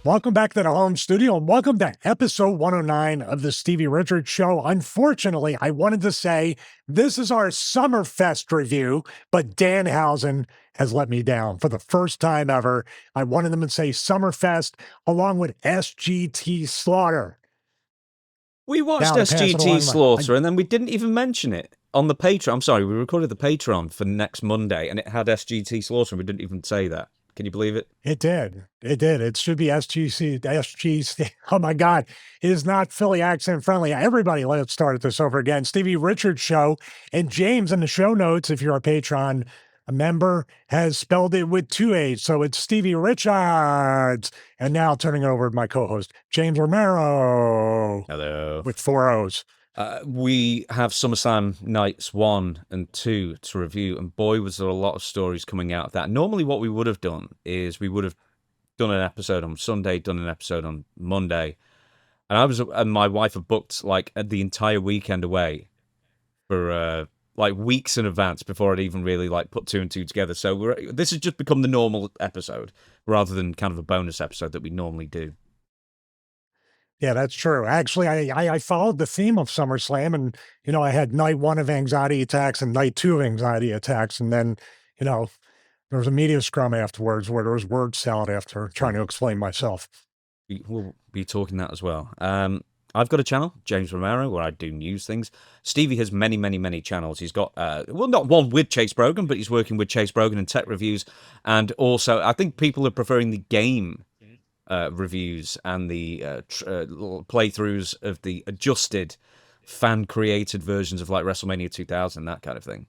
Welcome back to the home studio and welcome to episode 109 of the Stevie Richards Show. Unfortunately, I wanted to say this is our Summerfest review, but Danhausen has let me down for the first time ever. I wanted them to say Summerfest along with SGT Slaughter. We watched SGT Slaughter and then we didn't even mention it on the Patreon. I'm sorry, we recorded the Patreon for next Monday and it had SGT Slaughter and we didn't even say that. Can you believe it? It did. It did. It should be SGC. Oh my God. It is not Philly accent friendly. Everybody, let's start this over again. Stevie Richards Show, and James in the show notes, if you're a Patreon member, has spelled it with 2 A's. So it's Stevie Richards. And now turning it over to my co-host, James Romero. Hello. With 4 O's. We have SummerSlam Nights 1 and 2 to review, and boy, was there a lot of stories coming out of that. Normally what we would have done is we would have done an episode on Sunday, done an episode on Monday, and my wife had booked like the entire weekend away for like weeks in advance before I'd even really like put 2 and 2 together. So this has just become the normal episode rather than kind of a bonus episode that we normally do. Yeah, that's true. Actually, I followed the theme of SummerSlam, and, I had night 1 of anxiety attacks and night 2 of anxiety attacks. And then, there was a media scrum afterwards where there was word salad after trying to explain myself. We'll be talking that as well. I've got a channel, James Romero, where I do news things. Stevie has many, many, many channels. He's got, not one with Chase Brogan, but he's working with Chase Brogan in tech reviews. And also, I think people are preferring the game reviews and the playthroughs of the adjusted fan-created versions of like WrestleMania 2000, that kind of thing.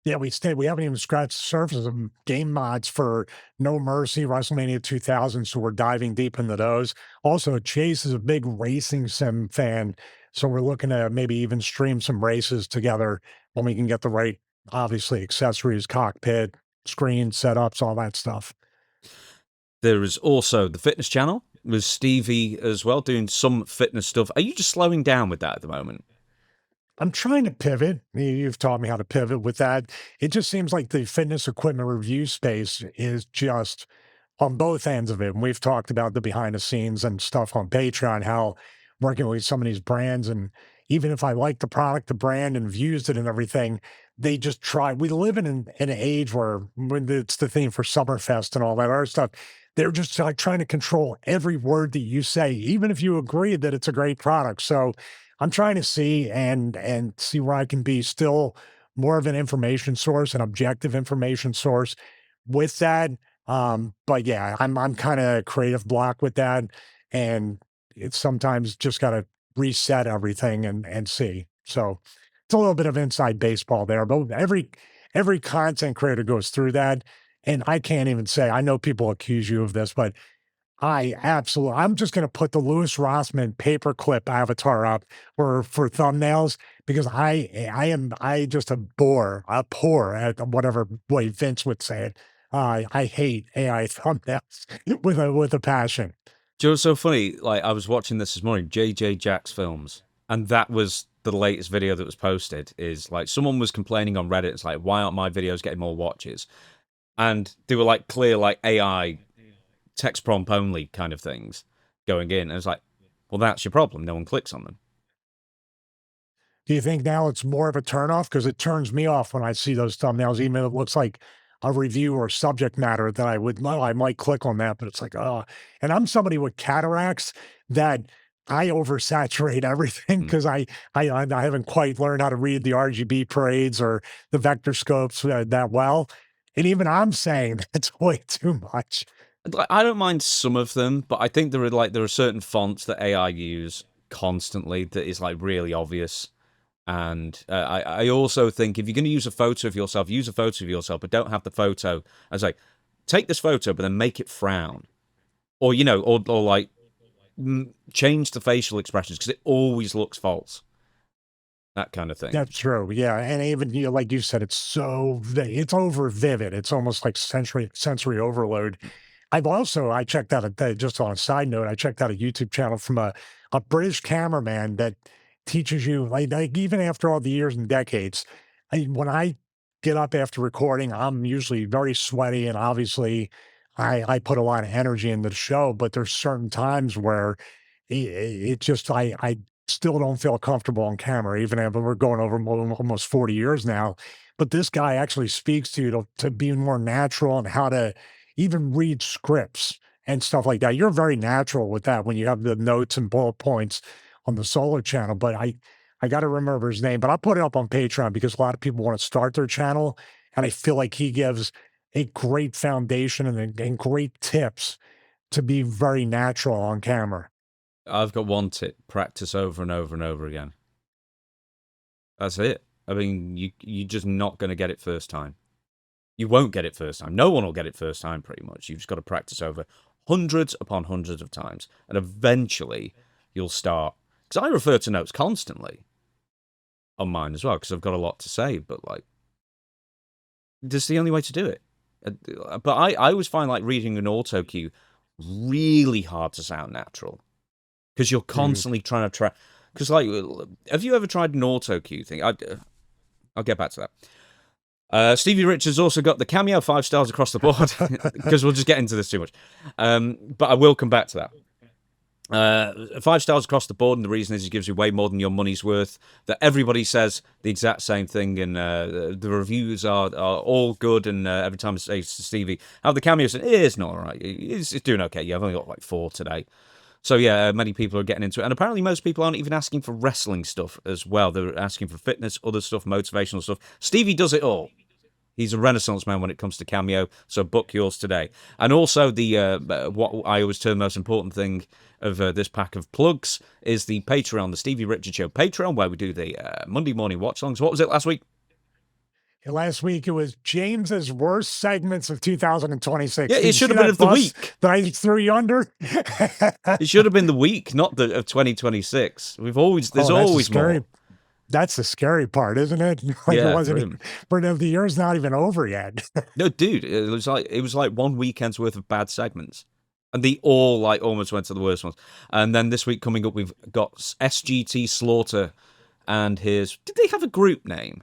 Yeah, we haven't even scratched the surface of game mods for No Mercy, WrestleMania 2000, so we're diving deep into those. Also, Chase is a big racing sim fan, so we're looking to maybe even stream some races together when we can get the right, obviously, accessories, cockpit, screen setups, all that stuff. There is also the fitness channel with Stevie as well, doing some fitness stuff. Are you just slowing down with that at the moment? I'm trying to pivot. You've taught me how to pivot with that. It just seems like the fitness equipment review space is just on both ends of it. And we've talked about the behind the scenes and stuff on Patreon, how working with some of these brands, and even if I like the product, the brand, and have used it and everything, they just try. We live in an age where when it's the theme for Summerfest and all that other stuff, they're just like trying to control every word that you say, even if you agree that it's a great product. So I'm trying to see and see where I can be still more of an information source, an objective information source with that. But yeah, I'm kind of creative block with that, and it's sometimes just got to reset everything and see. So it's a little bit of inside baseball there, but every content creator goes through that. And I can't even say, I know people accuse you of this, but I'm just going to put the Louis Rossman paperclip avatar up for thumbnails, because I just abhor at whatever way Vince would say it. I hate AI thumbnails with a passion. Do you know what's so funny? Like, I was watching this morning, JJ Jack's Films, and that was the latest video that was posted. Is like someone was complaining on Reddit. It's like, why aren't my videos getting more watches? And they were like clear, like AI text prompt only kind of things going in. And it's like, well, that's your problem. No one clicks on them. Do you think now it's more of a turnoff? Because it turns me off when I see those thumbnails, even if it looks like a review or subject matter that I might click on that, but it's like, oh, and I'm somebody with cataracts that I oversaturate everything because I haven't quite learned how to read the RGB parades or the vector scopes that well. And even I'm saying that's way too much. I don't mind some of them, but I think there are certain fonts that AI use constantly that is like really obvious. And I also think if you're going to use a photo of yourself, use a photo of yourself, but don't have the photo as like, take this photo, but then make it frown, or or like change the facial expressions because it always looks false. That kind of thing. That's true. Yeah. And even, like you said, it's over vivid. It's almost like sensory overload. I checked out just on a side note, I checked out a YouTube channel from a British cameraman that teaches you, like even after all the years and decades, when I get up after recording, I'm usually very sweaty, and obviously I put a lot of energy into the show, but there's certain times where it just I still don't feel comfortable on camera, even if we're going over almost 40 years now. But this guy actually speaks to you to be more natural and how to even read scripts and stuff like that. You're very natural with that when you have the notes and bullet points on the solo channel. But I got to remember his name, but I'll put it up on Patreon because a lot of people want to start their channel, and I feel like he gives a great foundation and great tips to be very natural on camera. I've got one tip: practice over and over and over again. That's it. I mean, you're just not going to get it first time. You won't get it first time. No one will get it first time, pretty much. You've just got to practice over hundreds upon hundreds of times, and eventually you'll start. Because I refer to notes constantly on mine as well, because I've got a lot to say. But like, this is the only way to do it. But I always find like reading an auto cue really hard to sound natural, because you're constantly trying to try. Because like, have you ever tried an auto cue thing? I'll get back to that. Stevie Richards also got the cameo 5 stars across the board, because we'll just get into this too much. But I will come back to that. 5 stars across the board, and the reason is he gives you way more than your money's worth. That everybody says the exact same thing, and the reviews are all good. And every time I say to Stevie, how the cameo said, it's not all right. It's doing okay. Yeah, I've only got like 4 today. So yeah, many people are getting into it, and apparently most people aren't even asking for wrestling stuff as well. They're asking for fitness, other stuff, motivational stuff. Stevie does it all. He's a renaissance man when it comes to cameo, so book yours today. And also the what I always term the most important thing of this pack of plugs is the Patreon, the Stevie Richards Show Patreon, where we do the Monday morning watch-alongs. What was it last week? Last week, it was James's worst segments of 2026. Yeah, it should have been of the week. That I threw you under. It should have been the week, not the of 2026. There's always more. That's the scary part, isn't it? Like yeah, it wasn't. But the year's not even over yet. No, dude, it was like one weekend's worth of bad segments, and they all like almost went to the worst ones. And then this week coming up, we've got SGT Slaughter and his. Did they have a group name?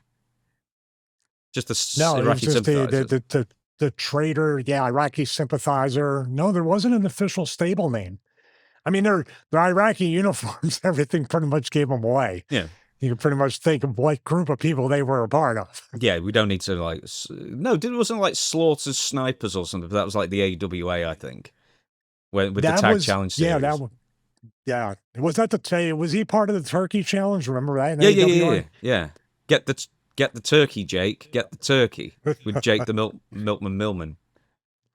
Just the Iraqi sympathizer. The traitor, yeah, Iraqi sympathizer. No, there wasn't an official stable name. I mean, their Iraqi uniforms, everything pretty much gave them away. Yeah. You can pretty much think of what group of people they were a part of. Yeah, we don't need to like. No, it wasn't like Slaughter's Snipers or something. That was like the AWA, I think, with the tag challenge series. Yeah, that one. Yeah, was that was he part of the Turkey challenge? Remember that? Yeah. Get the turkey, Jake. Get the turkey with Jake the Milkman Millman.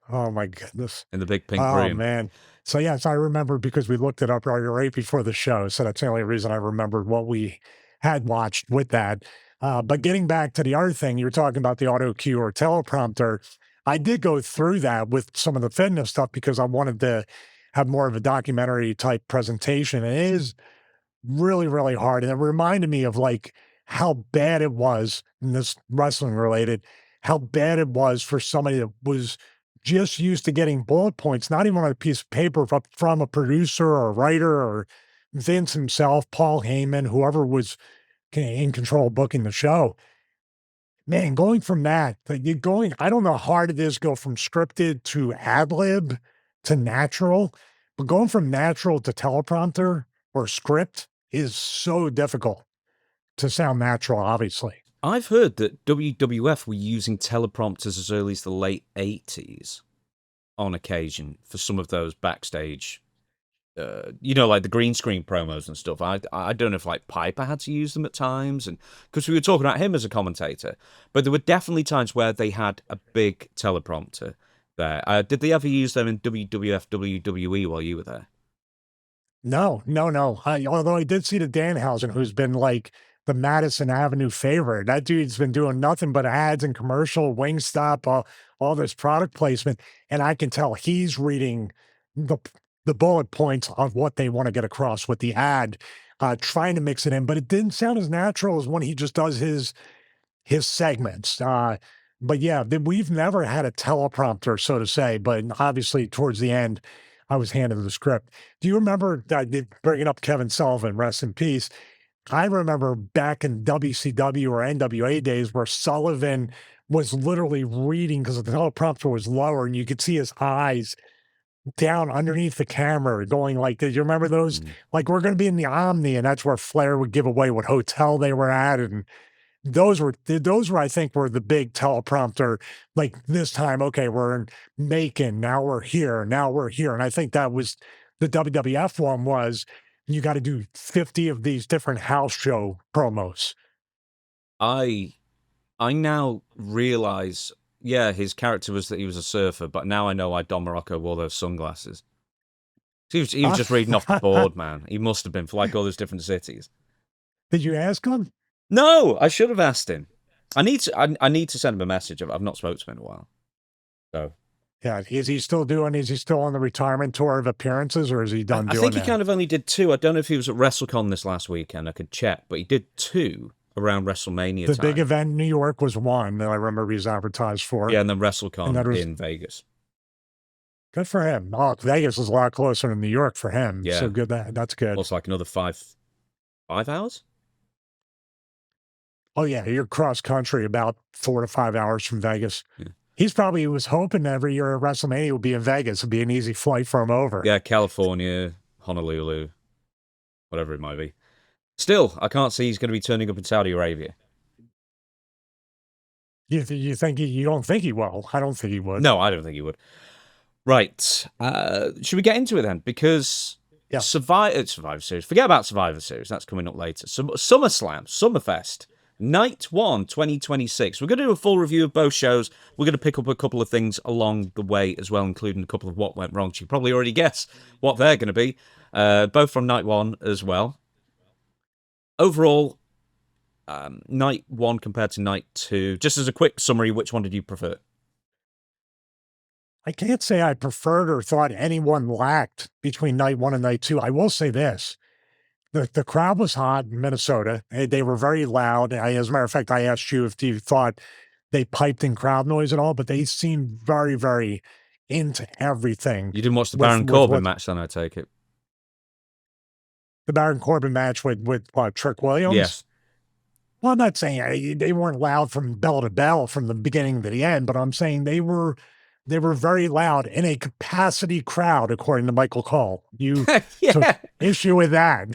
Oh my goodness! In the big pink room. Oh man! So yes, I remember because we looked it up right before the show. So that's the only reason I remembered what we had watched with that. But getting back to the other thing, you were talking about the auto cue or teleprompter. I did go through that with some of the fitness stuff because I wanted to have more of a documentary type presentation. And it is really, really hard. And it reminded me of like how bad it was, and this wrestling related, how bad it was for somebody that was just used to getting bullet points, not even on a piece of paper, from a producer or a writer or Vince himself, Paul Heyman, whoever was in control of booking the show. Man, going from that, I don't know how hard it is to go from scripted to ad lib to natural, but going from natural to teleprompter or script is so difficult to sound natural, obviously. I've heard that WWF were using teleprompters as early as the late 80s on occasion for some of those backstage, like the green screen promos and stuff. I don't know if like Piper had to use them at times, and because we were talking about him as a commentator, but there were definitely times where they had a big teleprompter there. Did they ever use them in WWF, WWE while you were there? No. Although I did see the Danhausen, who's been like the Madison Avenue favorite. That dude's been doing nothing but ads and commercial, Wingstop, all this product placement. And I can tell he's reading the bullet points of what they want to get across with the ad, trying to mix it in. But it didn't sound as natural as when he just does his segments. But yeah, we've never had a teleprompter, so to say. But obviously towards the end, I was handed the script. Do you remember, bringing up Kevin Sullivan, rest in peace? I remember back in WCW or NWA days where Sullivan was literally reading because the teleprompter was lower and you could see his eyes down underneath the camera going like this. You remember those? Like, we're going to be in the Omni, and that's where Flair would give away what hotel they were at. And those were, I think, were the big teleprompter. Like this time, okay, we're in Macon. Now we're here. Now we're here. And I think that was the WWF one was you got to do 50 of these different house show promos. I now realize, yeah, his character was that he was a surfer, but now I know why Don Morocco wore those sunglasses. He was just reading off the board, man. He must have been for like all those different cities. Did you ask him? No, I should have asked him. I need to send him a message. I've not spoken to him in a while. So yeah, is he still on the retirement tour of appearances, or is he done doing that? I think he kind of only did 2. I don't know if he was at WrestleCon this last weekend. I could check, but he did 2 around WrestleMania the time. big event in New York was one that I remember he was advertised for. Yeah, and then WrestleCon in Vegas. Good for him. Oh, Vegas is a lot closer than New York for him. Yeah. So good. That's good. Well, it's like another 5 hours? Oh, yeah. You're cross country about 4 to 5 hours from Vegas. Yeah. He was hoping every year at WrestleMania would be in Vegas. It'd be an easy flight from over. Yeah, California, Honolulu, whatever it might be. Still, I can't see he's going to be turning up in Saudi Arabia. You don't think he will? I don't think he would. No, I don't think he would. Right. Should we get into it then? Because Survivor Series. Forget about Survivor Series. That's coming up later. SummerSlam, Summerfest, Night 1, 2026. We're going to do a full review of both shows. We're going to pick up a couple of things along the way as well, including a couple of what went wrong. So you can probably already guess what they're going to be. Both from Night 1 as well. Overall, Night 1 compared to Night 2. Just as a quick summary, which one did you prefer? I can't say I preferred or thought anyone lacked between Night 1 and Night 2. I will say this. The crowd was hot in Minnesota. They were very loud. As a matter of fact, I asked you if you thought they piped in crowd noise at all, but they seemed very, very into everything. You didn't watch the Baron Corbin match, then, I take it. The Baron Corbin match with what, Trick Williams? Yes. Well, I'm not saying they weren't loud from bell to bell from the beginning to the end, but I'm saying they were very loud in a capacity crowd, according to Michael Cole. You took issue with that.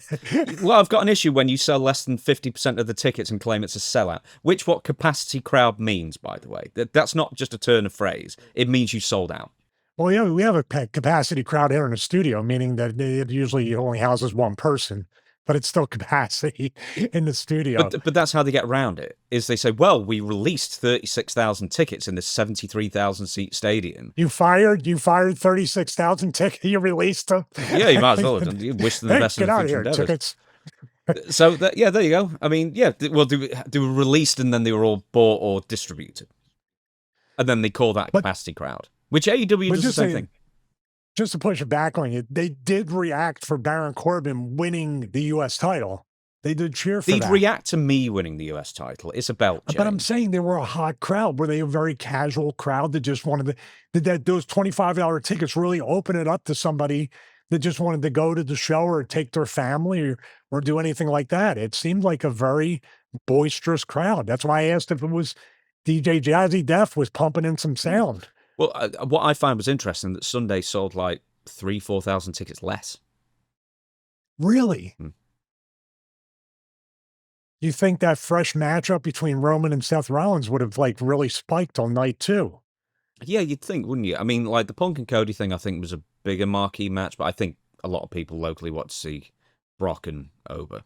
Well, I've got an issue when you sell less than 50% of the tickets and claim it's a sellout, which what capacity crowd means, by the way. That's not just a turn of phrase. It means you sold out. Well, yeah, we have a capacity crowd here in the studio, meaning that it usually only houses one person, but it's still capacity in the studio. But that's how they get around it, is they say, well, we released 36,000 tickets in this 73,000 seat stadium. You fired 36,000 tickets, you released them? Yeah, you might as well have done. You wish them the best in the future endeavors. Tickets. So, there you go. I mean, yeah, well, they were released and then they were all bought or distributed. And then they call that capacity crowd, which AEW does the same thing. Just to push it back on you, they did react for Baron Corbin winning the U.S. title. They did cheer for that. They'd react to me winning the U.S. title. It's a belt change. But I'm saying they were a hot crowd. Were they a very casual crowd that just wanted those $25 tickets really open it up to somebody that just wanted to go to the show or take their family or do anything like that? It seemed like a very boisterous crowd. That's why I asked if it was DJ Jazzy Def was pumping in some sound. Well, what I found was interesting that Sunday sold like 4,000 tickets less. Really? You think that fresh matchup between Roman and Seth Rollins would have like really spiked on Night 2? Yeah, you'd think, wouldn't you? I mean, like the Punk and Cody thing, I think was a bigger marquee match, but I think a lot of people locally want to see Brock and Oba.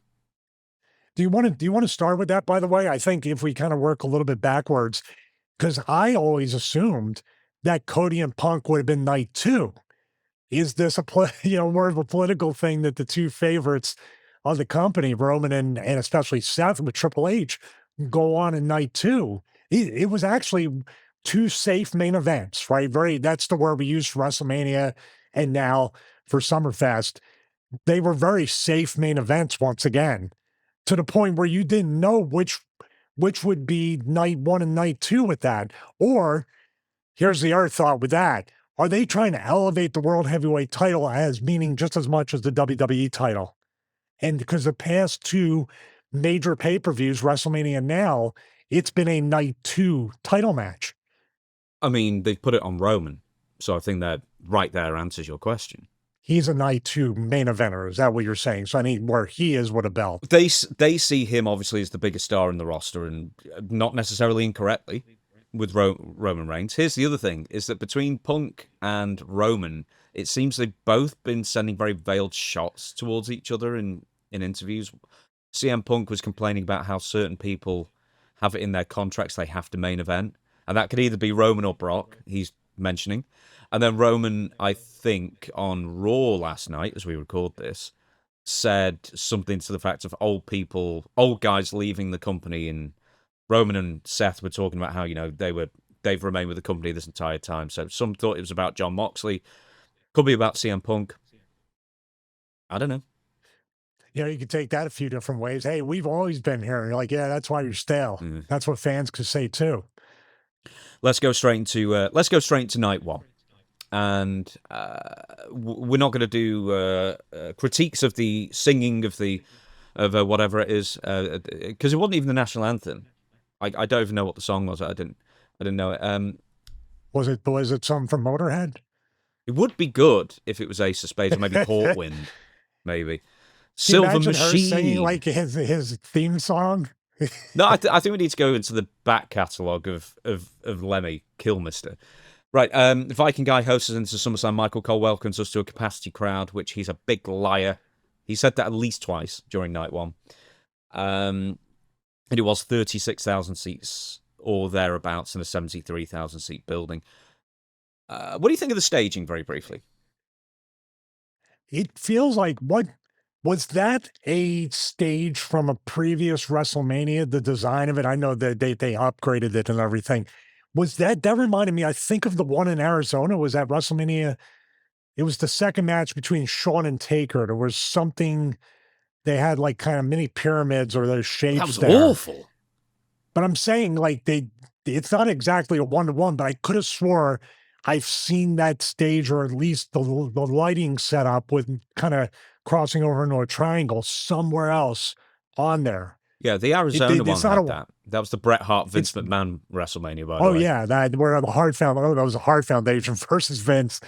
Do you want to start with that? By the way, I think if we kind of work a little bit backwards, because I always assumed that Cody and Punk would have been Night 2. Is this more of a political thing that the two favorites of the company, Roman and especially Seth with Triple H, go on in Night 2? It was actually two safe main events, right? That's the word we use for WrestleMania and now for Summerfest. They were very safe main events once again, to the point where you didn't know which would be Night 1 and Night 2 with that. Or here's the other thought with that. Are they trying to elevate the World Heavyweight title as meaning just as much as the WWE title? And because the past two major pay-per-views, WrestleMania now, it's been a night 2 title match. I mean, they've put it on Roman, so I think that right there answers your question. He's a night 2 main eventer. Is that what you're saying? So I need where he is with a belt. They see him obviously as the biggest star in the roster, and not necessarily incorrectly with Roman Reigns. Here's the other thing: is that between Punk and Roman, it seems they've both been sending very veiled shots towards each other in interviews. CM Punk was complaining about how certain people have it in their contracts they have to main event, and that could either be Roman or Brock. He's mentioning. And then Roman, I think, on Raw last night, as we record this, said something to the fact of old guys leaving the company, and Roman and Seth were talking about how, they've remained with the company this entire time. So some thought it was about Jon Moxley. Could be about CM Punk. I don't know. You could take that a few different ways. Hey, we've always been here. And you're like, yeah, that's why you're stale. That's what fans could say too. Let's go straight into night 1. And we're not going to do critiques of the singing of whatever it is, because it wasn't even the national anthem. I don't even know what the song was. I didn't know it. Was it something from Motorhead? It would be good if it was Ace of Spades or maybe Portwind, maybe Silver Machine. Her singing like his theme song. No, I think we need to go into the back catalogue of Lemmy Kilmister. Right, Viking Guy hosts us into SummerSlam. Michael Cole welcomes us to a capacity crowd, which he's a big liar. He said that at least twice during night 1. And it was 36,000 seats or thereabouts in a 73,000 seat building. What do you think of the staging, very briefly? It feels like, what was that, a stage from a previous WrestleMania, the design of it? I know that they upgraded it and everything. Was that reminded me, I think of the one in Arizona, was at WrestleMania. It was the second match between Shawn and Taker. There was something, they had like kind of mini pyramids or those shapes. That was there. Awful. But I'm saying, like, it's not exactly a 1-to-1, but I could have swore I've seen that stage, or at least the lighting set up with kind of crossing over into a triangle somewhere else on there. Yeah, the Arizona one had that. That was the Bret Hart Vince McMahon WrestleMania, by the way. Oh yeah, that where the Hart Foundation. Oh, that was a Hart Foundation versus Vince.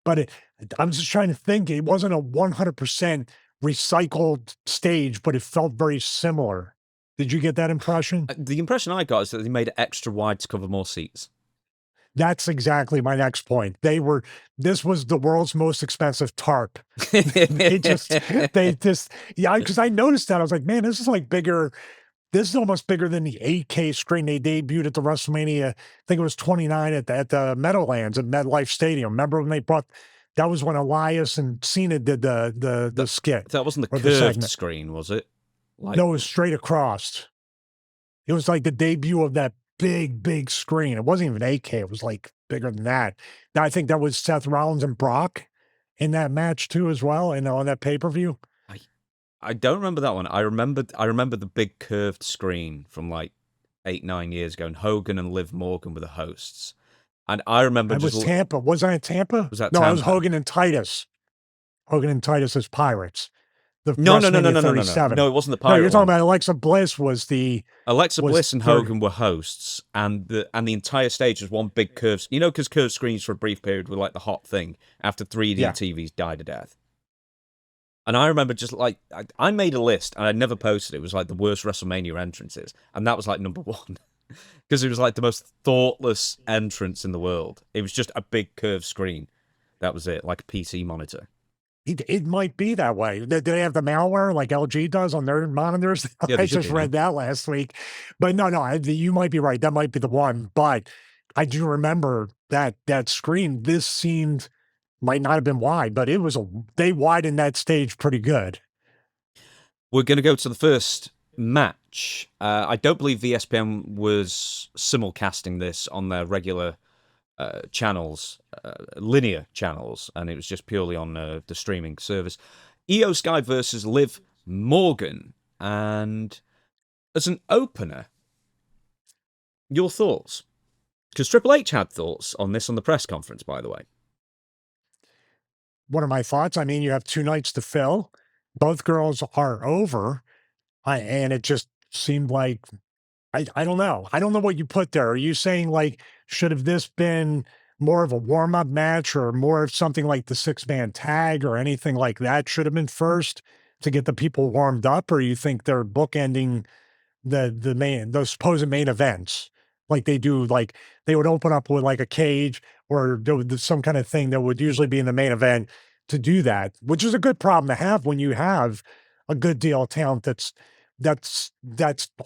But I'm just trying to think. It wasn't a 100% recycled stage, but it felt very similar. Did you get that impression? The impression I got is that they made it extra wide to cover more seats. That's exactly my next point. This was the world's most expensive tarp. Because I noticed that. I was like, man, this is like bigger. This is almost bigger than the 8K screen they debuted at the WrestleMania. I think it was 29 at the Meadowlands at MetLife Stadium. Remember when they brought, that was when Elias and Cena did the skit. That wasn't the curved screen, was it? No, it was straight across. It was like the debut of that big screen. It wasn't even 8K. It was like bigger than that. Now, I think that was Seth Rollins and Brock in that match too, as well, and on that pay-per-view. I don't remember that one. I remember the big curved screen from like 8-9 years ago, and Hogan and Liv Morgan were the hosts. And I remember it was Tampa. Was I in Tampa? Was that no? Tampa? It was Hogan and Titus. Hogan and Titus as Pirates. No, it wasn't the pirate. No, you're talking about Alexa Bliss Bliss and Hogan were hosts, and the entire stage was one big curve. Because curved screens for a brief period were like the hot thing after 3D TVs died a death. And I remember just like, I made a list and I never posted it. It was like the worst WrestleMania entrances. And that was like number 1. Because it was like the most thoughtless entrance in the world. It was just a big curved screen. That was it, like a PC monitor. It might be that way. Do they have the malware like LG does on their monitors? Yeah, I just read that last week. But no, you might be right. That might be the one. But I do remember that screen. This might not have been wide, but they widened that stage pretty good. We're going to go to the first match. I don't believe ESPN was simulcasting this on their regular channels, linear channels, and it was just purely on the streaming service. Io Sky versus Liv Morgan. And as an opener, your thoughts? Because Triple H had thoughts on this on the press conference, by the way. What are my thoughts? I mean, you have 2 nights to fill. Both girls are over. And it just seemed like I don't know. I don't know what you put there. Are you saying like should have this been more of a warm up match or more of something like the 6-man tag or anything like that should have been first to get the people warmed up, or you think they're bookending the main those supposed main events like they do, like they would open up with like a cage or there would some kind of thing that would usually be in the main event to do that, which is a good problem to have when you have a good deal of talent that's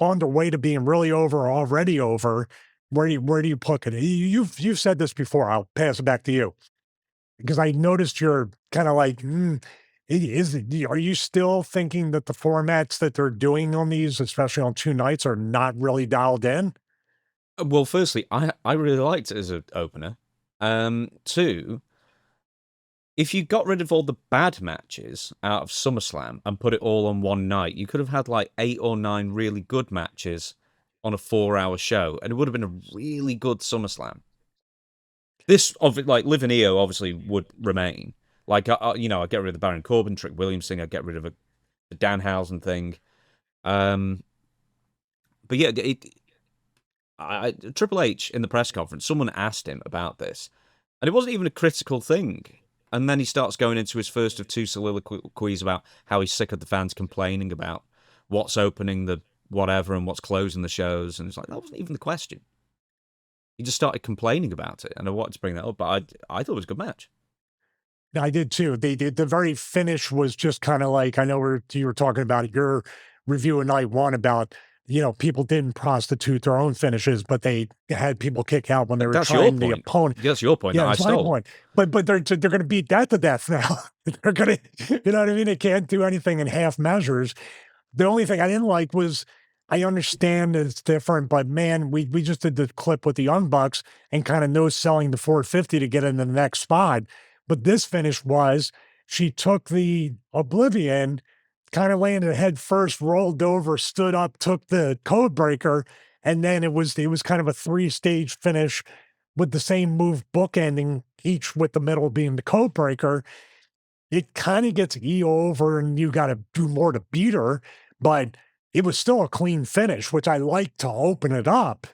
on the way to being really over or already over. Where do you put it? You've said this before. I'll pass it back to you because I noticed you're kind of like, are you still thinking that the formats that they're doing on these, especially on two nights, are not really dialed in? Well, firstly, I really liked it as an opener. Two, if you got rid of all the bad matches out of SummerSlam and put it all on one night, you could have had like 8 or 9 really good matches on a 4-hour show, and it would have been a really good SummerSlam. This of like Liv and Io obviously would remain. Like I get rid of the Baron Corbin, Trick Williams thing. I get rid of the Danhausen thing. Um, but yeah, Triple H in the press conference, someone asked him about this, and it wasn't even a critical thing. And then he starts going into his first of 2 soliloquies about how he's sick of the fans complaining about what's opening the whatever and what's closing the shows, and it's like that wasn't even the question. He just started complaining about it, and I wanted to bring that up, but I thought it was a good match. I did too. They did the very finish was just kind of like I know you were talking about your review of night one about people didn't prostitute their own finishes, but they had people kick out when they were That's your trying the point. opponent. That's your point that Yeah, I it's my stole. point. But they're going to beat that to death now. They're going to, you know what I mean? They can't do anything in half measures. The only thing I didn't like was I understand it's different, but man, we just did the clip with the Young Bucks and kind of no selling the 450 to get into the next spot. But this finish was she took the Oblivion, kind of landed head first, rolled over, stood up, took the code breaker, and then it was kind of a 3-stage finish with the same move bookending each with the middle being the code breaker. It kind of gets E over and you got to do more to beat her, but it was still a clean finish, which I like to open it up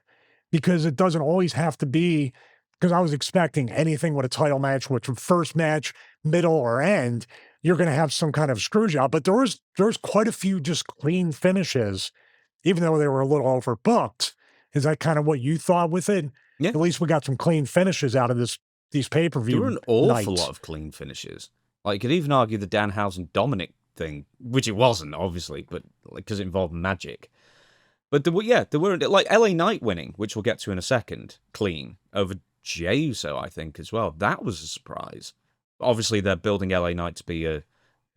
because it doesn't always have to be because I was expecting anything with a title match, which first match, middle or end, you're going to have some kind of screw job. But there's quite a few just clean finishes, even though they were a little overbooked. Is that kind of what you thought with it? Yeah. At least we got some clean finishes out of these pay-per-view There were an awful nights. lot of clean finishes. Like, you could even argue the Danhausen Dominic thing, which it wasn't, obviously, but because it involved magic. But there weren't, like LA Knight winning, which we'll get to in a second, clean over Jey Uso, I think, as well. That was a surprise. Obviously, they're building LA Knight to be a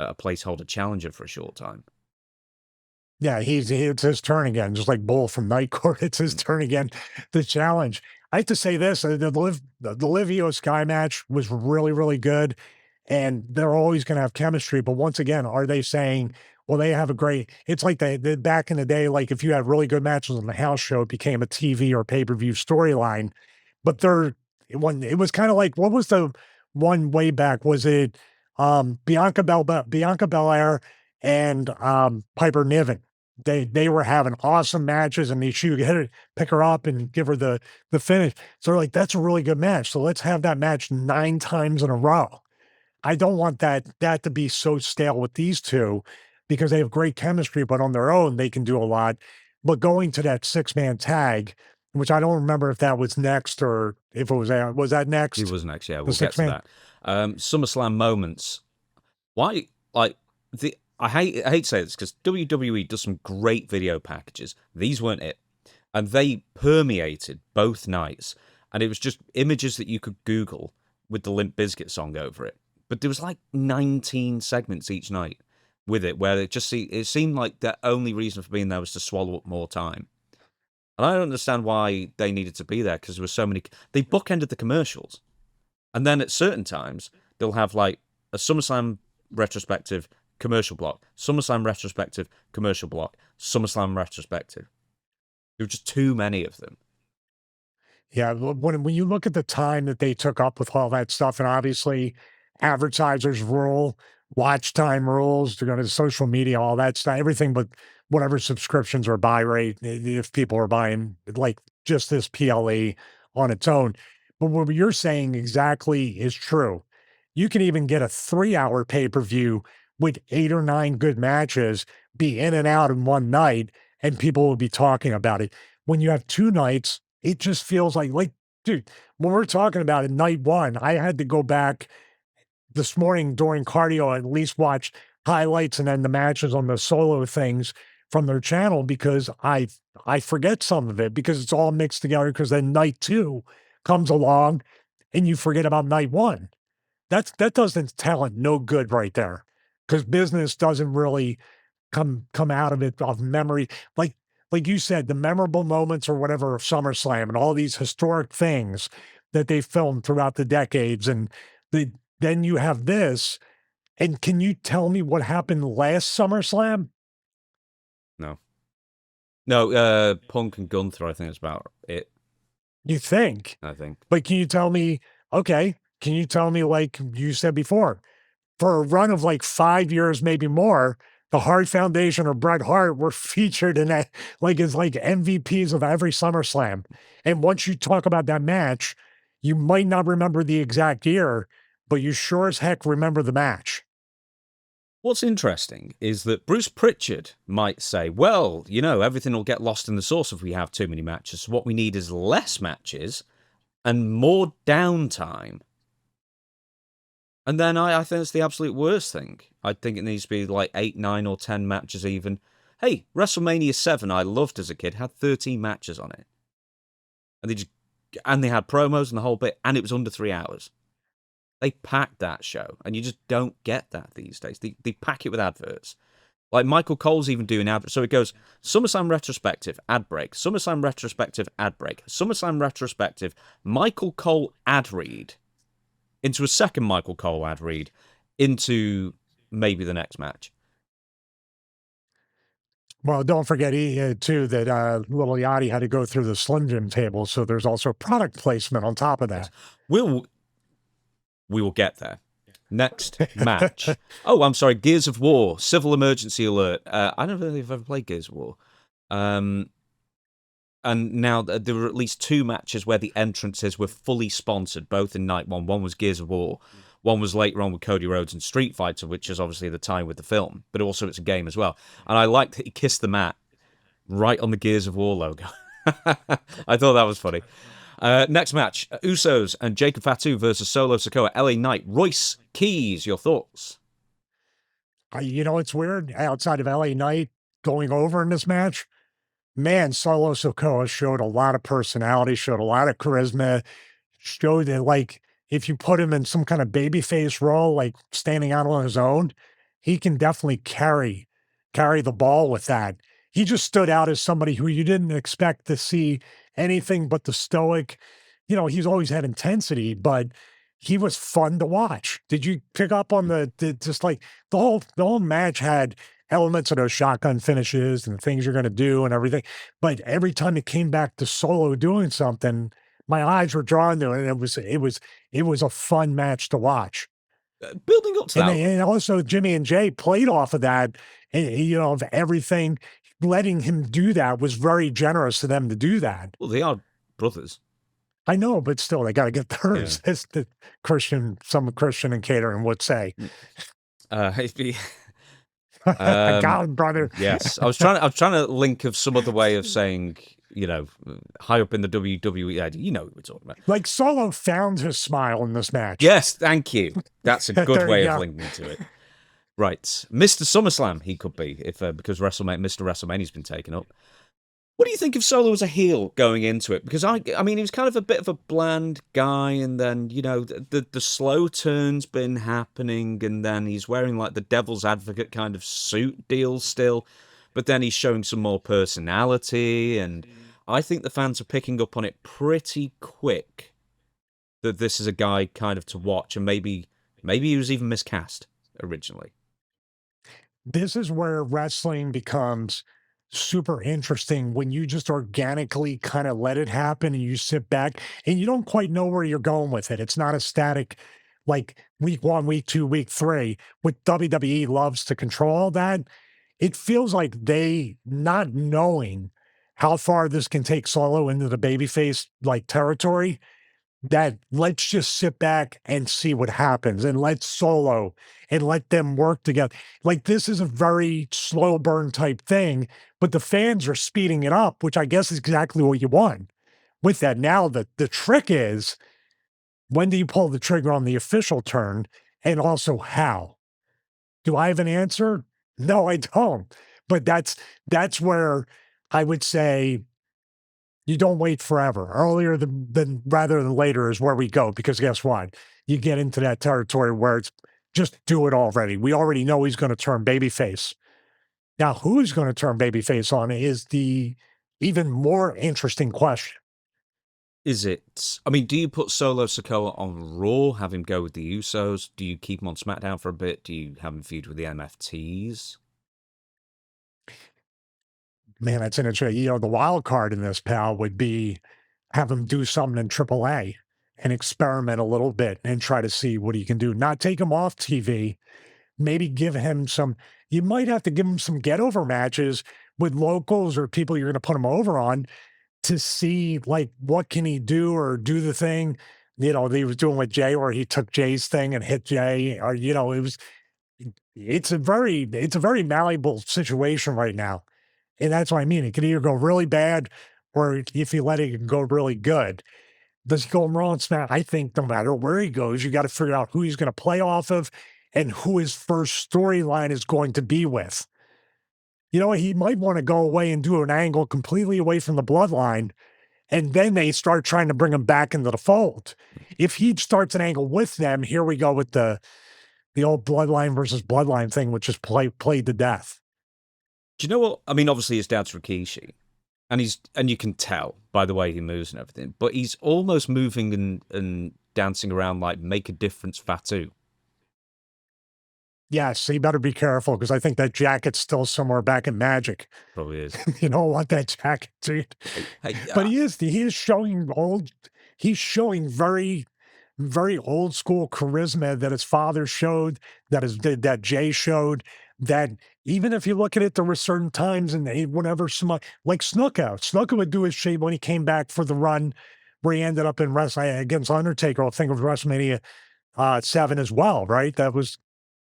placeholder challenger for a short time. Yeah, it's his turn again, just like Bull from Night Court. It's his turn again to challenge. I have to say this: the Liv Io Sky match was really, really good, and they're always going to have chemistry. But once again, are they saying, well, they have a great? It's like the back in the day, like if you had really good matches on the house show, it became a TV or pay-per-view storyline. But it was kind of like what was the one way back? Was it Bianca Belair and Piper Niven? They were having awesome matches, and she would pick her up and give her the finish. So they're like, that's a really good match. So let's have that match 9 times in a row. I don't want that to be so stale with these two because they have great chemistry, but on their own they can do a lot. But going to that 6-man tag, which I don't remember if that was next or if it was that next? It was next, yeah. The We'll get to 6-man? that. SummerSlam moments. Why? Like I hate to say this because WWE does some great video packages. These weren't it, and they permeated both nights, and it was just images that you could Google with the Limp Bizkit song over it. But there was like 19 segments each night with it, where it seemed like the only reason for being there was to swallow up more time. And I don't understand why they needed to be there because there were so many. They bookended the commercials, and then at certain times they'll have like a SummerSlam retrospective commercial block, SummerSlam retrospective commercial block, SummerSlam retrospective. There were just too many of them. Yeah, when you look at the time that they took up with all that stuff, and obviously advertisers rule, watch time rules, to go to social media, all that stuff, everything but whatever subscriptions or buy rate, if people are buying like just this PLE on its own. But what you're saying exactly is true. You can even get a 3-hour pay-per-view with 8 or 9 good matches, be in and out in one night, and people will be talking about it. When you have 2 nights, it just feels like, dude, when we're talking about it, night 1, I had to go back this morning during cardio, at least watch highlights and then the matches on the solo things from their channel because I forget some of it because it's all mixed together because then night 2 comes along and you forget about night 1. That doesn't tell it no good right there because business doesn't really come out of it of memory. Like you said, the memorable moments or whatever of SummerSlam and all these historic things that they filmed throughout the decades. And then you have this. And can you tell me what happened last SummerSlam? No. No, Punk and Gunther, I think that's about it. You think? I think. But can you tell me, okay, can you tell me, like you said before, for a run of like 5 years, maybe more, the Hart Foundation or Bret Hart were featured in that, like as like MVPs of every SummerSlam. And once you talk about that match, you might not remember the exact year, but you sure as heck remember the match. What's interesting is that Bruce Pritchard might say, well, you know, everything will get lost in the sauce if we have too many matches. So what we need is less matches and more downtime. And then I think it's the absolute worst thing. I think it needs to be like 8, 9, or 10 matches even. Hey, WrestleMania 7 I loved as a kid, had 13 matches on it. And they had promos and the whole bit, and it was under 3 hours. They packed that show, and you just don't get that these days. They pack it with adverts. Like Michael Cole's even doing adverts. So it goes SummerSlam Retrospective, ad break, SummerSlam Retrospective, ad break, SummerSlam Retrospective, Michael Cole ad read, into a second Michael Cole ad read, into maybe the next match. Well, don't forget too that Little Yachty had to go through the Slim Jim table, so there's also product placement on top of that. We will get there. Next match. Oh, I'm sorry. Gears of War. Civil Emergency Alert. I don't know if I've ever played Gears of War. And now there were at least 2 matches where the entrances were fully sponsored, both in night 1. One was Gears of War. One was later on with Cody Rhodes and Street Fighter, which is obviously the tie with the film, but also it's a game as well. And I liked that he kissed the mat right on the Gears of War logo. I thought that was funny. Next match, Usos and Jacob Fatu versus Solo Sikoa, LA Knight, Royce Keys. Your thoughts? You know, it's weird. Outside of LA Knight going over in this match, man, Solo Sikoa showed a lot of personality, showed a lot of charisma, showed that, like, if you put him in some kind of babyface role, like standing out on his own, he can definitely carry the ball with that. He just stood out as somebody who you didn't expect to see anything but the stoic. You know, he's always had intensity, but he was fun to watch. Did you pick up on just like the whole match had elements of those shotgun finishes and things you're going to do and everything. But every time it came back to Solo doing something, my eyes were drawn to it. And it was a fun match to watch. Building up to that. And also Jimmy and Jay played off of that, and, you know, of everything. Letting him do that was very generous to them to do that. Well, they are brothers. I know, but still, they got to get theirs, as some Christian and catering would say. I got him, brother. Yes, I was trying to link of some other way of saying, you know, high up in the WWE. You know what we're talking about. Like Solo found his smile in this match. Yes, thank you. That's a good way of linking to it. Right, Mr. SummerSlam, he could be, if because Mr. WrestleMania's been taken up. What do you think of Solo as a heel going into it? Because I mean, he was kind of a bit of a bland guy, and then, you know, the slow turn's been happening, and then he's wearing like the devil's advocate kind of suit deal still, but then he's showing some more personality, and I think the fans are picking up on it pretty quick that this is a guy kind of to watch, and maybe he was even miscast originally. This is where wrestling becomes super interesting, when you just organically kind of let it happen and you sit back and you don't quite know where you're going with it. It's not a static, like week 1, week 2, week 3. What WWE loves to control all that, it feels like they, not knowing how far this can take Solo into the babyface like territory, that let's just sit back and see what happens and let Solo and let them work together. Like this is a very slow burn type thing, but the fans are speeding it up, which I guess is exactly what you want with that. Now the trick is, when do you pull the trigger on the official turn? And also how? Do I have an answer? No, I don't. But that's where I would say you don't wait forever. Earlier than rather than later is where we go, because guess what? You get into that territory where it's just do it already. We already know he's going to turn babyface. Now, who's going to turn babyface on is the even more interesting question. Is it? I mean, do you put Solo Sikoa on Raw, have him go with the Usos? Do you keep him on SmackDown for a bit? Do you have him feud with the MFTs? Man, that's an interesting. The wild card in this, pal, would be have him do something in AAA and experiment a little bit and try to see what he can do. Not take him off TV. Maybe give him some. You might have to give him some get over matches with locals or people you're going to put him over on to see like what can he do or do the thing. That he was doing with Jay, where he took Jay's thing and hit Jay, or it was. It's a very malleable situation right now. And that's what I mean. It can either go really bad, or if you let it, can go really good. Does he go Raw and Smack? I think no matter where he goes, you got to figure out who he's going to play off of and who his first storyline is going to be with. He might want to go away and do an angle completely away from the bloodline, and then they start trying to bring him back into the fold. If he starts an angle with them, here we go with the old bloodline versus bloodline thing, which is played to death. Do you know what? I mean, obviously his dad's Rikishi, and you can tell by the way he moves and everything, but he's almost moving and dancing around like make a difference Fatu. Yes, so you better be careful, because I think that jacket's still somewhere back in Magic. Probably is. You don't want that jacket, dude. But he is showing he's showing very, very old school charisma that his father showed, that Jay showed, that even if you look at it, there were certain times and whenever like Snuka would do his shit when he came back for the run where he ended up in wrestling against Undertaker. I think of WrestleMania 7 as well, right? That was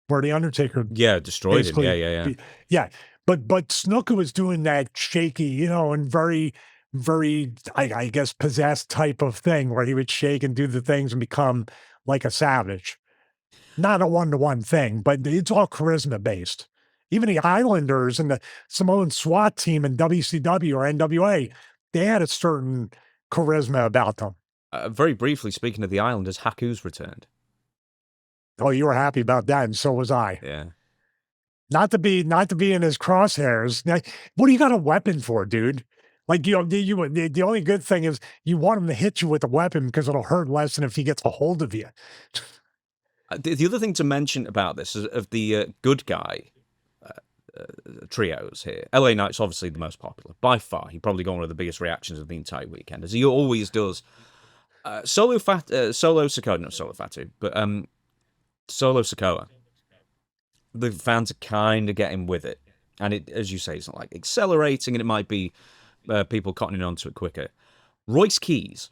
where the Undertaker destroyed him. Yeah. Yeah. But Snuka was doing that shaky, and very, very, I guess, possessed type of thing where he would shake and do the things and become like a savage. Not a one-to-one thing, but it's all charisma based. Even the Islanders and the Samoan SWAT team in WCW or NWA, they had a certain charisma about them. Very briefly, speaking of the Islanders, Haku's returned. Oh, you were happy about that, and so was I. Yeah. Not to be in his crosshairs. Now, what do you got a weapon for, dude? Like, the only good thing is you want him to hit you with a weapon because it'll hurt less than if he gets a hold of you. The other thing to mention about this is of the good guy trios here. LA Knight's obviously the most popular by far. He probably got one of the biggest reactions of the entire weekend, as he always does. Solo Sikoa, not Solo Fatu, but Solo Sikoa. The fans are kind of getting with it, and it, as you say, it's not like accelerating, and it might be people cottoning onto it quicker. Royce Keys,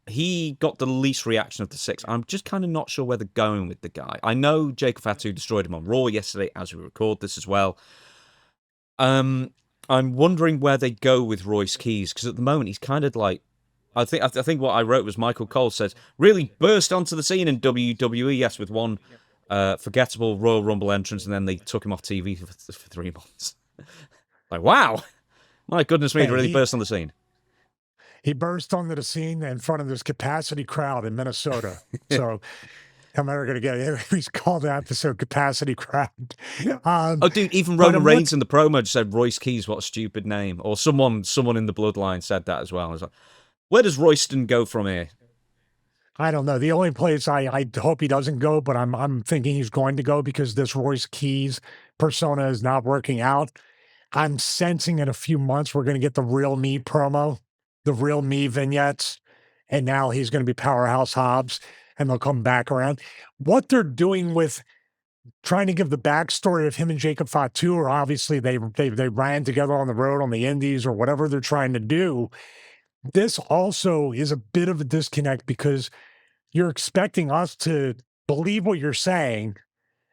he got the least reaction of the 6. I'm just kind of not sure where they're going with the guy. I know Jacob Fatu destroyed him on Raw yesterday as we record this as well. I'm wondering where they go with Royce Keys, because at the moment he's kind of like, I think what I wrote was Michael Cole says, really burst onto the scene in WWE, yes, with one forgettable Royal Rumble entrance, and then they took him off TV for 3 months. Like, wow. My goodness me, he really burst on the scene. He burst onto the scene in front of this capacity crowd in Minnesota. So I'm never going to get it. He's called the episode Capacity Crowd. Dude, even Roman Reigns in the promo just said Royce Keys, what a stupid name. Or someone in the bloodline said that as well. I was like, where does Royston go from here? I don't know. The only place I hope he doesn't go, but I'm thinking he's going to go because this Royce Keys persona is not working out. I'm sensing in a few months we're going to get the Real Me promo, the Real Me vignettes, and now he's going to be Powerhouse Hobbs, and they'll come back around. What they're doing with trying to give the backstory of him and Jacob Fatu, or obviously they ran together on the road on the Indies or whatever they're trying to do. This also is a bit of a disconnect because you're expecting us to believe what you're saying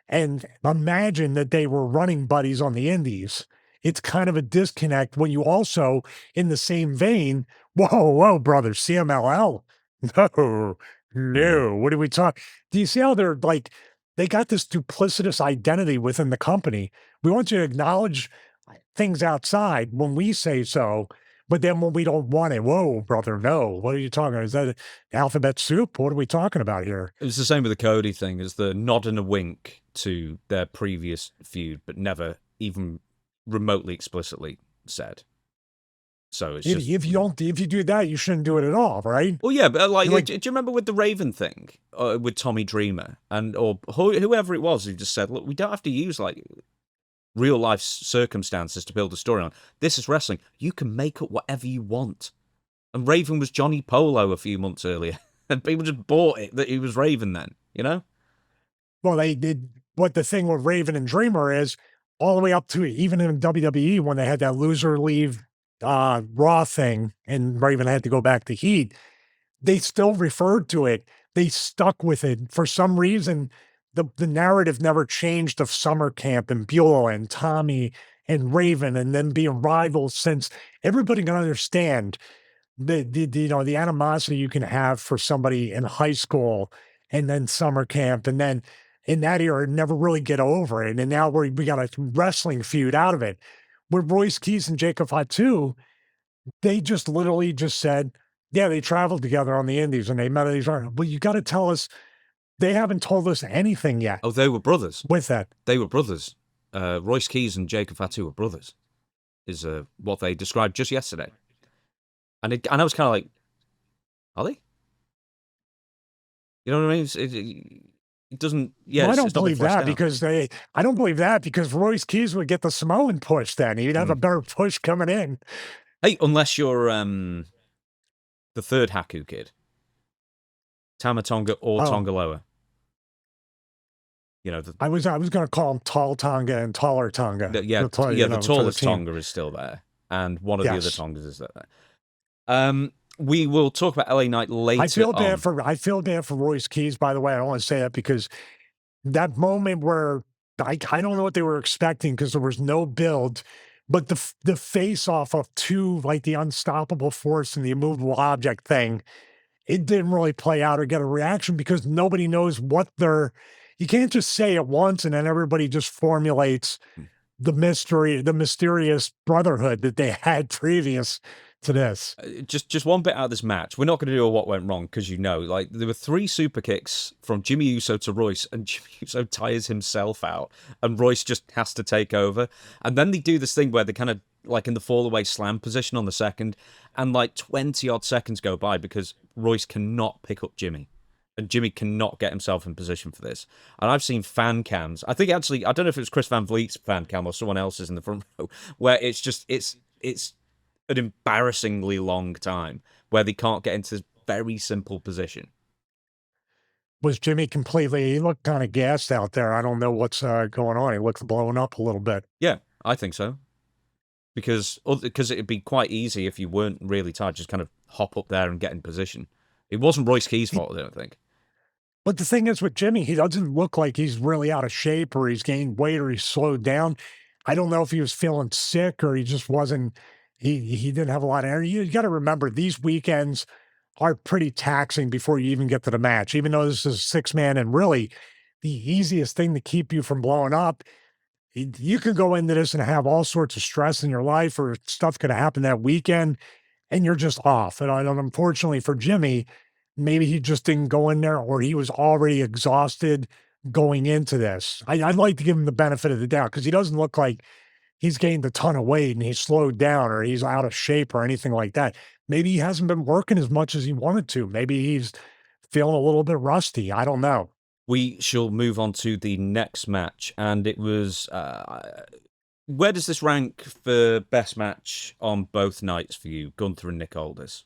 and imagine that they were running buddies on the Indies. It's kind of a disconnect when you also, in the same vein, whoa, brother, CMLL. No, no. What are we talking? Do you see how they're like, they got this duplicitous identity within the company? We want you to acknowledge things outside when we say so, but then when we don't want it, whoa, brother, no. What are you talking about? Is that alphabet soup? What are we talking about here? It was the same with the Cody thing, as the nod and a wink to their previous feud, but never even remotely explicitly said. So it's just, If you do that, you shouldn't do it at all, right? well, yeah, but like, do you remember with the Raven thing with Tommy Dreamer or whoever it was who just said, look, we don't have to use like real life circumstances to build a story on. This is wrestling. You can make up whatever you want. And Raven was Johnny Polo a few months earlier, and people just bought it that he was Raven then, you know? Well, they did what the thing with Raven and Dreamer is all the way up to even in WWE when they had that loser leave Raw thing and Raven had to go back to Heat, they still referred to it. They stuck with it. For some reason, the narrative never changed of Summer Camp and Beulah and Tommy and Raven and them being rivals since everybody can understand the animosity you can have for somebody in high school and then summer camp and then in that era never really get over it. And now we got a wrestling feud out of it. With Royce Keys and Jacob Fatu, they just literally just said, yeah, they traveled together on the Indies and they met at these. Well, you got to tell us they haven't told us anything yet. Oh, they were brothers. With that. They were brothers. Royce Keys and Jacob Fatu were brothers, is what they described just yesterday. And I was kind of like, are they? You know what I mean? It doesn't. Yeah, well, I don't believe that because I don't believe that because Royce Keys would get the Samoan push. Then he'd have a better push coming in. Hey, unless you're the third Haku kid, Tamatonga or Tongaloa. You know, I was going to call him Tall Tonga and Taller Tonga. The tallest Tonga is still there, and one of the other Tongas is there. We will talk about LA Knight later. I feel bad for Royce Keys, by the way. I don't want to say that because that moment where I don't know what they were expecting because there was no build, but the face off of two, like the unstoppable force and the immovable object thing, it didn't really play out or get a reaction because nobody knows what they're. You can't just say it once and then everybody just formulates the mysterious brotherhood that they had previous to this. Just one bit out of this match. We're not going to do a what went wrong because like there were 3 super kicks from Jimmy Uso to Royce, and Jimmy Uso tires himself out, and Royce just has to take over. And then they do this thing where they kind of like in the fall away slam position on the second, and like 20 odd seconds go by because Royce cannot pick up Jimmy. And Jimmy cannot get himself in position for this. And I've seen fan cams. I think actually, I don't know if it was Chris Van Vliet's fan cam or someone else's in the front row, where it's just it's an embarrassingly long time where they can't get into this very simple position. Was Jimmy completely, he looked kind of gassed out there. I don't know what's going on. He looks blown up a little bit. Yeah, I think so. Because it'd be quite easy if you weren't really tired, just kind of hop up there and get in position. It wasn't Royce Keys' fault, I don't think. But the thing is with Jimmy, he doesn't look like he's really out of shape or he's gained weight or he's slowed down. I don't know if he was feeling sick or he just wasn't. He didn't have a lot of energy. You got to remember, these weekends are pretty taxing before you even get to the match, even though this is 6-man and really the easiest thing to keep you from blowing up. You can go into this and have all sorts of stress in your life or stuff could happen that weekend and you're just off. And unfortunately for Jimmy, maybe he just didn't go in there or he was already exhausted going into this. I'd like to give him the benefit of the doubt because he doesn't look like he's gained a ton of weight and he's slowed down or he's out of shape or anything like that. Maybe he hasn't been working as much as he wanted to. Maybe he's feeling a little bit rusty. I don't know. We shall move on to the next match. And it was, where does this rank for best match on both nights for you, Gunther and Nick Aldis?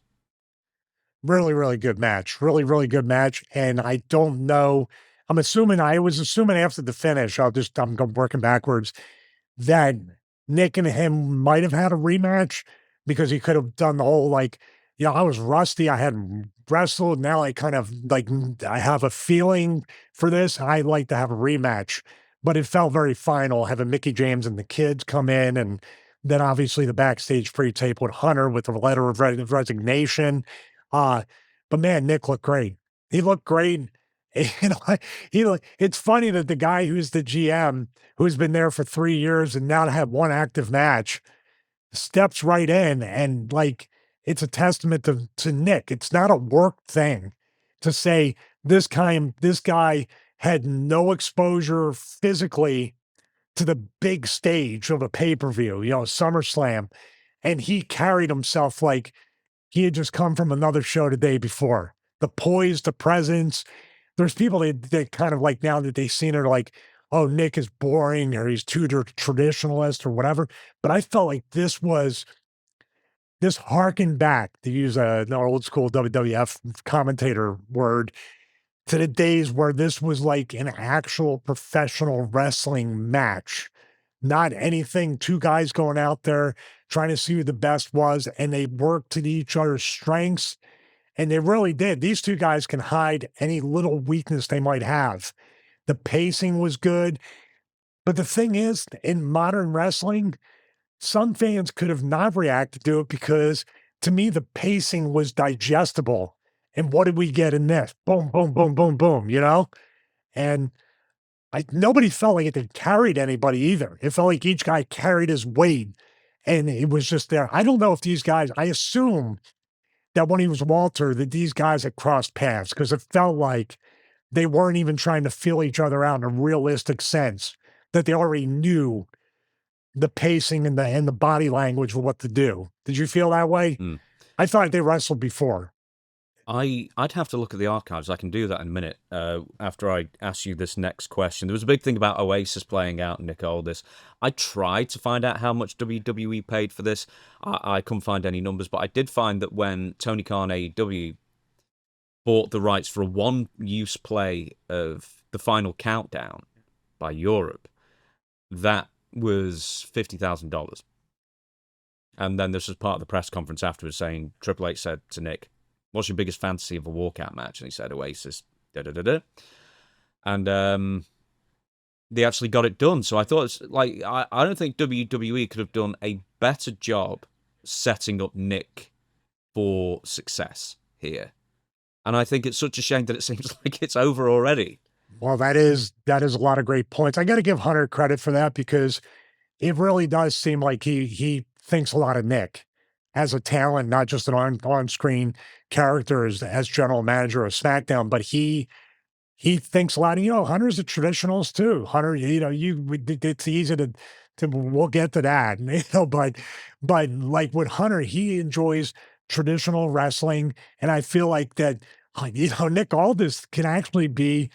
Really, really good match. Really, really good match. And I don't know. I was assuming after the finish, I'm working backwards, that Nick and him might have had a rematch because he could have done the whole like, I was rusty. I hadn't wrestled. Now I kind of like, I have a feeling for this. I'd like to have a rematch, but it felt very final having Mickey James and the kids come in. And then obviously the backstage pre tape with Hunter with the letter of resignation. Uh, but man, Nick looked great. He looked great. You know, it's funny that the guy who's the GM, who's been there for 3 years and now to have one active match, steps right in and like it's a testament to Nick. It's not a work thing to say this guy had no exposure physically to the big stage of a pay-per-view, SummerSlam, and he carried himself like he had just come from another show the day before. The poise, the presence. There's people that kind of like now that they've seen it are like, oh, Nick is boring or he's too traditionalist or whatever. But I felt like this harkened back, to use an old school WWF commentator word, to the days where this was like an actual professional wrestling match, not anything, two guys going out there trying to see who the best was, and they worked to each other's strengths. And they really did. These two guys can hide any little weakness they might have. The pacing was good. But the thing is, in modern wrestling, some fans could have not reacted to it because to me, the pacing was digestible. And what did we get in this? Boom, boom, boom, boom, boom, And nobody felt like it carried anybody either. It felt like each guy carried his weight and it was just there. I don't know if these guys, I assume that when he was Walter, that these guys had crossed paths because it felt like they weren't even trying to feel each other out in a realistic sense, that they already knew the pacing and the body language of what to do. Did you feel that way? Mm. I thought they wrestled before. I'd have to look at the archives. I can do that in a minute after I ask you this next question. There was a big thing about Oasis playing out Nick Aldis. I tried to find out how much WWE paid for this. I couldn't find any numbers, but I did find that when Tony Khan AEW bought the rights for a one-use play of the Final Countdown by Europe, that was $50,000. And then this was part of the press conference afterwards saying, Triple H said to Nick, what's your biggest fantasy of a walkout match? And he said Oasis, da-da-da-da. And they actually got it done. So I thought, it's like, I don't think WWE could have done a better job setting up Nick for success here. And I think it's such a shame that it seems like it's over already. Well, that is a lot of great points. I got to give Hunter credit for that because it really does seem like he thinks a lot of Nick as a talent, not just an on-screen character as general manager of SmackDown, but he thinks a lot. And, Hunter's a traditionalist too. Hunter, it's easy to we'll get to that, but like with Hunter, he enjoys traditional wrestling, and I feel like that, Nick Aldis can actually be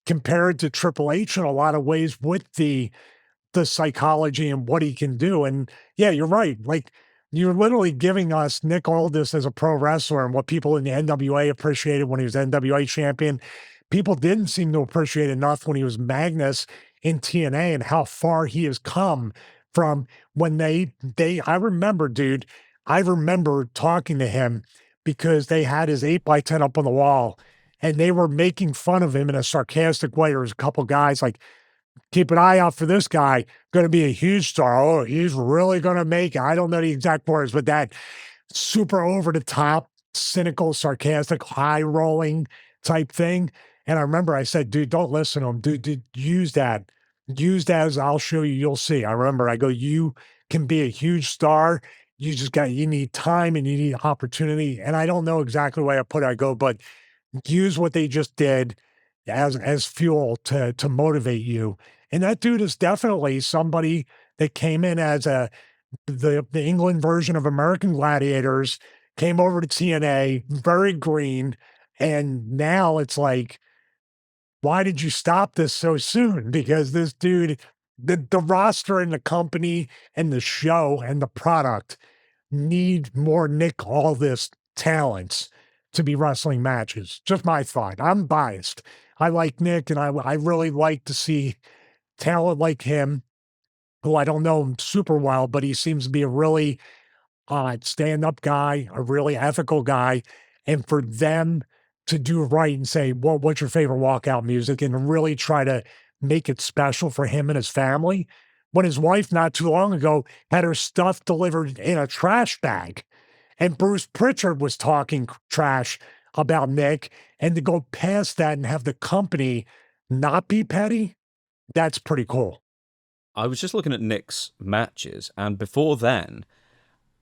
compared to Triple H in a lot of ways with the psychology and what he can do. And yeah, you're right. Like you're literally giving us Nick Aldis as a pro wrestler and what people in the NWA appreciated when he was NWA champion. People didn't seem to appreciate enough when he was Magnus in TNA and how far he has come from when I remember, dude, I remember talking to him because they had his 8x10 up on the wall and they were making fun of him in a sarcastic way. There was a couple guys like, keep an eye out for this guy, going to be a huge star. Oh, he's really going to make it. I don't know the exact words, but that super over the top, cynical, sarcastic, high rolling type thing. And I remember I said, dude, don't listen to him. Dude, use that. Use that as I'll show you, you'll see. I remember I go, you can be a huge star. You need time and you need opportunity. And I don't know exactly the way I put it. I go, but use what they just did as fuel to motivate you. And that dude is definitely somebody that came in as the England version of American Gladiators, came over to TNA, very green, and now it's like, why did you stop this so soon? Because this dude, the roster and the company and the show and the product need more Nick Aldis talents to be wrestling matches. Just my thought. I'm biased. I like Nick, and I really like to see talent like him, who I don't know him super well, but he seems to be a really stand-up guy, a really ethical guy, and for them to do right and say, "Well, what's your favorite walkout music?" and really try to make it special for him and his family. When his wife not too long ago had her stuff delivered in a trash bag, and Bruce Pritchard was talking trash about Nick, and to go past that and have the company not be petty, that's pretty cool. I was just looking at Nick's matches, and before then,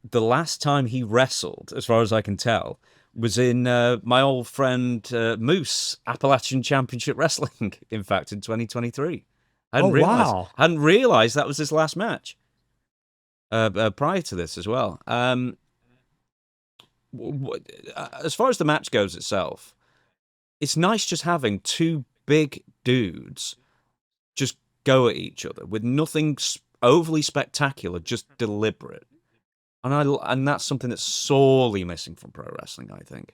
the last time he wrestled, as far as I can tell, was in my old friend Moose Appalachian Championship Wrestling. In fact, in 2023, I Oh, hadn't realized. wow. Hadn't realized that was his last match. Prior to this as well. As far as the match goes itself, it's nice just having two big dudes just go at each other with nothing overly spectacular, just deliberate. And that's something that's sorely missing from pro wrestling, I think.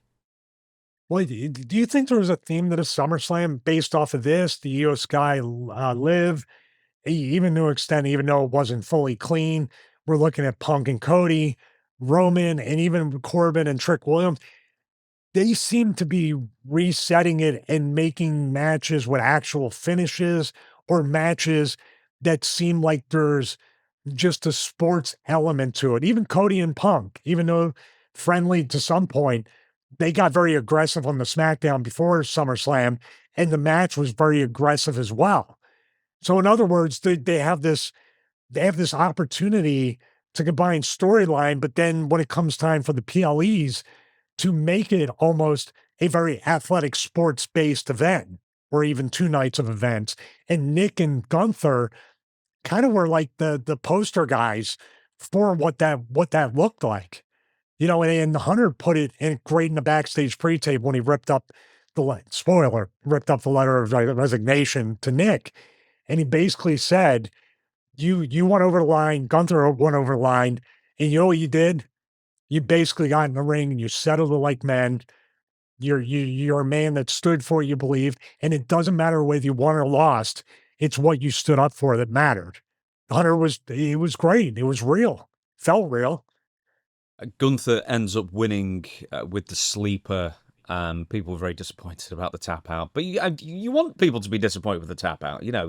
Well, do you think there was a theme to the SummerSlam based off of this? The Io Sky Live, even to an extent, even though it wasn't fully clean, we're looking at Punk and Cody, Roman, and even Corbin and Trick Williams. They seem to be resetting it and making matches with actual finishes or matches that seem like there's just a sports element to it. Even Cody and Punk, even though friendly to some point, they got very aggressive on the SmackDown before SummerSlam, and the match was very aggressive as well. So in other words, they have this opportunity to combine storyline, but then when it comes time for the PLEs, to make it almost a very athletic sports based event or even two nights of events. And Nick and Gunther kind of were like the poster guys for what that looked like. You know, and Hunter put it in great in the backstage pre-tape when he ripped up spoiler, ripped up the letter of resignation to Nick. And he basically said, you went over the line, Gunther went over the line, and you know what you did? You basically got in the ring and you settled it like men. You're a man that stood for what you believed, and it doesn't matter whether you won or lost. It's what you stood up for that mattered. Hunter was it was great. It was real. Felt real. Gunther ends up winning with the sleeper. People were very disappointed about the tap out, but you want people to be disappointed with the tap out, you know,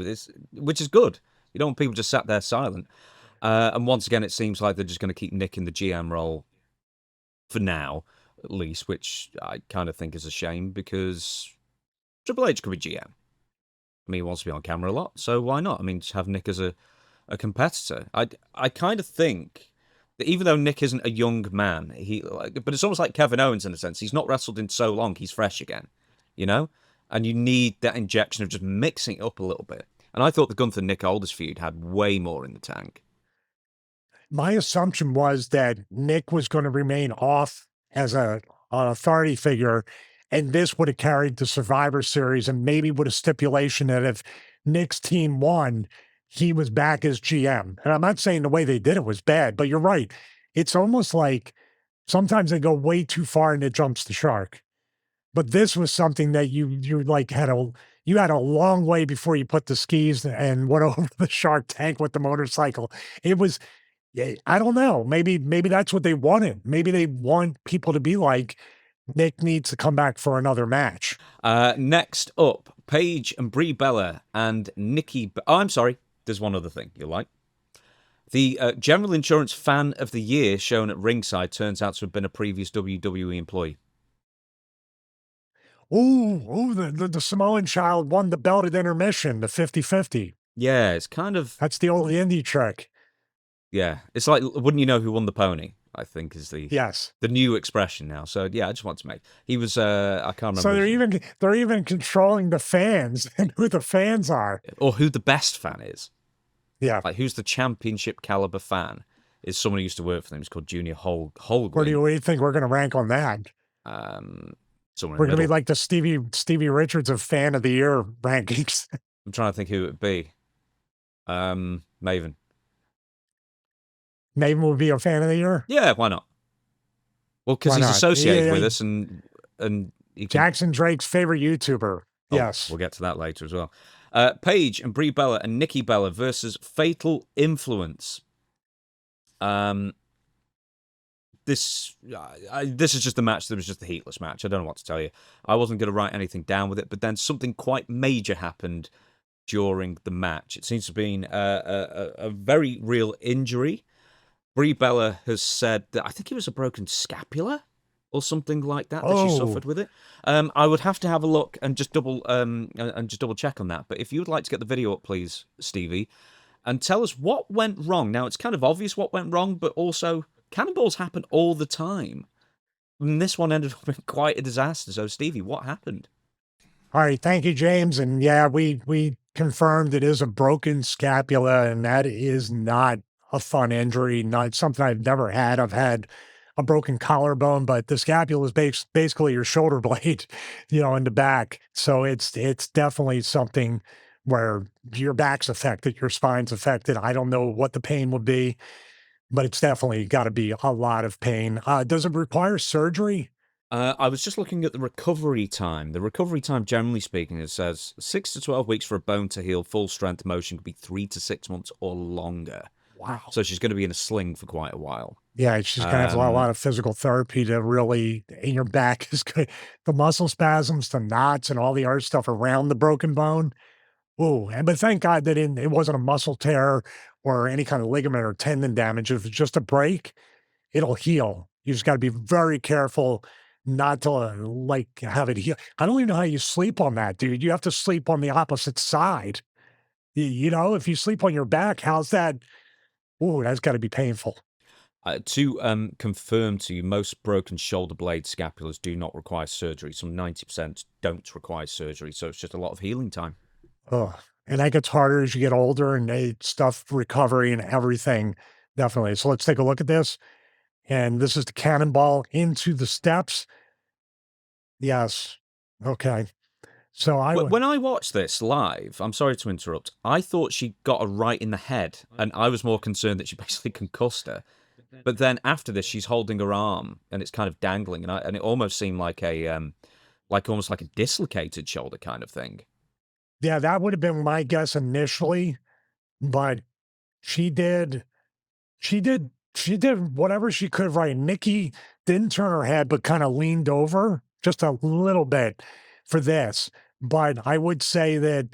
which is good. You don't want people just sat there silent. And once again, it seems like they're just going to keep Nick in the GM role for now, at least, which I kind of think is a shame because Triple H could be GM. I mean, he wants to be on camera a lot, so why not? I mean, just have Nick as a competitor. I kind of think that even though Nick isn't a young man, but it's almost like Kevin Owens in a sense. He's not wrestled in so long, he's fresh again, you know? And you need that injection of just mixing it up a little bit. And I thought the Gunther Nick Aldis feud had way more in the tank. My assumption was that Nick was going to remain off as an authority figure, and this would have carried the Survivor Series, and maybe with a stipulation that if Nick's team won, he was back as GM. And I'm not saying the way they did it was bad, but you're right. It's almost like sometimes they go way too far and it jumps the shark. But this was something that you like you had a long way before you put the skis and went over the shark tank with the motorcycle. It was yeah, I don't know. Maybe that's what they wanted. Maybe they want people to be like, Nick needs to come back for another match. Next up, Paige and Brie Bella and Nikki. Oh, I'm sorry. There's one other thing you'll like. The General Insurance Fan of the Year shown at ringside turns out to have been a previous WWE employee. The Samoan child won the belt at intermission, the 50-50. Yeah, it's kind of... That's the old indie trick. Yeah, it's like, wouldn't you know who won the pony? I think is the new expression now. So yeah, I just want to make he was I can't remember. So they're even controlling the fans and who the fans are, or who the best fan is. Yeah, like who's the championship caliber fan is someone who used to work for them. It's called Junior Holguin. Where do you think we're going to rank on that? We're going to be like the Stevie Richards of Fan of the Year rankings. I'm trying to think who it would be. Maven. Maven would be a Fan of the Year? Yeah, why not? Well, because he's associated with us and Jackson Drake's favorite YouTuber. Oh, Yes. we'll get to that later as well. Paige and Brie Bella and Nikki Bella versus Fatal Influence. This is just a match that was just a heatless match. I don't know what to tell you. I wasn't going to write anything down with it, but then something quite major happened during the match. It seems to have been a very real injury. Brie Bella has said that I think it was a broken scapula or something like that she Oh, suffered with it. I would have to have a look and just double check on that. But if you would like to get the video up, please, Stevie, and tell us what went wrong. Now it's kind of obvious what went wrong, but also cannonballs happen all the time. And this one ended up being quite a disaster. So, Stevie, what happened? all right. Thank you, James. And yeah, we confirmed it is a broken scapula, and that is not a fun injury. Not something I've never had. I've had a broken collarbone, but the scapula is basically your shoulder blade, in the back. So it's definitely something where your back's affected, your spine's affected. I don't know what the pain would be, but it's definitely got to be a lot of pain. Does it require surgery? I was just looking at the recovery time. The recovery time, generally speaking, it says 6 to 12 weeks for a bone to heal. Full strength motion could be 3 to 6 months or longer. Wow. So she's going to be in a sling for quite a while. Yeah, she's gonna have a lot of physical therapy to really, and your back is going the muscle spasms, the knots, and all the other stuff around the broken bone. Ooh, but thank God that it wasn't a muscle tear or any kind of ligament or tendon damage. If it's just a break, it'll heal. You just got to be very careful not to like have it heal. I don't even know how you sleep on that, dude. You have to sleep on the opposite side. If you sleep on your back, how's that? Ooh, that's got to be painful. To confirm to you, most broken shoulder blade scapulas do not require surgery. Some 90% don't require surgery, so it's just a lot of healing time. Oh, and that gets harder as you get older and stuff recovery and everything. Definitely. So let's take a look at this. And this is the cannonball into the steps. Yes. Okay. So I would. When I watched this live, I'm sorry to interrupt, I thought she got her right in the head, and I was more concerned that she basically concussed her. But then after this, she's holding her arm, and it's kind of dangling, and it almost seemed like almost like a dislocated shoulder kind of thing. Yeah, that would have been my guess initially, but she did she did whatever she could right. Nikki didn't turn her head, but kind of leaned over just a little bit for this. But I would say that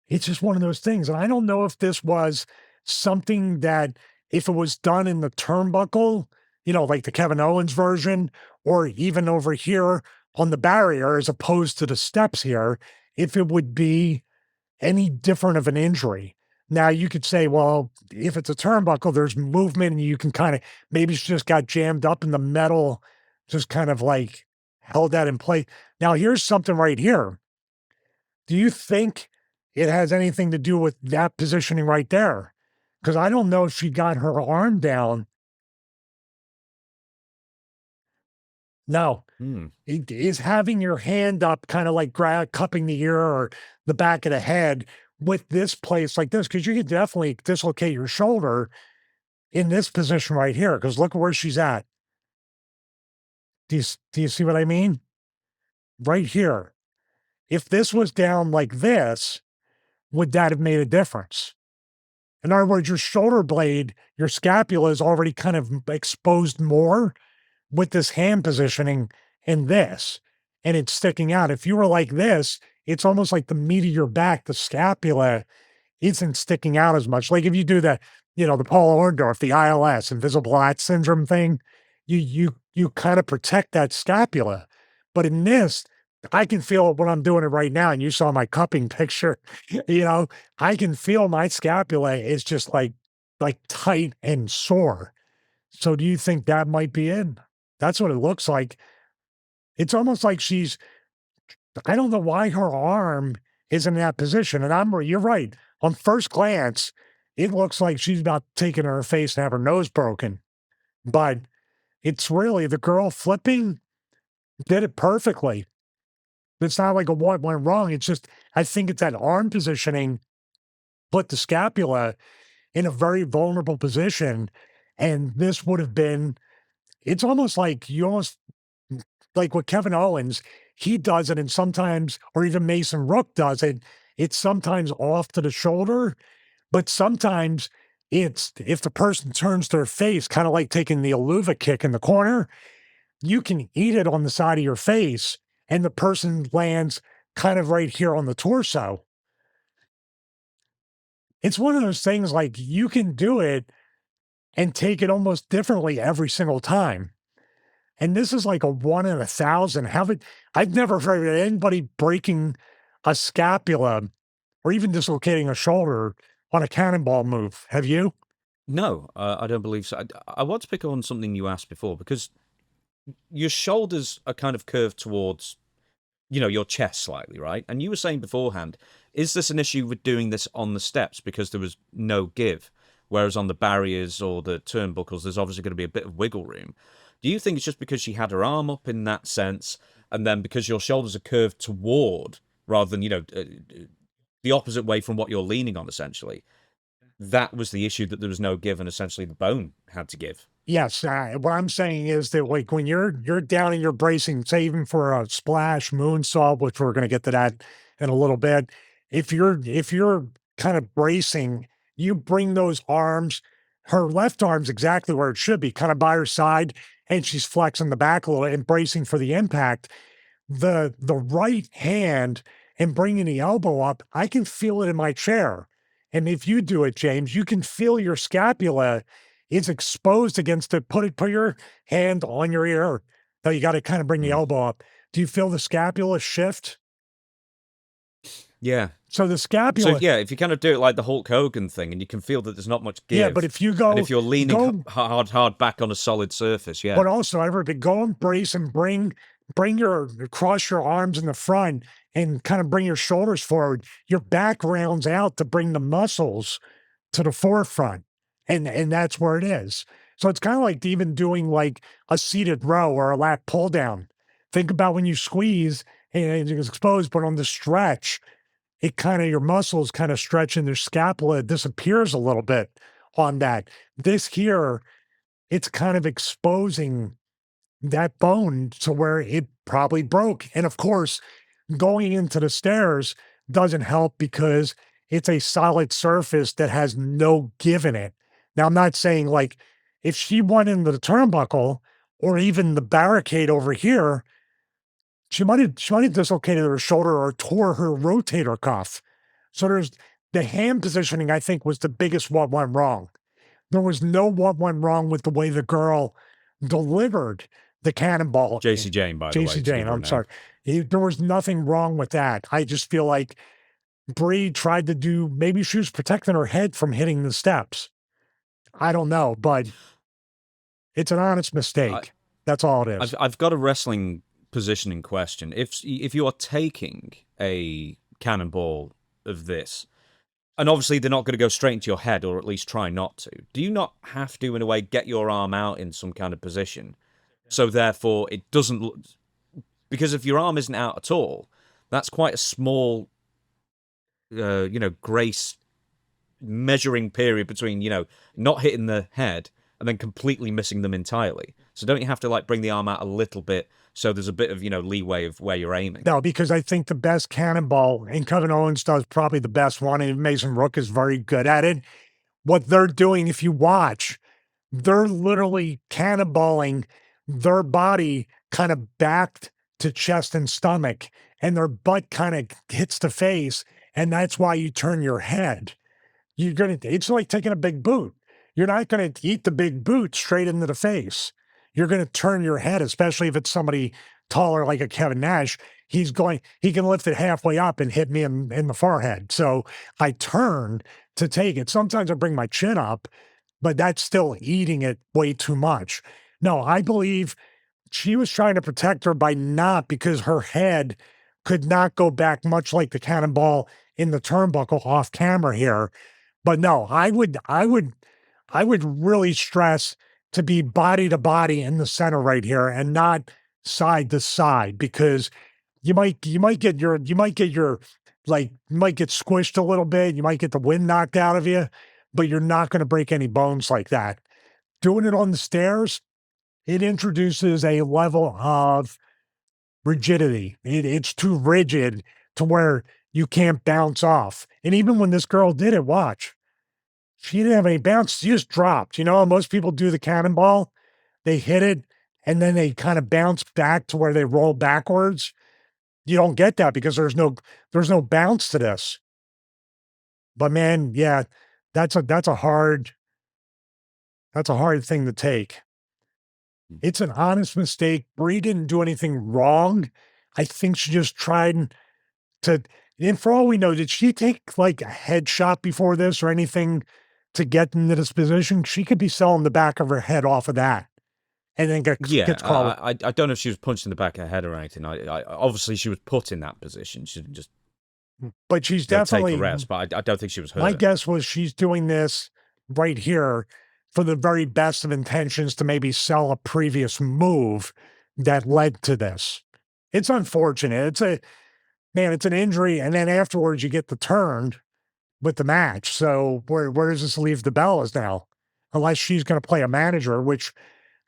it's just one of those things. And I don't know if this was something that, if it was done in the turnbuckle, like the Kevin Owens version, or even over here on the barrier, as opposed to the steps here, if it would be any different of an injury. Now, you could say, well, if it's a turnbuckle, there's movement and you can kind of, maybe she just got jammed up in the metal, just kind of like held that in place. Now, here's something right here. Do you think it has anything to do with that positioning right there? Because I don't know if she got her arm down. No. It is having your hand up, kind of like cupping the ear or the back of the head with this place like this, because you can definitely dislocate your shoulder in this position right here. Because look where she's at. Do you see what I mean? Right here. If this was down like this, would that have made a difference? In other words, your shoulder blade, your scapula is already kind of exposed more with this hand positioning and this, and it's sticking out. If you were like this, it's almost like the meat of your back, the scapula isn't sticking out as much. Like if you do the Paul Orndorff, the ILS, invisible lat syndrome thing, you kind of protect that scapula. But in this, I can feel it when I'm doing it right now. And you saw my cupping picture, I can feel my scapula is just like tight and sore. So do you think that might be it? That's what it looks like. It's almost like I don't know why her arm is in that position. And you're right. On first glance, it looks like she's about taking her face and have her nose broken. But it's really the girl flipping did it perfectly. It's not like what went wrong. It's just, I think it's that arm positioning put the scapula in a very vulnerable position. And this would have been, it's almost like like with Kevin Owens, he does it, and sometimes, or even Mason Rook does it, it's sometimes off to the shoulder, but sometimes it's if the person turns their face, kind of like taking the Aluva kick in the corner, you can eat it on the side of your face, and the person lands kind of right here on the torso. It's one of those things like you can do it and take it almost differently every single time. And this is like a 1 in 1,000. I've never heard of anybody breaking a scapula or even dislocating a shoulder on a cannonball move. Have you? No, I don't believe so. I want to pick on something you asked before, because your shoulders are kind of curved towards, your chest slightly, right? And you were saying beforehand, is this an issue with doing this on the steps because there was no give? Whereas on the barriers or the turnbuckles, there's obviously going to be a bit of wiggle room. Do you think it's just because she had her arm up in that sense, and then because your shoulders are curved toward, rather than, the opposite way from what you're leaning on, essentially? That was the issue, that there was no give, and essentially the bone had to give. Yes, what I'm saying is that like when you're down and you're bracing, say even for a splash moonsault, which we're going to get to that in a little bit, if you're kind of bracing, you bring those arms, her left arm's exactly where it should be, kind of by her side, and she's flexing the back a little and bracing for the impact. The right hand and bringing the elbow up, I can feel it in my chair. And if you do it, James, you can feel your scapula is exposed against it. Put your hand on your ear. Now you got to kind of bring the elbow up. Do you feel the scapula shift? Yeah. So the scapula. So yeah, if you kind of do it like the Hulk Hogan thing, and you can feel that there's not much give. Yeah, but if you go, and if you're leaning hard back on a solid surface, yeah. But also, everybody go and brace and bring cross your arms in the front and kind of bring your shoulders forward. Your back rounds out to bring the muscles to the forefront. And that's where it is. So it's kind of like even doing like a seated row or a lat pull down. Think about when you squeeze and it's exposed, but on the stretch, it kind of, your muscles kind of stretch and their scapula disappears a little bit on that. This here, it's kind of exposing that bone to where it probably broke. And of course, going into the stairs doesn't help because it's a solid surface that has no give in it. Now, I'm not saying like if she went into the turnbuckle or even the barricade over here, she might have dislocated her shoulder or tore her rotator cuff. So there's the hand positioning, I think, was the biggest what went wrong. There was no what went wrong with the way the girl delivered the cannonball. JC Jane, by the way. JC Jane, I'm sorry. There was nothing wrong with that. I just feel like Brie tried to do, maybe she was protecting her head from hitting the steps. I don't know, but it's an honest mistake. That's all it is. I've got a wrestling positioning question. If you are taking a cannonball of this, and obviously they're not going to go straight into your head, or at least try not to, do you not have to, in a way, get your arm out in some kind of position? So therefore it doesn't look, because if your arm isn't out at all, that's quite a small, grace measuring period between, not hitting the head and then completely missing them entirely. So don't you have to like bring the arm out a little bit so there's a bit of, leeway of where you're aiming? No, because I think the best cannonball, and Kevin Owens does probably the best one, and Mason Rook is very good at it. What they're doing, if you watch, they're literally cannonballing their body kind of back to chest and stomach, and their butt kind of hits the face, and that's why you turn your head. It's like taking a big boot. You're not going to eat the big boot straight into the face. You're going to turn your head, especially if it's somebody taller like a Kevin Nash. He can lift it halfway up and hit me in the forehead. So I turn to take it. Sometimes I bring my chin up, but that's still eating it way too much. No, I believe she was trying to protect her by not, because her head could not go back, much like the cannonball in the turnbuckle off camera here. But no, I would really stress to be body to body in the center right here and not side to side, because you might get squished a little bit. You might get the wind knocked out of you, but you're not going to break any bones like that. Doing it on the stairs, it introduces a level of rigidity. It's too rigid to where you can't bounce off. And even when this girl did it, watch, she didn't have any bounce. She just dropped. You know how most people do the cannonball? They hit it and then they kind of bounce back to where they roll backwards. You don't get that because there's no bounce to this. But man, yeah, that's a hard thing to take. It's an honest mistake. Brie didn't do anything wrong. I think she just tried to, and for all we know, did she take like a headshot before this or anything to get into this position? She could be selling the back of her head off of that and then Yeah, gets called. I don't know if she was punched in the back of her head or anything. I obviously she was put in that position. She didn't just But she's take a definitely, rest, but I don't think she was my hurt. guess was she's doing this right here for the very best of intentions to maybe sell a previous move that led to this. It's unfortunate. It's an injury, and then afterwards you get the turn with the match. So where does this leave the Bellas now? Unless she's going to play a manager, which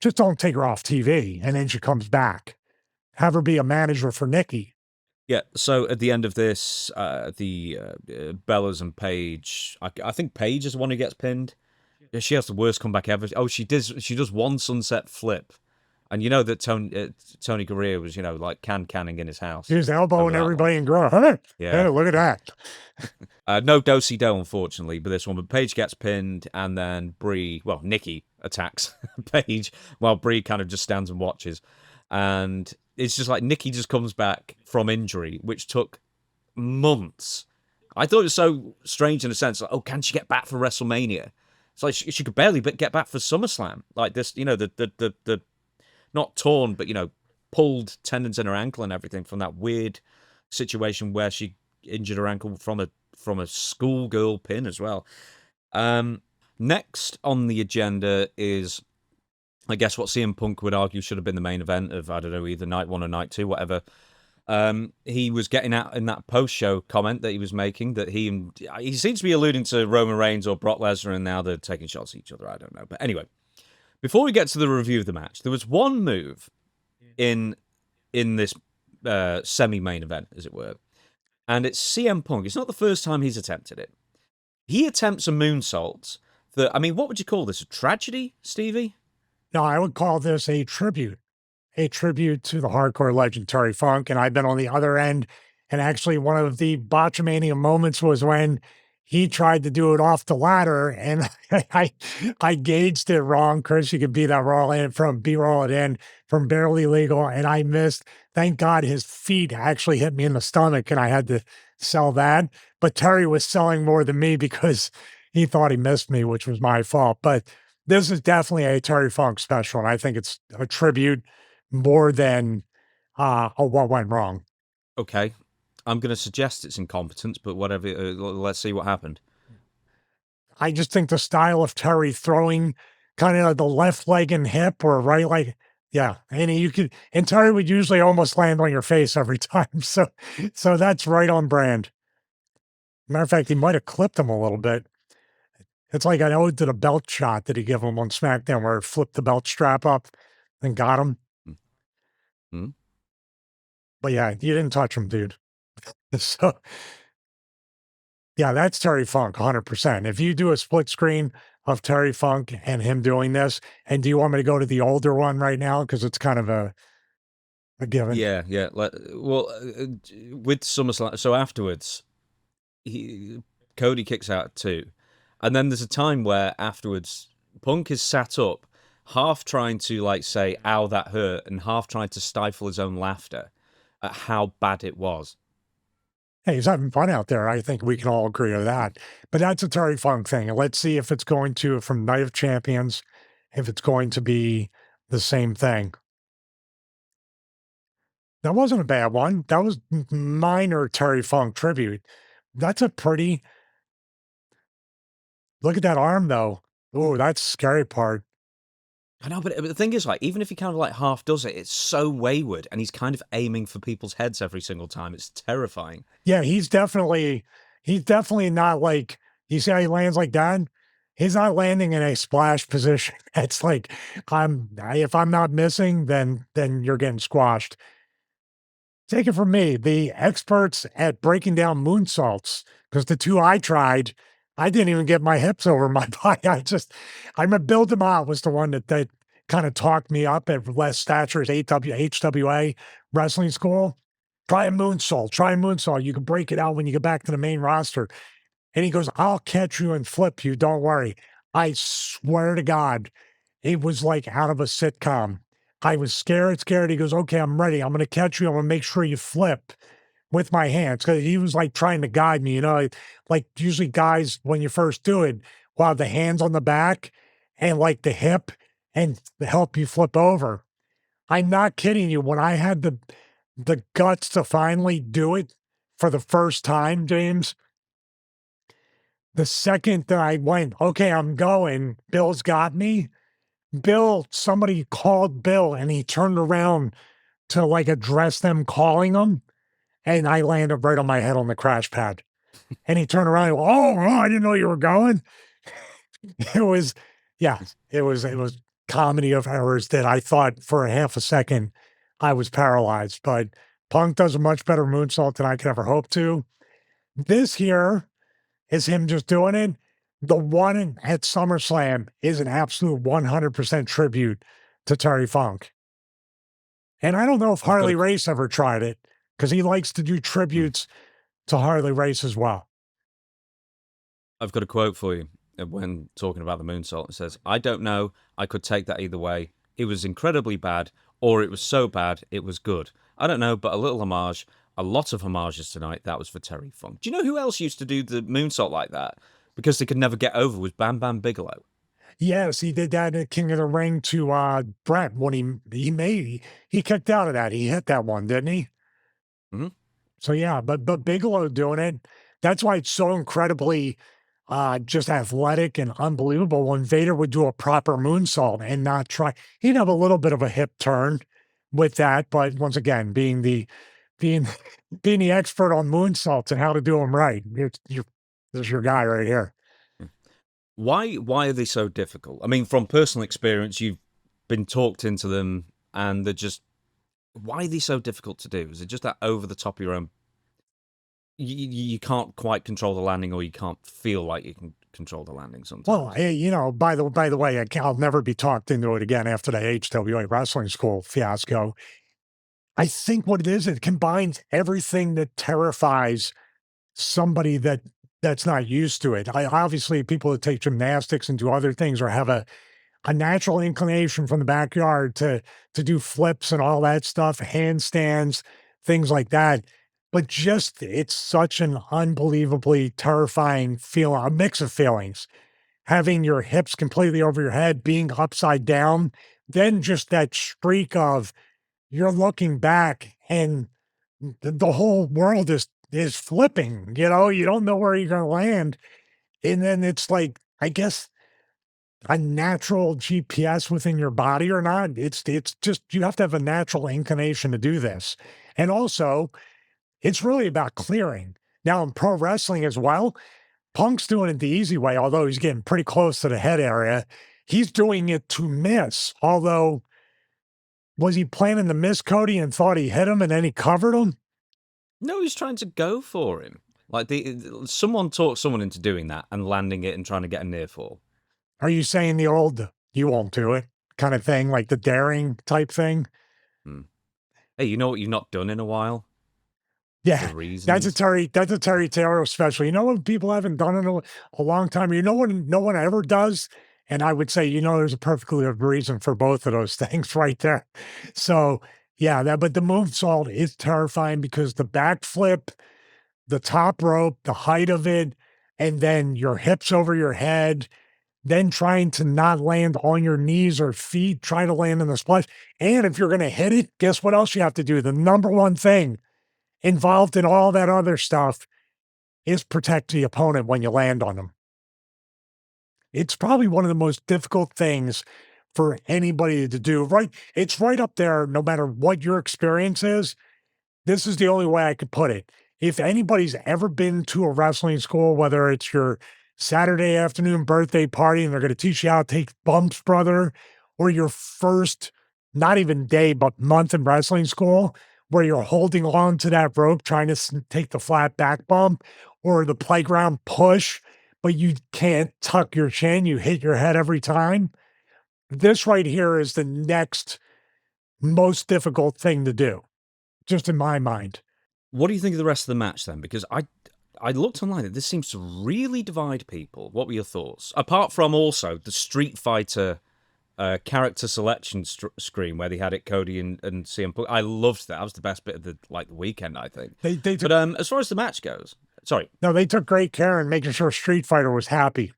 just don't take her off TV, and then she comes back. Have her be a manager for Nikki. Yeah, so at the end of this, the Bellas and Paige, I think Paige is the one who gets pinned. Yeah, she has the worst comeback ever. Oh, she does one sunset flip. And you know that Tony Gurria was, like canning in his house. She's elbowing over that everybody and growing. Huh? Yeah. Hey, look at that. No do-si-do, unfortunately, but this one. But Paige gets pinned, and then Nikki attacks Paige, while Brie kind of just stands and watches. And it's just like Nikki just comes back from injury, which took months. I thought it was so strange in a sense. Like, oh, can she get back for WrestleMania? It's like she could barely get back for SummerSlam. Like this, the not torn, but pulled tendons in her ankle and everything from that weird situation where she injured her ankle from a schoolgirl pin as well. Next on the agenda is, I guess, what CM Punk would argue should have been the main event of, I don't know, either night 1 or night 2, whatever. He was getting out in that post-show comment that he was making that he seems to be alluding to Roman Reigns or Brock Lesnar, and now they're taking shots at each other. I don't know. But anyway, before we get to the review of the match, there was one move in this semi-main event, as it were, and it's CM Punk. It's not the first time he's attempted it. He attempts a moonsault that, I mean, what would you call this? A tragedy, Stevie? No, I would call this a tribute to the hardcore legend Terry Funk. And I've been on the other end. And actually, one of the Botchamania moments was when he tried to do it off the ladder, and I gauged it wrong. Chris, you could be that roll in from B-roll it in from barely legal, and I missed. Thank God his feet actually hit me in the stomach, and I had to sell that. But Terry was selling more than me because he thought he missed me, which was my fault. But this is definitely a Terry Funk special, and I think it's a tribute more than what went wrong. Okay. I'm going to suggest it's incompetence, but whatever. Let's see what happened. I just think the style of Terry throwing kind of the left leg and hip or right leg, yeah. And Terry would usually almost land on your face every time. So that's right on brand. Matter of fact, he might have clipped him a little bit. It's like an ode to the belt shot that he gave him on SmackDown where it flipped the belt strap up and got him. Mm-hmm. But yeah, you didn't touch him, dude. So, yeah, that's Terry Funk, 100%. If you do a split screen of Terry Funk and him doing this, and do you want me to go to the older one right now? Because it's kind of a given. Yeah. Well, with SummerSlam, so afterwards, Cody kicks out at 2. And then there's a time where afterwards, Punk is sat up, half trying to say, ow, that hurt, and half trying to stifle his own laughter at how bad it was. Hey, he's having fun out there. I think we can all agree with that. But that's a Terry Funk thing. And let's see if it's going to, from Night of Champions, if it's going to be the same thing. That wasn't a bad one. That was minor Terry Funk tribute. That's a pretty, look at that arm though. Oh, that's the scary part. I know, but the thing is, even if he kind of half does it, it's so wayward, and he's kind of aiming for people's heads every single time. It's terrifying. Yeah, he's definitely not you see how he lands like that? He's not landing in a splash position. It's like, if I'm not missing, then you're getting squashed. Take it from me, the experts at breaking down moonsaults, because the two I tried, I didn't even get my hips over my body. I remember Bill DeMott was the one that kind of talked me up at Les Stature's HWA wrestling school. Try a moonsault, try a moonsault. You can break it out when you get back to the main roster. And he goes, I'll catch you and flip you. Don't worry. I swear to God, it was like out of a sitcom. I was scared. He goes, okay, I'm ready. I'm going to catch you. I'm going to make sure you flip with my hands. Cause he was like trying to guide me, like usually guys, when you first do it, will have the hands on the back and like the hip and help you flip over. I'm not kidding you. When I had the guts to finally do it for the first time, James, the second that I went, okay, I'm going, Bill's got me. Somebody called Bill and he turned around to like address them calling him. And I landed right on my head on the crash pad. And he turned around and went, oh, I didn't know you were going. It was, yeah, it was comedy of errors that I thought for a half a second I was paralyzed. But Punk does a much better moonsault than I could ever hope to. This here is him just doing it. The one at SummerSlam is an absolute 100% tribute to Terry Funk. And I don't know if Harley Race ever tried it because he likes to do tributes to Harley Race as well. I've got a quote for you when talking about the moonsault. It says, I don't know. I could take that either way. It was incredibly bad, or it was so bad, it was good. I don't know, but a little homage, a lot of homages tonight. That was for Terry Funk. Do you know who else used to do the moonsault like that? Because they could never get over was Bam Bam Bigelow. Yes, he did that at King of the Ring to Brett when he kicked out of that. He hit that one, didn't he? Mm-hmm. So yeah, but Bigelow doing it, that's why it's so incredibly just athletic and unbelievable when Vader would do a proper moonsault and not try. He'd have a little bit of a hip turn with that, but once again, being being the expert on moonsaults and how to do them right, this is your guy right here. Why are they so difficult? I mean, from personal experience, you've been talked into them, and they're just, why are they so difficult to do? Is it just that over the top of your own? You can't quite control the landing, or you can't feel like you can control the landing sometimes. Well, hey, by the way, I'll never be talked into it again after the HWA wrestling school fiasco. I think what it is, it combines everything that terrifies somebody that's not used to it. Obviously, people that take gymnastics and do other things or have a natural inclination from the backyard to do flips and all that stuff, handstands, things like that. But just it's such an unbelievably terrifying feeling, a mix of feelings. Having your hips completely over your head, being upside down, then just that streak of you're looking back and the whole world is flipping, you don't know where you're going to land. And then it's like, I guess a natural GPS within your body or not. It's just, you have to have a natural inclination to do this. And also it's really about clearing. Now in pro wrestling as well, Punk's doing it the easy way, although he's getting pretty close to the head area. He's doing it to miss, although was he planning to miss Cody and thought he hit him and then he covered him? No, he's trying to go for him. Like someone talked someone into doing that and landing it and trying to get a near fall. Are you saying the old "you won't do it" kind of thing, like the daring type thing? Hey, you know what you've not done in a while? Yeah, that's a Terry Taylor special. You know what people haven't done in a long time? You know what no one ever does? And I would say, there's a perfectly good reason for both of those things right there. So yeah, but the moonsault is terrifying because the backflip, the top rope, the height of it, and then your hips over your head, then trying to not land on your knees or feet, try to land in the splash. And if you're going to hit it, guess what else you have to do? The number one thing involved in all that other stuff is protect the opponent when you land on them. It's probably one of the most difficult things for anybody to do, right? It's right up there, no matter what your experience is. This is the only way I could put it. If anybody's ever been to a wrestling school, whether it's your Saturday afternoon birthday party and they're going to teach you how to take bumps, brother, or your first, not even day, but month in wrestling school, where you're holding on to that rope trying to take the flat back bump or the playground push, but you can't tuck your chin. You hit your head every time. This right here is the next most difficult thing to do, just in my mind. What do you think of the rest of the match then? Because I looked online and this seems to really divide people. What were your thoughts? Apart from also the Street Fighter character selection screen where they had it Cody and CM Punk. I loved that. That was the best bit of the weekend, I think. They took, but as far as the match goes, sorry. No, they took great care in making sure Street Fighter was happy.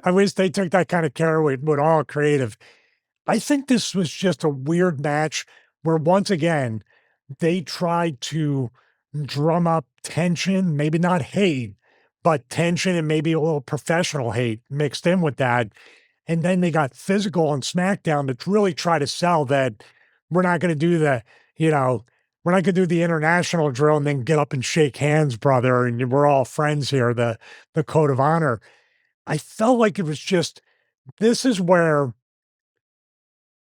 I wish they took that kind of care with all creative. I think this was just a weird match where once again they tried to drum up tension, maybe not hate, but tension and maybe a little professional hate mixed in with that. And then they got physical on SmackDown to really try to sell that we're not going to do we're not going to do the international drill and then get up and shake hands, brother. And we're all friends here, the code of honor. I felt like it was just, this is where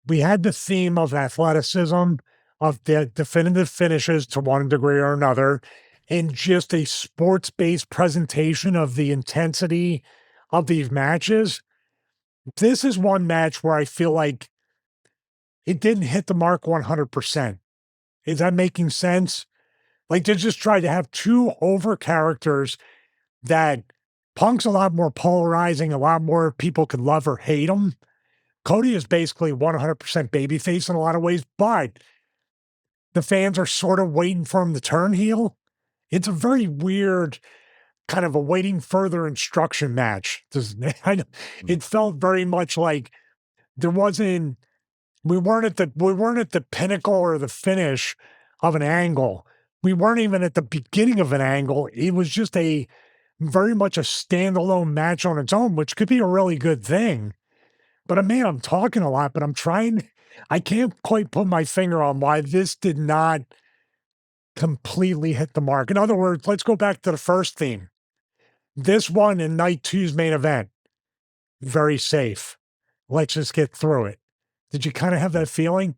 we had the theme of athleticism, of the definitive finishes to one degree or another, and just a sports-based presentation of the intensity of these matches. This is one match where I feel like it didn't hit the mark 100%. Is that making sense? Like they just tried to have two over characters that Punk's a lot more polarizing, a lot more people could love or hate him. Cody is basically 100% babyface in a lot of ways, but the fans are sort of waiting for him to turn heel. It's a very weird kind of a waiting further instruction match. It felt very much like there wasn't, we weren't at the pinnacle or the finish of an angle. We weren't even at the beginning of an angle. It was just very much a standalone match on its own, which could be a really good thing. But man, I'm talking a lot, but I can't quite put my finger on why this did not completely hit the mark. In other words, let's go back to the first theme. This one in night two's main event, very safe. Let's just get through it. Did you kind of have that feeling?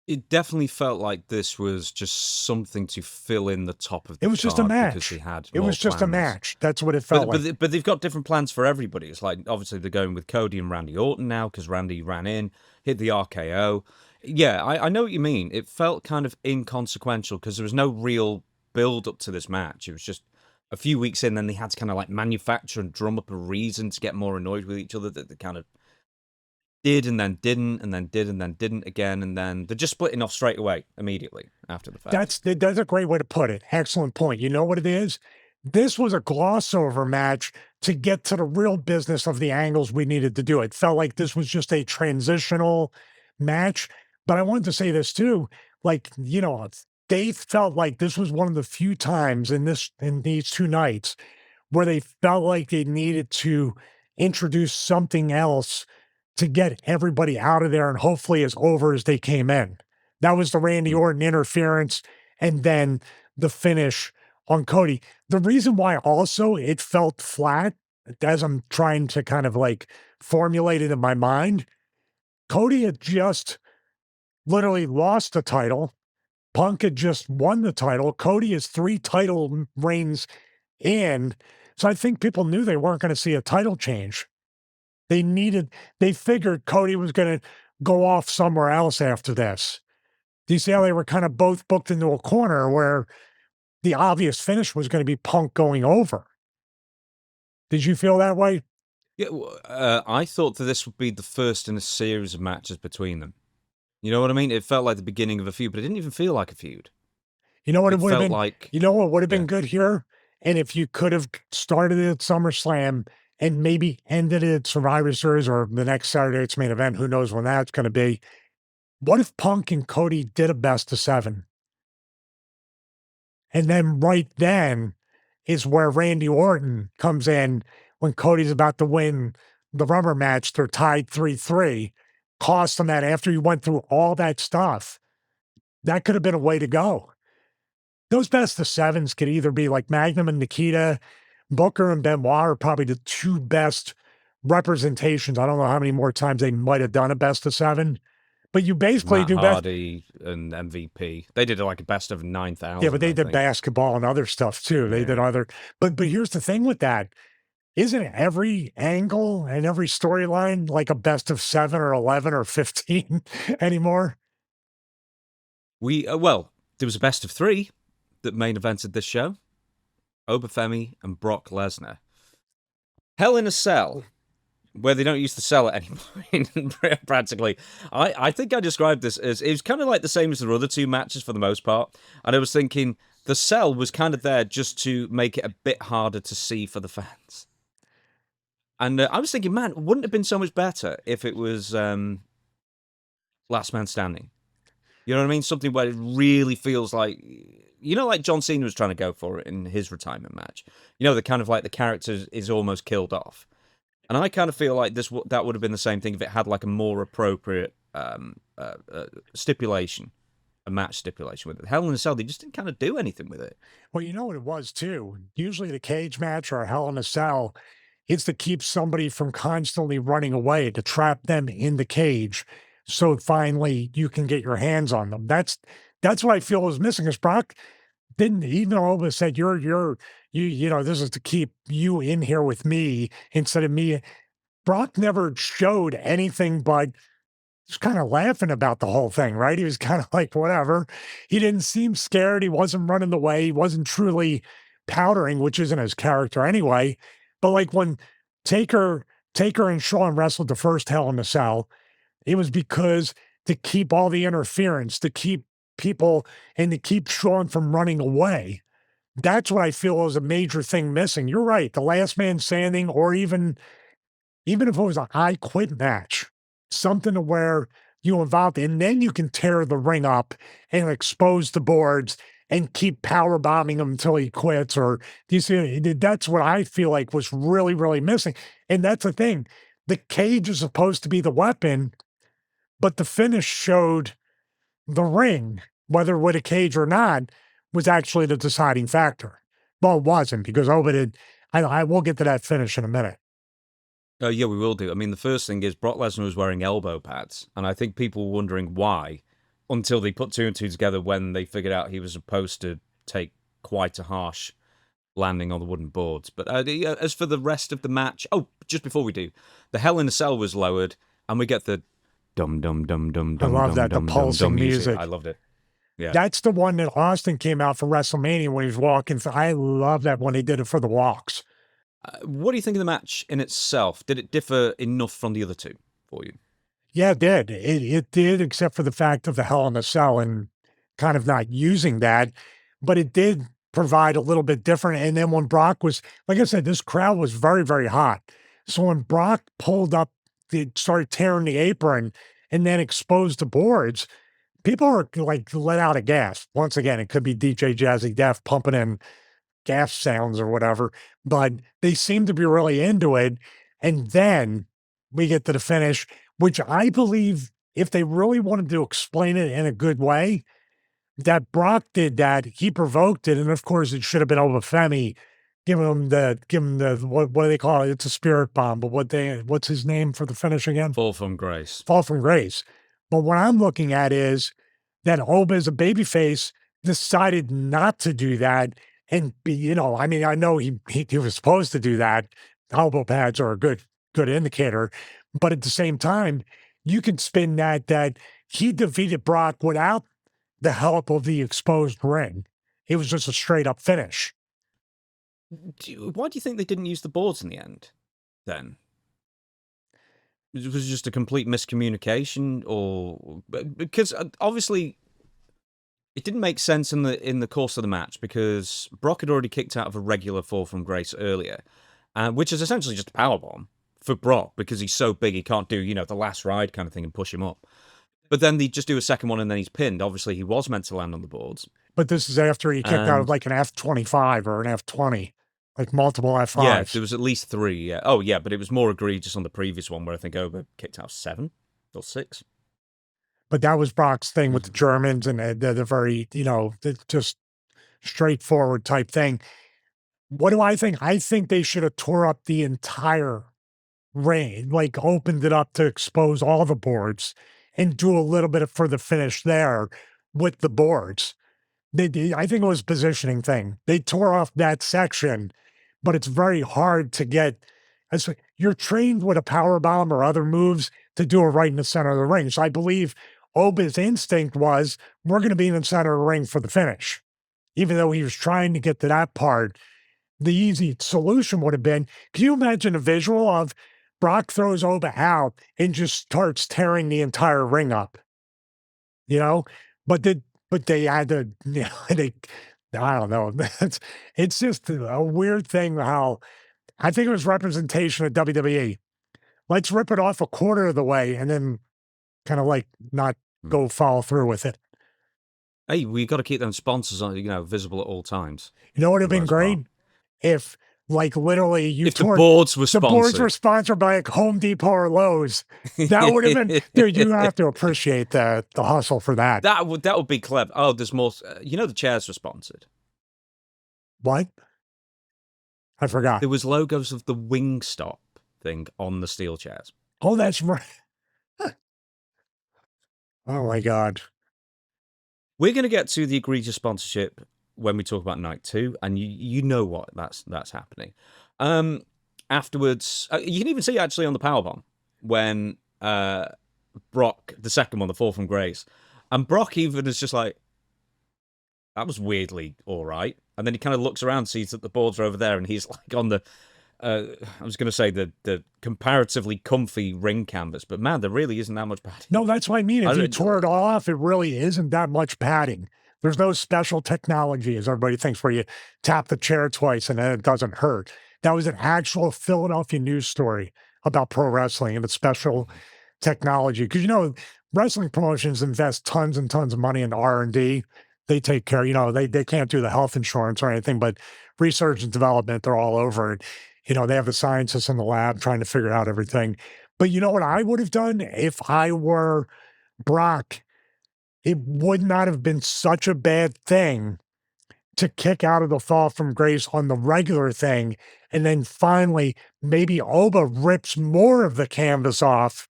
It definitely felt like this was just something to fill in the top of the It was just a match. Because they had it was just plans. A match. That's what it felt like. But they've got different plans for everybody. It's like, obviously, they're going with Cody and Randy Orton now because Randy ran in, hit the RKO. Yeah, I know what you mean. It felt kind of inconsequential because there was no real build up to this match. It was just a few weeks in, then they had to kind of like manufacture and drum up a reason to get more annoyed with each other that they kind of did and then didn't and then did and then didn't again, and then they're just splitting off straight away immediately after the fact. That's a great way to put it. Excellent point. You know what it is? This was a gloss over match to get to the real business of the angles we needed to do. It felt like this was just a transitional match. But I wanted to say this too, like, they felt like this was one of the few times in these two nights where they felt like they needed to introduce something else to get everybody out of there and hopefully as over as they came in. That was the Randy Orton interference and then the finish on Cody. The reason why also it felt flat, as I'm trying to kind of like formulate it in my mind, Cody had just literally lost the title. Punk had just won the title. Cody is 3 title reigns in. So I think people knew they weren't going to see a title change. They figured Cody was going to go off somewhere else after this. Do you see how they were kind of both booked into a corner where the obvious finish was going to be Punk going over? Did you feel that way? Yeah, I thought that this would be the first in a series of matches between them. You know what I mean? It felt like the beginning of a feud, but it didn't even feel like a feud. You know what it would have been? Like, you know what would have been good here? And if you could have started it at SummerSlam and maybe ended it at Survivor Series or the next Saturday it's main event, who knows when that's going to be. What if Punk and Cody did a best of 7? And then right then is where Randy Orton comes in when Cody's about to win the rubber match. They're tied 3-3. Cost them that after you went through all that stuff. That could have been a way to go. Those best of 7s could either be like Magnum and Nikita, Booker and Benoit are probably the 2 best representations. I don't know how many more times they might have done a best of 7, But you basically Matt do best. Hardy and MVP. They did like a best of Yeah, 9,000, but they I did think. basketball and other stuff too. They did Yeah. other, but here's the thing with that. Isn't every angle and every storyline like a best of 7 or 11 or 15 anymore? Well, there was a best of 3 that main evented this show. Oba Femi and Brock Lesnar. Hell in a Cell, where they don't use the cell at any point, practically. I think I described this as, it was kind of like the same as the other 2 matches for the most part. And I was thinking the cell was kind of there just to make it a bit harder to see for the fans. And I was thinking, man, wouldn't it have been so much better if it was Last Man Standing? You know what I mean? Something where it really feels like, like John Cena was trying to go for it in his retirement match. The kind of like the character is almost killed off. And I kind of feel like that would have been the same thing if it had like a more appropriate stipulation, a match stipulation with it. Hell in a Cell, they just didn't kind of do anything with it. Well, you know what it was too. Usually the cage match or a Hell in a Cell, it's to keep somebody from constantly running away, to trap them in the cage. So finally you can get your hands on them. That's what I feel was missing. Is Brock didn't, even though Oba said this is to keep you in here with me instead of me. Brock never showed anything but just kind of laughing about the whole thing, right? He was kind of like, whatever. He didn't seem scared. He wasn't running away. He wasn't truly powdering, which isn't his character anyway. But like when Taker, Taker and Shawn wrestled the first Hell in a Cell, it was because to keep all the interference, to keep people and to keep Shawn from running away. That's what I feel is a major thing missing. You're right. The last man standing, or even if it was a I quit match, something to where you involved, and then you can tear the ring up and expose the boards and keep power bombing him until he quits. Or do you see? That's what I feel like was really, really missing. And that's the thing. The cage is supposed to be the weapon, but the finish showed the ring, whether with a cage or not, was actually the deciding factor. Well, it wasn't, because Oba did. I will get to that finish in a minute. Oh, yeah, we will do. I mean, the first thing is Brock Lesnar was wearing elbow pads, and I think people were wondering why until they put 2 and 2 together when they figured out he was supposed to take quite a harsh landing on the wooden boards. But as for the rest of the match, just before we do, the Hell in a Cell was lowered, and we get the dum dum dum dum I dum love dum that, the dum dum pulsing dum music. I loved it. Yeah. That's the one that Austin came out for WrestleMania when he was walking. I love that when they did it for the walks. What do you think of the match in itself? Did it differ enough from the other 2 for you? Yeah, it did. It did, except for the fact of the Hell in a Cell and kind of not using that, but it did provide a little bit different. And then when Brock was, like I said, this crowd was very, very hot. So when Brock pulled up, they started tearing the apron and then exposed the boards, people are like let out of gas. Once again, it could be DJ Jazzy Def pumping in gas sounds or whatever, but they seem to be really into it. And then we get to the finish, which I believe, if they really wanted to explain it in a good way, that Brock did that. He provoked it. And of course, it should have been Oba Femi give him the, what do they call it? It's a spirit bomb, but what's his name for the finish again? Fall from Grace. Fall from Grace. But what I'm looking at is that Oba, as a babyface, decided not to do that. And be, I mean, I know he was supposed to do that. Elbow pads are a good indicator, but at the same time, you can spin that he defeated Brock without the help of the exposed ring. It was just a straight up finish. Why do you think they didn't use the boards in the end, then? It was just a complete miscommunication, or because obviously it didn't make sense in the course of the match, because Brock had already kicked out of a regular fall from grace earlier, which is essentially just a powerbomb for Brock, because he's so big he can't do the last ride kind of thing and push him up. But then they just do a second one and then he's pinned. Obviously, he was meant to land on the boards. But this is after he kicked out of like an F25 or an F20. Like multiple F5s. Yeah, there was at least 3. Yeah. Oh, yeah, but it was more egregious on the previous one, where I think Oba kicked out 7 or 6. But that was Brock's thing with the Germans, and the very, just straightforward type thing. What do I think? I think they should have tore up the entire ring, like opened it up to expose all the boards, and do a little bit for the finish there with the boards. I think it was a positioning thing. They tore off that section, but it's very hard to get. You're trained with a power bomb or other moves to do it right in the center of the ring. So I believe Oba's instinct was, we're going to be in the center of the ring for the finish. Even though he was trying to get to that part, the easy solution would have been, can you imagine a visual of Brock throws Oba out and just starts tearing the entire ring up? You know, but they had to, I don't know. It's just a weird thing how I think it was representation of WWE. Let's rip it off a quarter of the way and then kind of like not go follow through with it. Hey, we got to keep them sponsors on, visible at all times. You know what would have been great? If like literally if the boards were sponsored. The boards were sponsored by like Home Depot or Lowe's. That would have been, dude, you have to appreciate the hustle for that. That would be clever. Oh, there's more. The chairs were sponsored. What? I forgot. There was logos of the Wingstop thing on the steel chairs. Oh, that's right. Oh my God. We're going to get to the egregious sponsorship when we talk about night 2, and you know what that's happening. Afterwards, you can even see actually on the powerbomb when Brock, the second one, the fall from grace, and Brock even is just like, that was weirdly all right. And then he kind of looks around, sees that the boards are over there, and he's like on the, I was going to say the comparatively comfy ring canvas, but man, there really isn't that much padding. No, that's what I mean. If you tore it all off, it really isn't that much padding. There's no special technology, as everybody thinks, where you tap the chair twice and then it doesn't hurt. That was an actual Philadelphia news story about pro wrestling and the special technology. Because, wrestling promotions invest tons and tons of money in R&D. They take care, they can't do the health insurance or anything, but research and development, they're all over it. They have the scientists in the lab trying to figure out everything. But you know what I would have done if I were Brock? It would not have been such a bad thing to kick out of the fall from grace on the regular thing. And then finally, maybe Oba rips more of the canvas off,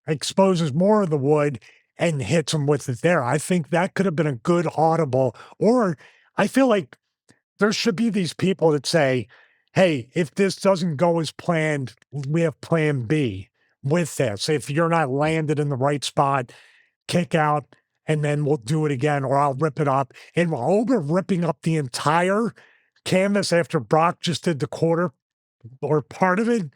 exposes more of the wood, and hits him with it there. I think that could have been a good audible. Or I feel like there should be these people that say, hey, if this doesn't go as planned, we have plan B with this. If you're not landed in the right spot, kick out, and then we'll do it again, or I'll rip it up. And Oba ripping up the entire canvas after Brock just did the quarter or part of it,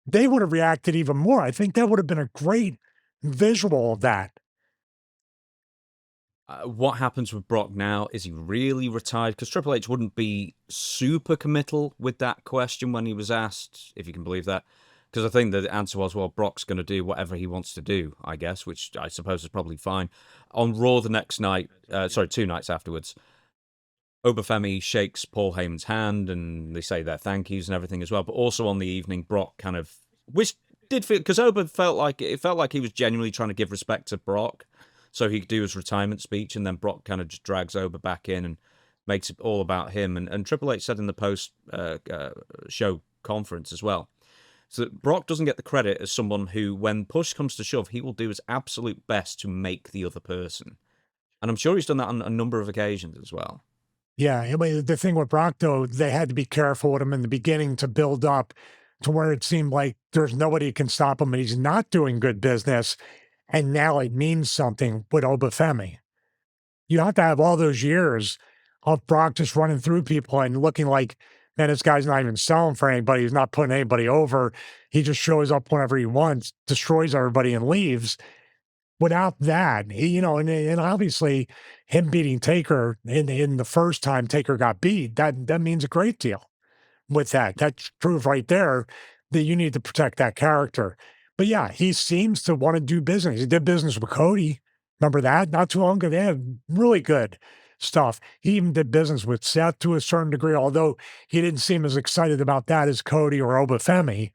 they would have reacted even more. I think that would have been a great visual of that. What happens with Brock now? Is he really retired? Because Triple H wouldn't be super committal with that question when he was asked, if you can believe that. Because I think the answer was, well, Brock's going to do whatever he wants to do, I guess, which I suppose is probably fine. On Raw the next night, 2 nights afterwards, Oba Femi shakes Paul Heyman's hand and they say their thank yous and everything as well. But also on the evening, Brock kind of, which did feel, because Oba felt like he was genuinely trying to give respect to Brock so he could do his retirement speech, and then Brock kind of just drags Oba back in and makes it all about him. And Triple H said in the post show conference as well, so that Brock doesn't get the credit as someone who, when push comes to shove, he will do his absolute best to make the other person. And I'm sure he's done that on a number of occasions as well. Yeah, I mean, the thing with Brock, though, they had to be careful with him in the beginning to build up to where it seemed like there's nobody who can stop him and he's not doing good business. And now it means something with Oba Femi. You have to have all those years of Brock just running through people and looking like, man, this guy's not even selling for anybody. He's not putting anybody over. He just shows up whenever he wants, destroys everybody, and leaves. Without that, and obviously him beating Taker in the first time Taker got beat, that means a great deal with that. That proves right there that you need to protect that character. But yeah, he seems to want to do business. He did business with Cody. Remember that? Not too long ago. They had really good stuff. He even did business with Seth to a certain degree, although he didn't seem as excited about that as Cody or Oba Femi.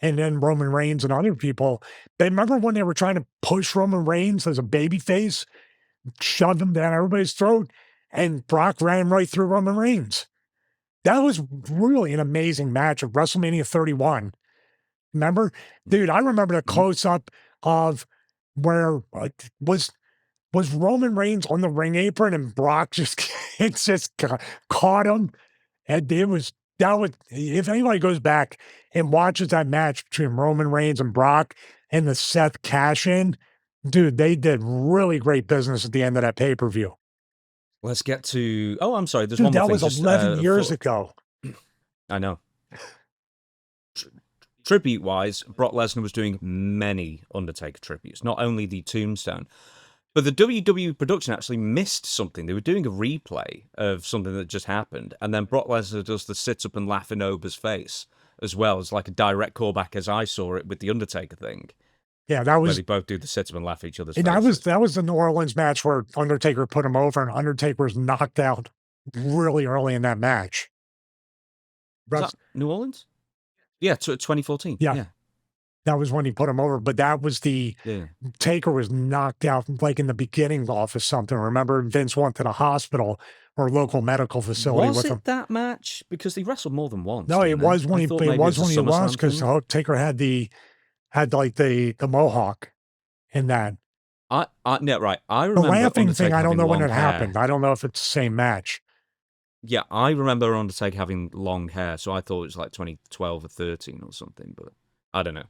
And then Roman Reigns and other people. They remember when they were trying to push Roman Reigns as a babyface, shove him down everybody's throat, and Brock ran right through Roman Reigns. That was really an amazing match at WrestleMania 31. Remember? Dude, I remember the close-up of where was Roman Reigns on the ring apron and Brock just it just caught him, and that was if anybody goes back and watches that match between Roman Reigns and Brock and the Seth cash in, dude, they did really great business at the end of that pay-per-view. Let's get to. Oh, I'm sorry. There's Dude, one more that thing. was Just 11 years ago. I know. Tribute wise, Brock Lesnar was doing many Undertaker tributes, not only the Tombstone, but the WWE production actually missed something. They were doing a replay of something that just happened, and then Brock Lesnar does the sit up and laugh in Oba's face as well. It's like a direct callback as I saw it with the Undertaker thing. Yeah, that Where was they both do the sit up and laugh at each other's and faces. that was the New Orleans match where Undertaker put him over, and Undertaker was knocked out really early in that match. Was that New Orleans? Yeah, 2014. Yeah. That was when he put him over, but that was the Taker was knocked out like in the beginning off of something. Remember, Vince went to the hospital or local medical facility Was with it him. that match? Because they wrestled more than once. No, it was when he lost SummerSlam because thing. Taker had like the mohawk in that. No, right. I The remember laughing Undertaker thing. I don't know when having it long hair. happened. I don't know if it's the same match. Yeah, I remember Undertaker having long hair, so I thought it was like 2012 or 13 or something, but I don't know.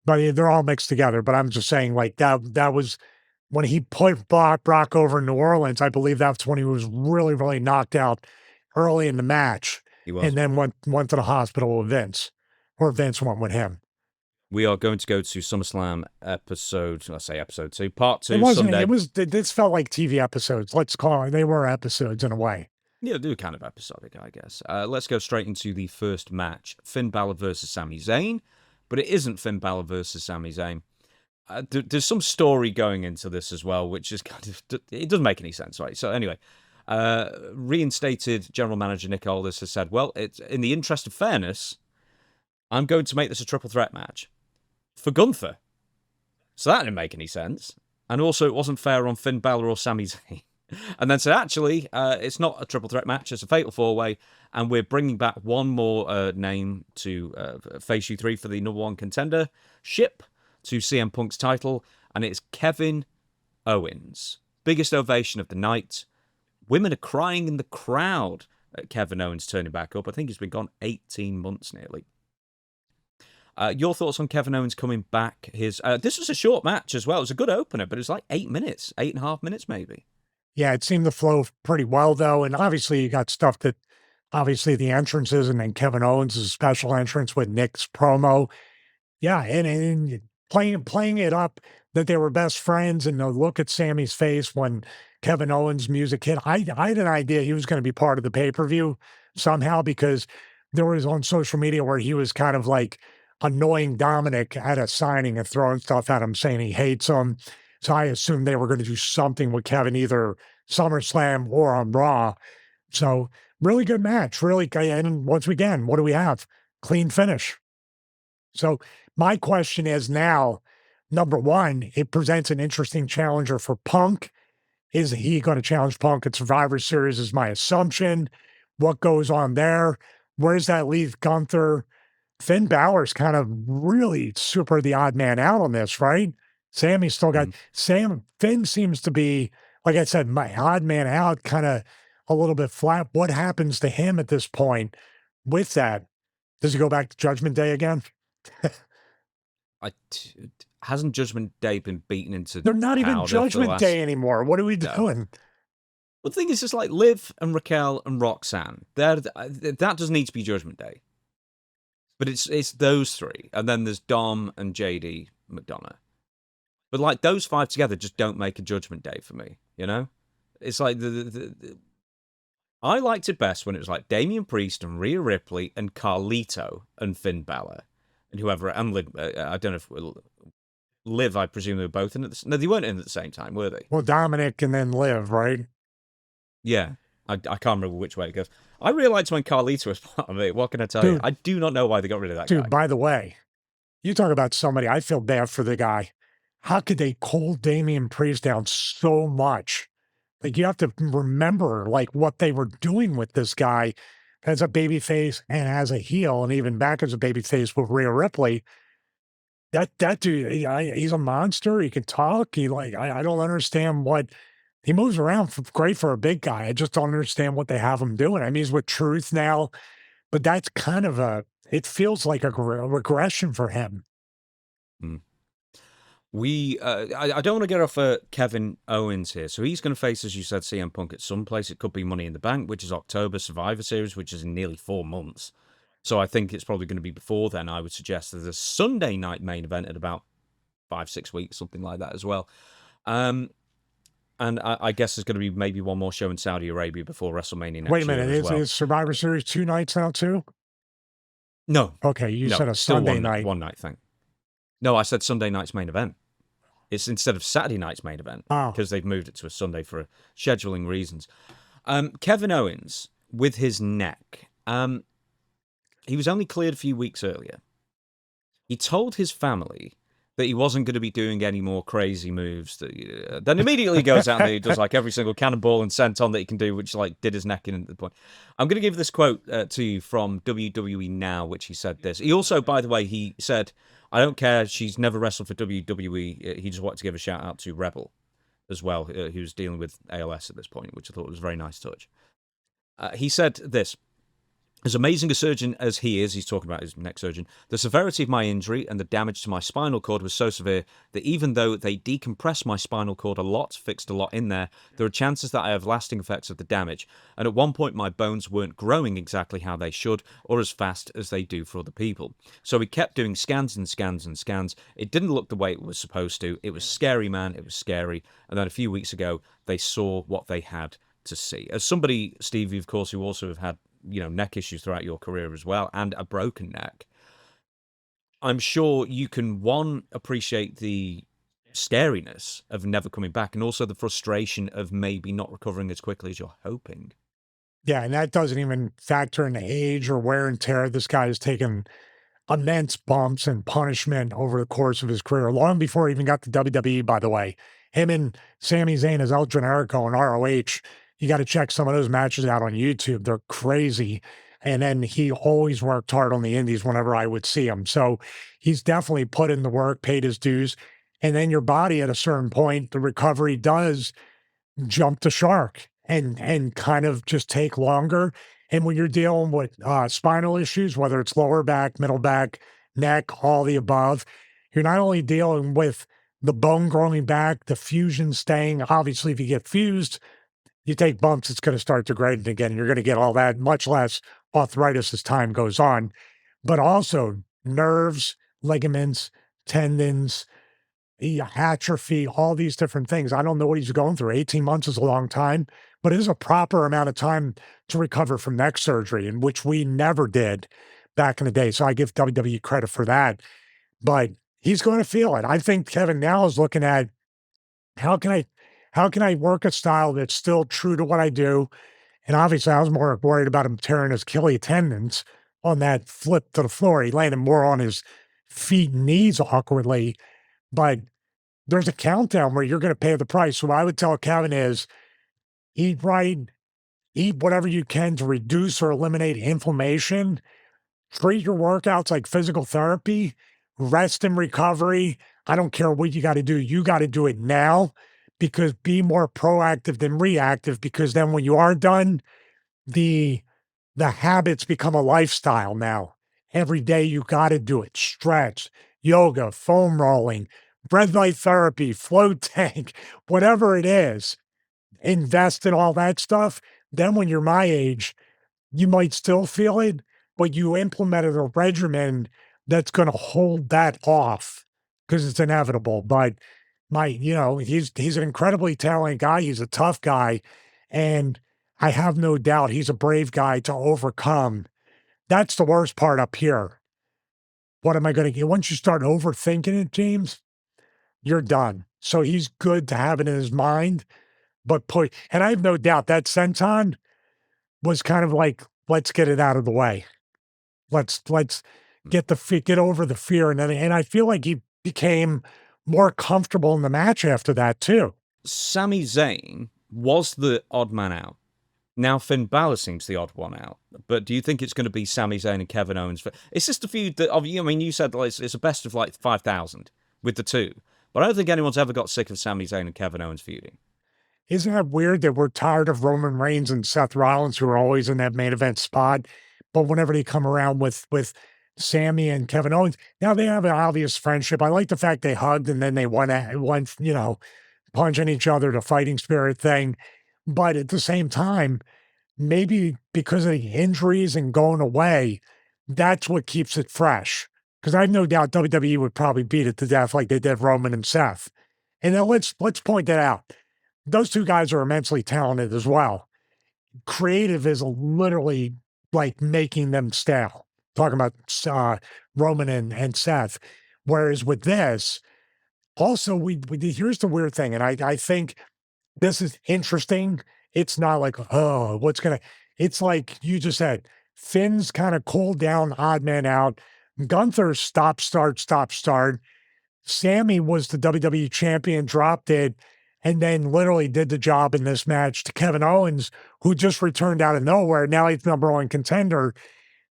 But they're all mixed together. But I'm just saying, like that was when he put Brock over in New Orleans. I believe that's when he was really, really knocked out early in the match. He was. And then went to the hospital with Vince, or Vince went with him. We are going to go to SummerSlam episode 2, part 2. It wasn't. Sunday. This felt like TV episodes. Let's call it. They were episodes in a way. Yeah, they're kind of episodic, I guess. Let's go straight into the first match: Finn Balor versus Sami Zayn. But it isn't Finn Balor versus Sami Zayn. There's some story going into this as well, which is kind of it doesn't make any sense, right? So anyway, reinstated general manager Nick Aldis has said, well, it's in the interest of fairness, I'm going to make this a triple threat match for Gunther. So that didn't make any sense. And also, it wasn't fair on Finn Balor or Sami Zayn. And then said, actually, it's not a triple threat match, it's a fatal four-way, and we're bringing back one more name to face you three for the number one contender ship to CM Punk's title, and it's Kevin Owens. Biggest ovation of the night. Women are crying in the crowd at Kevin Owens turning back up. I think he's been gone 18 months nearly. Your thoughts on Kevin Owens coming back? This was a short match as well. It was a good opener, but it was like 8 minutes, 8.5 minutes maybe. Yeah, it seemed to flow pretty well, though. And obviously, you got stuff that obviously the entrances and then Kevin Owens' special entrance with Nick's promo. Yeah, and playing it up that they were best friends and the look at Sammy's face when Kevin Owens' music hit. I had an idea he was going to be part of the pay-per-view somehow because there was on social media where he was kind of like annoying Dominic at a signing and throwing stuff at him saying he hates him. So I assumed they were going to do something with Kevin, either SummerSlam or on Raw. So really good match, really. And once again, what do we have? Clean finish. So my question is now, number one, it presents an interesting challenger for Punk. Is he going to challenge Punk at Survivor Series is my assumption. What goes on there? Where does that leave Gunther? Finn Balor's kind of really super the odd man out on this, right? Sammy's still got Finn seems to be, like I said, my odd man out, kind of a little bit flat. What happens to him at this point with that? Does he go back to Judgment Day again? Hasn't Judgment Day been beaten into They're not even Judgment Day anymore. What are we doing? Well, the thing is, just like Liv and Raquel and Roxanne, that doesn't need to be Judgment Day. But it's those three. And then there's Dom and JD McDonough. But like those five together just don't make a Judgment Day for me, you know? It's like I liked it best when it was like Damian Priest and Rhea Ripley and Carlito and Finn Balor and whoever, and Liv, I don't know if Liv, I presume they were both in it. No, they weren't in at the same time, were they? Well, Dominic and then Liv, right? Yeah. I can't remember which way it goes. I realized when Carlito was part of it. What can I tell you? I do not know why they got rid of that guy. Dude, by the way, you talk about somebody, I feel bad for the guy. How could they cold Damian Priest down so much? Like, you have to remember, like, what they were doing with this guy as a babyface and as a heel, and even back as a babyface with Rhea Ripley. That dude, he's a monster. He can talk. I don't understand what he moves around great for a big guy. I just don't understand what they have him doing. I mean, he's with Truth now, but that's kind of it feels like a regression for him. Mm. I don't want to get off Kevin Owens here. So he's going to face, as you said, CM Punk at some place. It could be Money in the Bank, which is October, Survivor Series, which is in nearly 4 months. So I think it's probably going to be before then. I would suggest there's a Sunday night main event in about 5-6 weeks, something like that as well. And I guess there's going to be maybe one more show in Saudi Arabia before WrestleMania next Wait a year minute, as well. is Survivor Series 2 nights now too? No. Okay, you said a still Sunday night. One night thing. No, I said Sunday night's main event. It's instead of Saturday night's main event because they've moved it to a Sunday for scheduling reasons. Kevin Owens with his neck. He was only cleared a few weeks earlier. He told his family that he wasn't going to be doing any more crazy moves. Then immediately goes out there, he does like every single cannonball and senton that he can do, which like did his neck in at the point. I'm going to give this quote to you from WWE Now, which he said this. He also, by the way, he said, I don't care, she's never wrestled for WWE. He just wanted to give a shout out to Rebel as well, who was dealing with ALS at this point, which I thought was a very nice touch. He said this. As amazing a surgeon as he is, he's talking about his neck surgeon, the severity of my injury and the damage to my spinal cord was so severe that even though they decompressed my spinal cord a lot, fixed a lot in there are chances that I have lasting effects of the damage. And at one point, my bones weren't growing exactly how they should or as fast as they do for other people. So we kept doing scans and scans and scans. It didn't look the way it was supposed to. It was scary, man. It was scary. And then a few weeks ago, they saw what they had to see. As somebody, Stevie, of course, who also have had neck issues throughout your career as well, and a broken neck, I'm sure you can, one, appreciate the scariness of never coming back, and also the frustration of maybe not recovering as quickly as you're hoping. Yeah, and that doesn't even factor in age or wear and tear. This guy has taken immense bumps and punishment over the course of his career, long before he even got to WWE, by the way. Him and Sami Zayn as El Generico and ROH, you got to check some of those matches out on YouTube. They're crazy. And then he always worked hard on the indies whenever I would see him. So he's definitely put in the work, paid his dues. And then your body at a certain point, the recovery does jump the shark and kind of just take longer. And when you're dealing with spinal issues, whether it's lower back, middle back, neck, all the above, you're not only dealing with the bone growing back, the fusion staying. Obviously, if you get fused, you take bumps, it's going to start degrading again. You're going to get all that, much less arthritis as time goes on, but also nerves, ligaments, tendons, atrophy, all these different things. I don't know what he's going through. 18 months is a long time, but it is a proper amount of time to recover from neck surgery, in which we never did back in the day. So I give WWE credit for that. But he's going to feel it. I think Kevin now is looking at how can I work a style that's still true to what I do? And obviously, I was more worried about him tearing his Achilles tendons on that flip to the floor. He landed more on his feet and knees awkwardly. But there's a countdown where you're going to pay the price. So what I would tell Kevin is eat right, eat whatever you can to reduce or eliminate inflammation, treat your workouts like physical therapy, rest and recovery. I don't care what you got to do. You got to do it now, because be more proactive than reactive, because then when you are done, the habits become a lifestyle now. Every day you got to do it. Stretch, yoga, foam rolling, red light therapy, float tank, whatever it is. Invest in all that stuff. Then when you're my age, you might still feel it, but you implemented a regimen that's going to hold that off, because it's inevitable. But he's an incredibly talented guy. He's a tough guy. And I have no doubt he's a brave guy to overcome. That's the worst part up here. What am I going to get? Once you start overthinking it, James, you're done. So he's good to have it in his mind, and I have no doubt that senton was kind of like, let's get it out of the way. Let's get over the fear. And I feel like he became more comfortable in the match after that too. Sami Zayn was the odd man out Now Finn Balor seems the odd one out, but do you think it's going to be Sami Zayn and Kevin Owens? It's just a feud that, I mean, you said like, it's a best of like 5,000 with the two, but I don't think anyone's ever got sick of Sami Zayn and Kevin Owens feuding. Isn't that weird that we're tired of Roman Reigns and Seth Rollins, who are always in that main event spot, but whenever they come around with Sammy and Kevin Owens, now they have an obvious friendship. I like the fact they hugged and then they went, punching each other, the fighting spirit thing. But at the same time, maybe because of the injuries and going away, that's what keeps it fresh. Because I have no doubt WWE would probably beat it to death like they did Roman and Seth. And then let's point that out. Those two guys are immensely talented as well. Creative is literally like making them stale. Talking about Roman and Seth. Whereas with this, also, here's the weird thing, and I think this is interesting. It's not like, oh, it's like you just said, Finn's kind of cooled down, odd man out. Gunther stop, start. Sammy was the WWE champion, dropped it, and then literally did the job in this match to Kevin Owens, who just returned out of nowhere. Now he's number one contender.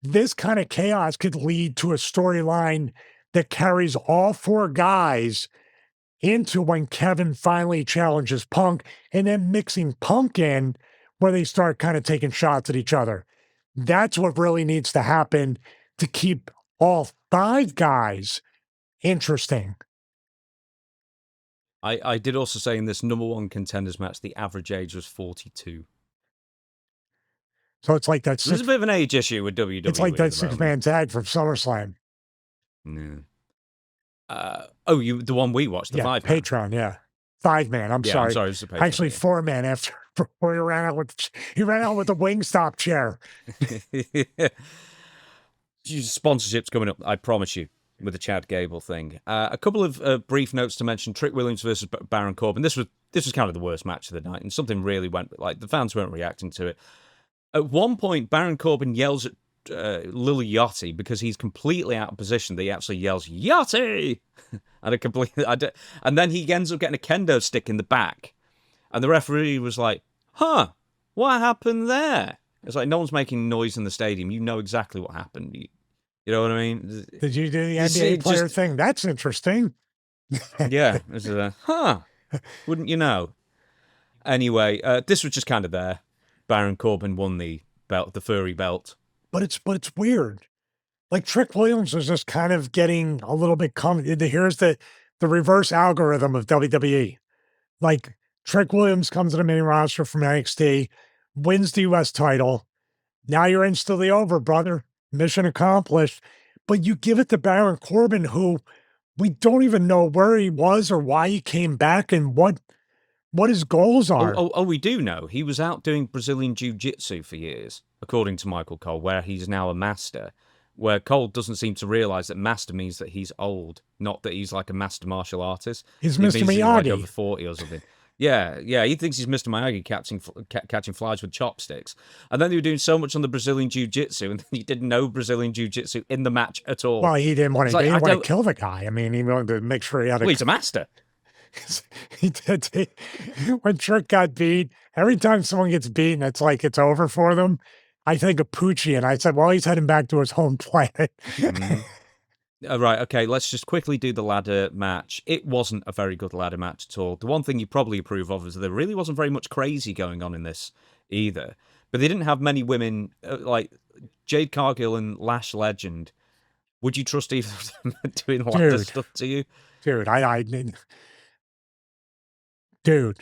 This kind of chaos could lead to a storyline that carries all four guys into when Kevin finally challenges Punk, and then mixing Punk in where they start kind of taking shots at each other. That's what really needs to happen to keep all five guys interesting. I did also say in this number one contenders match, the average age was 42. So it's like that. There's a bit of an age issue with WWE. It's like that 6-man tag from SummerSlam. No. The one we watched, the 5-man. Patreon, yeah. 5-man, I'm sorry. I'm sorry, it was a Patreon. Actually, 4-man after before he ran out with the Wingstop chair. Sponsorships coming up, I promise you, with the Chad Gable thing. A couple of brief notes to mention. Trick Williams versus Baron Corbin. This was kind of the worst match of the night, and something really went, like, the fans weren't reacting to it. At one point, Baron Corbin yells at Lil Yachty because he's completely out of position. That he actually yells Yachty, and then he ends up getting a kendo stick in the back, and the referee was like, "Huh, what happened there?" It's like no one's making noise in the stadium. You know exactly what happened. You know what I mean? Did you do the NBA player thing? That's interesting. Yeah, wouldn't you know? Anyway, this was just kind of there. Baron Corbin won the belt, the furry belt. But it's weird. Like Trick Williams was just kind of getting a little bit here's the reverse algorithm of WWE. Like Trick Williams comes to the main roster from NXT, wins the US title. Now you're instantly over, brother. Mission accomplished. But you give it to Baron Corbin, who we don't even know where he was or why he came back and what his goals are. Oh, we do know. He was out doing Brazilian Jiu-Jitsu for years, according to Michael Cole, where he's now a master, where Cole doesn't seem to realize that master means that he's old, not that he's like a master martial artist. He's Mr. Miyagi. Like over 40 or something. Yeah, he thinks he's Mr. Miyagi catching flies with chopsticks. And then they were doing so much on the Brazilian Jiu-Jitsu, and he did no Brazilian Jiu-Jitsu in the match at all. Well, he didn't want to kill the guy. I mean, he wanted to make sure he had he's a master. He did. When Trick got beat, every time someone gets beaten, it's like it's over for them. I think of Poochie, and I said, well, he's heading back to his home planet. Right, okay, let's just quickly do the ladder match. It wasn't a very good ladder match at all. The one thing you probably approve of is there really wasn't very much crazy going on in this either. But they didn't have many women, like Jade Cargill and Lash Legend. Would you trust either of them doing ladder stuff to you? Dude,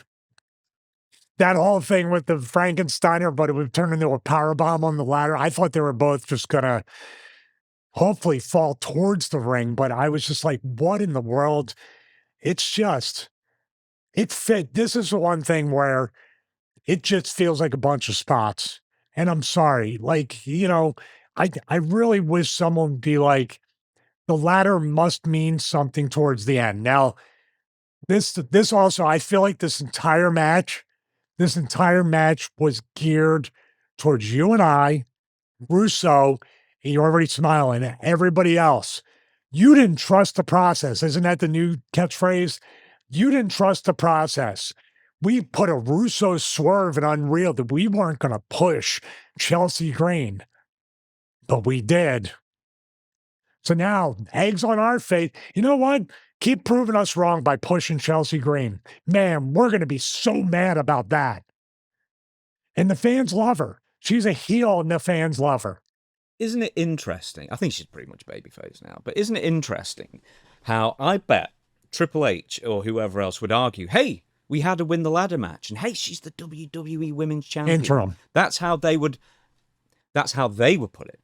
that whole thing with the Frankensteiner, but it would turn into a powerbomb on the ladder. I thought they were both just going to hopefully fall towards the ring, but I was just like, what in the world? It fit. This is the one thing where it just feels like a bunch of spots. And I'm sorry, like, I really wish someone would be like, the ladder must mean something towards the end. Now, this also, I feel like this entire match was geared towards you and I, Russo, and you're already smiling at everybody else. You didn't trust the process. Isn't that the new catchphrase? You didn't trust the process. We put a Russo swerve in Unreal that we weren't going to push Chelsea Green, but we did. So now, eggs on our face. You know what? Keep proving us wrong by pushing Chelsea Green. Man, we're going to be so mad about that. And the fans love her. She's a heel and the fans love her. Isn't it interesting? I think she's pretty much babyface now, but isn't it interesting how I bet Triple H or whoever else would argue, hey, we had to win the ladder match, and hey, she's the WWE Women's Champion. Interim. That's how they would put it.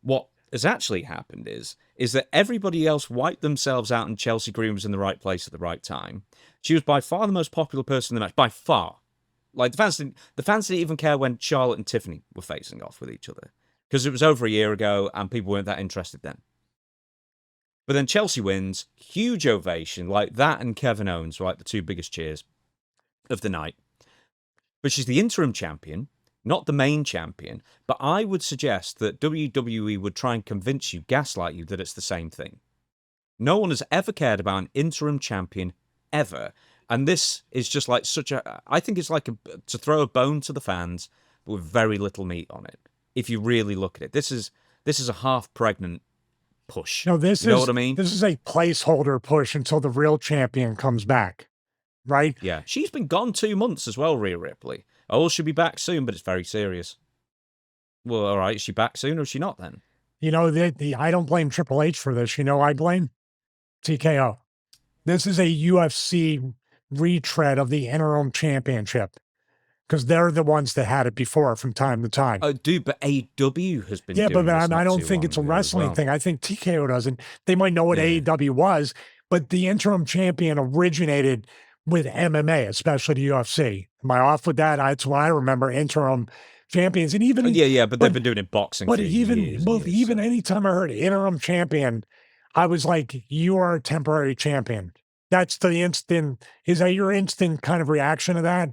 What has actually happened is that everybody else wiped themselves out and Chelsea Green was in the right place at the right time. She was by far the most popular person in the match, by far. Like, the fans didn't even care when Charlotte and Tiffany were facing off with each other, because it was over a year ago and people weren't that interested then. But then Chelsea wins, huge ovation, like that and Kevin Owens were like the two biggest cheers of the night. But she's the interim champion, not the main champion. But I would suggest that WWE would try and convince you, gaslight you, that it's the same thing. No one has ever cared about an interim champion, ever. And this is just like I think it's like to throw a bone to the fans, but with very little meat on it. If you really look at it, this is a half-pregnant push. No, you know what I mean? This is a placeholder push until the real champion comes back, right? Yeah. She's been gone 2 months as well, Rhea Ripley. Oh, she'll be back soon, but it's very serious. Well, all right, is she back soon or is she not then? You know, I don't blame Triple H for this. You know, I blame TKO. This is a UFC retread of the interim championship, because they're the ones that had it before from time to time. Oh, dude, but AEW has been doing but this I don't think it's a wrestling thing. I think TKO doesn't. They might know what AEW was, but the interim champion originated with MMA, especially the UFC. Am I off with that? That's what I remember, interim champions. And even but they've been doing it boxing for years. Even anytime I heard interim champion, I was like, you are a temporary champion. That's the instant. Is that your instant kind of reaction to that?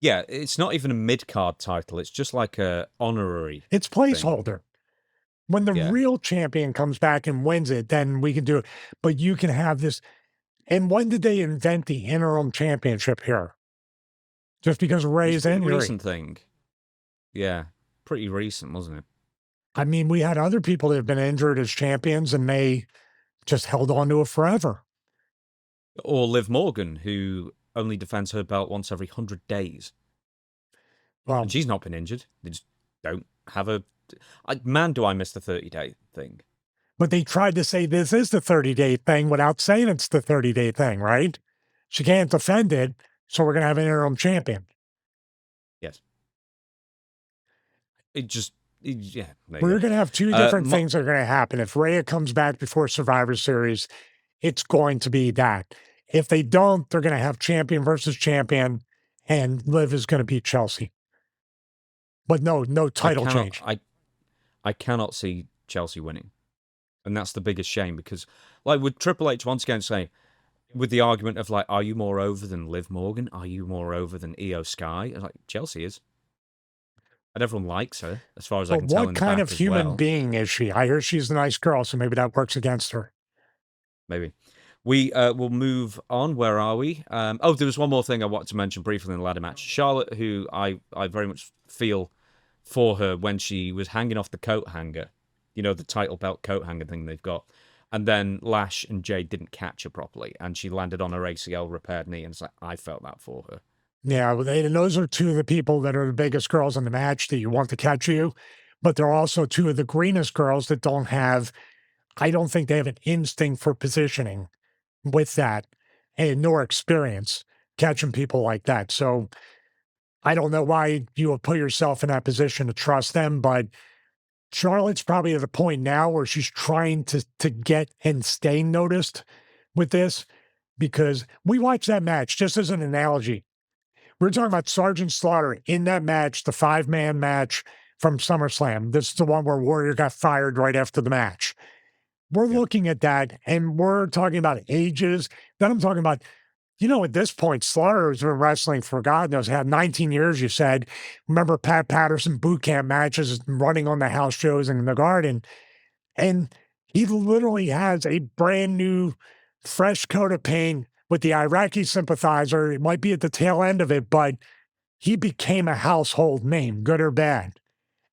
Yeah, it's not even a mid-card title. It's just like a honorary. It's placeholder. Thing. When the real champion comes back and wins it, then we can do it. But you can have this. And when did they invent the interim championship here? Just because of Ray's injury? Recent thing. Yeah, pretty recent, wasn't it? I mean, we had other people that have been injured as champions, and they just held on to it forever. Or Liv Morgan, who only defends her belt once every 100 days. Well, and she's not been injured. They just don't have a... Man, do I miss the 30-day thing. But they tried to say this is the 30-day thing without saying it's the 30-day thing, right? She can't defend it, so we're going to have an interim champion. Yes. Yeah. We're going to have two different things that are going to happen. If Rhea comes back before Survivor Series, it's going to be that. If they don't, they're going to have champion versus champion, and Liv is going to beat Chelsea. But no title change. I cannot see Chelsea winning. And that's the biggest shame, because, like, with Triple H once again saying, with the argument of, like, are you more over than Liv Morgan? Are you more over than Io Sky? And, like, Chelsea is. And everyone likes her, as far as I can tell. What kind of human being is she? I hear she's a nice girl, so maybe that works against her. Maybe. We will move on. Where are we? There was one more thing I wanted to mention briefly in the ladder match. Charlotte, who I very much feel for her when she was hanging off the coat hanger, you know, the title belt coat hanger thing they've got. And then Lash and Jade didn't catch her properly, and she landed on her ACL repaired knee, and it's like, I felt that for her. Yeah, well, and those are two of the people that are the biggest girls in the match that you want to catch you, but they're also two of the greenest girls that I don't think they have an instinct for positioning with that, and nor experience catching people like that. So I don't know why you would put yourself in that position to trust them, but Charlotte's probably at the point now where she's trying to get and stay noticed with this, because we watched that match just as an analogy. We're talking about Sergeant Slaughter in that match, the 5-man match from SummerSlam. This is the one where Warrior got fired right after the match. We're looking at that, and we're talking about ages. Then I'm talking about, at this point, Slaughter has been wrestling for God knows how, 19 years, you said. Remember Pat Patterson boot camp matches, running on the house shows in the Garden. And he literally has a brand new, fresh coat of paint with the Iraqi sympathizer. It might be at the tail end of it, but he became a household name, good or bad,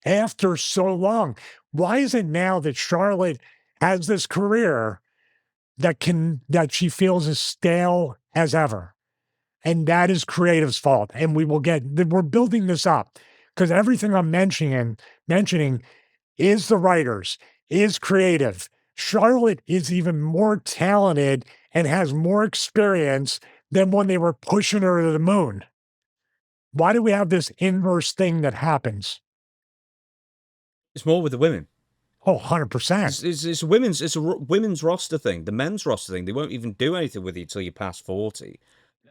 after so long. Why is it now that Charlotte has this career that she feels as stale as ever? And that is creative's fault. And we're building this up because everything I'm mentioning is the writers, is creative. Charlotte is even more talented and has more experience than when they were pushing her to the moon. Why do we have this inverse thing that happens? It's more with the women. Oh, 100%. It's a women's roster thing. The men's roster thing, they won't even do anything with you till you pass 40.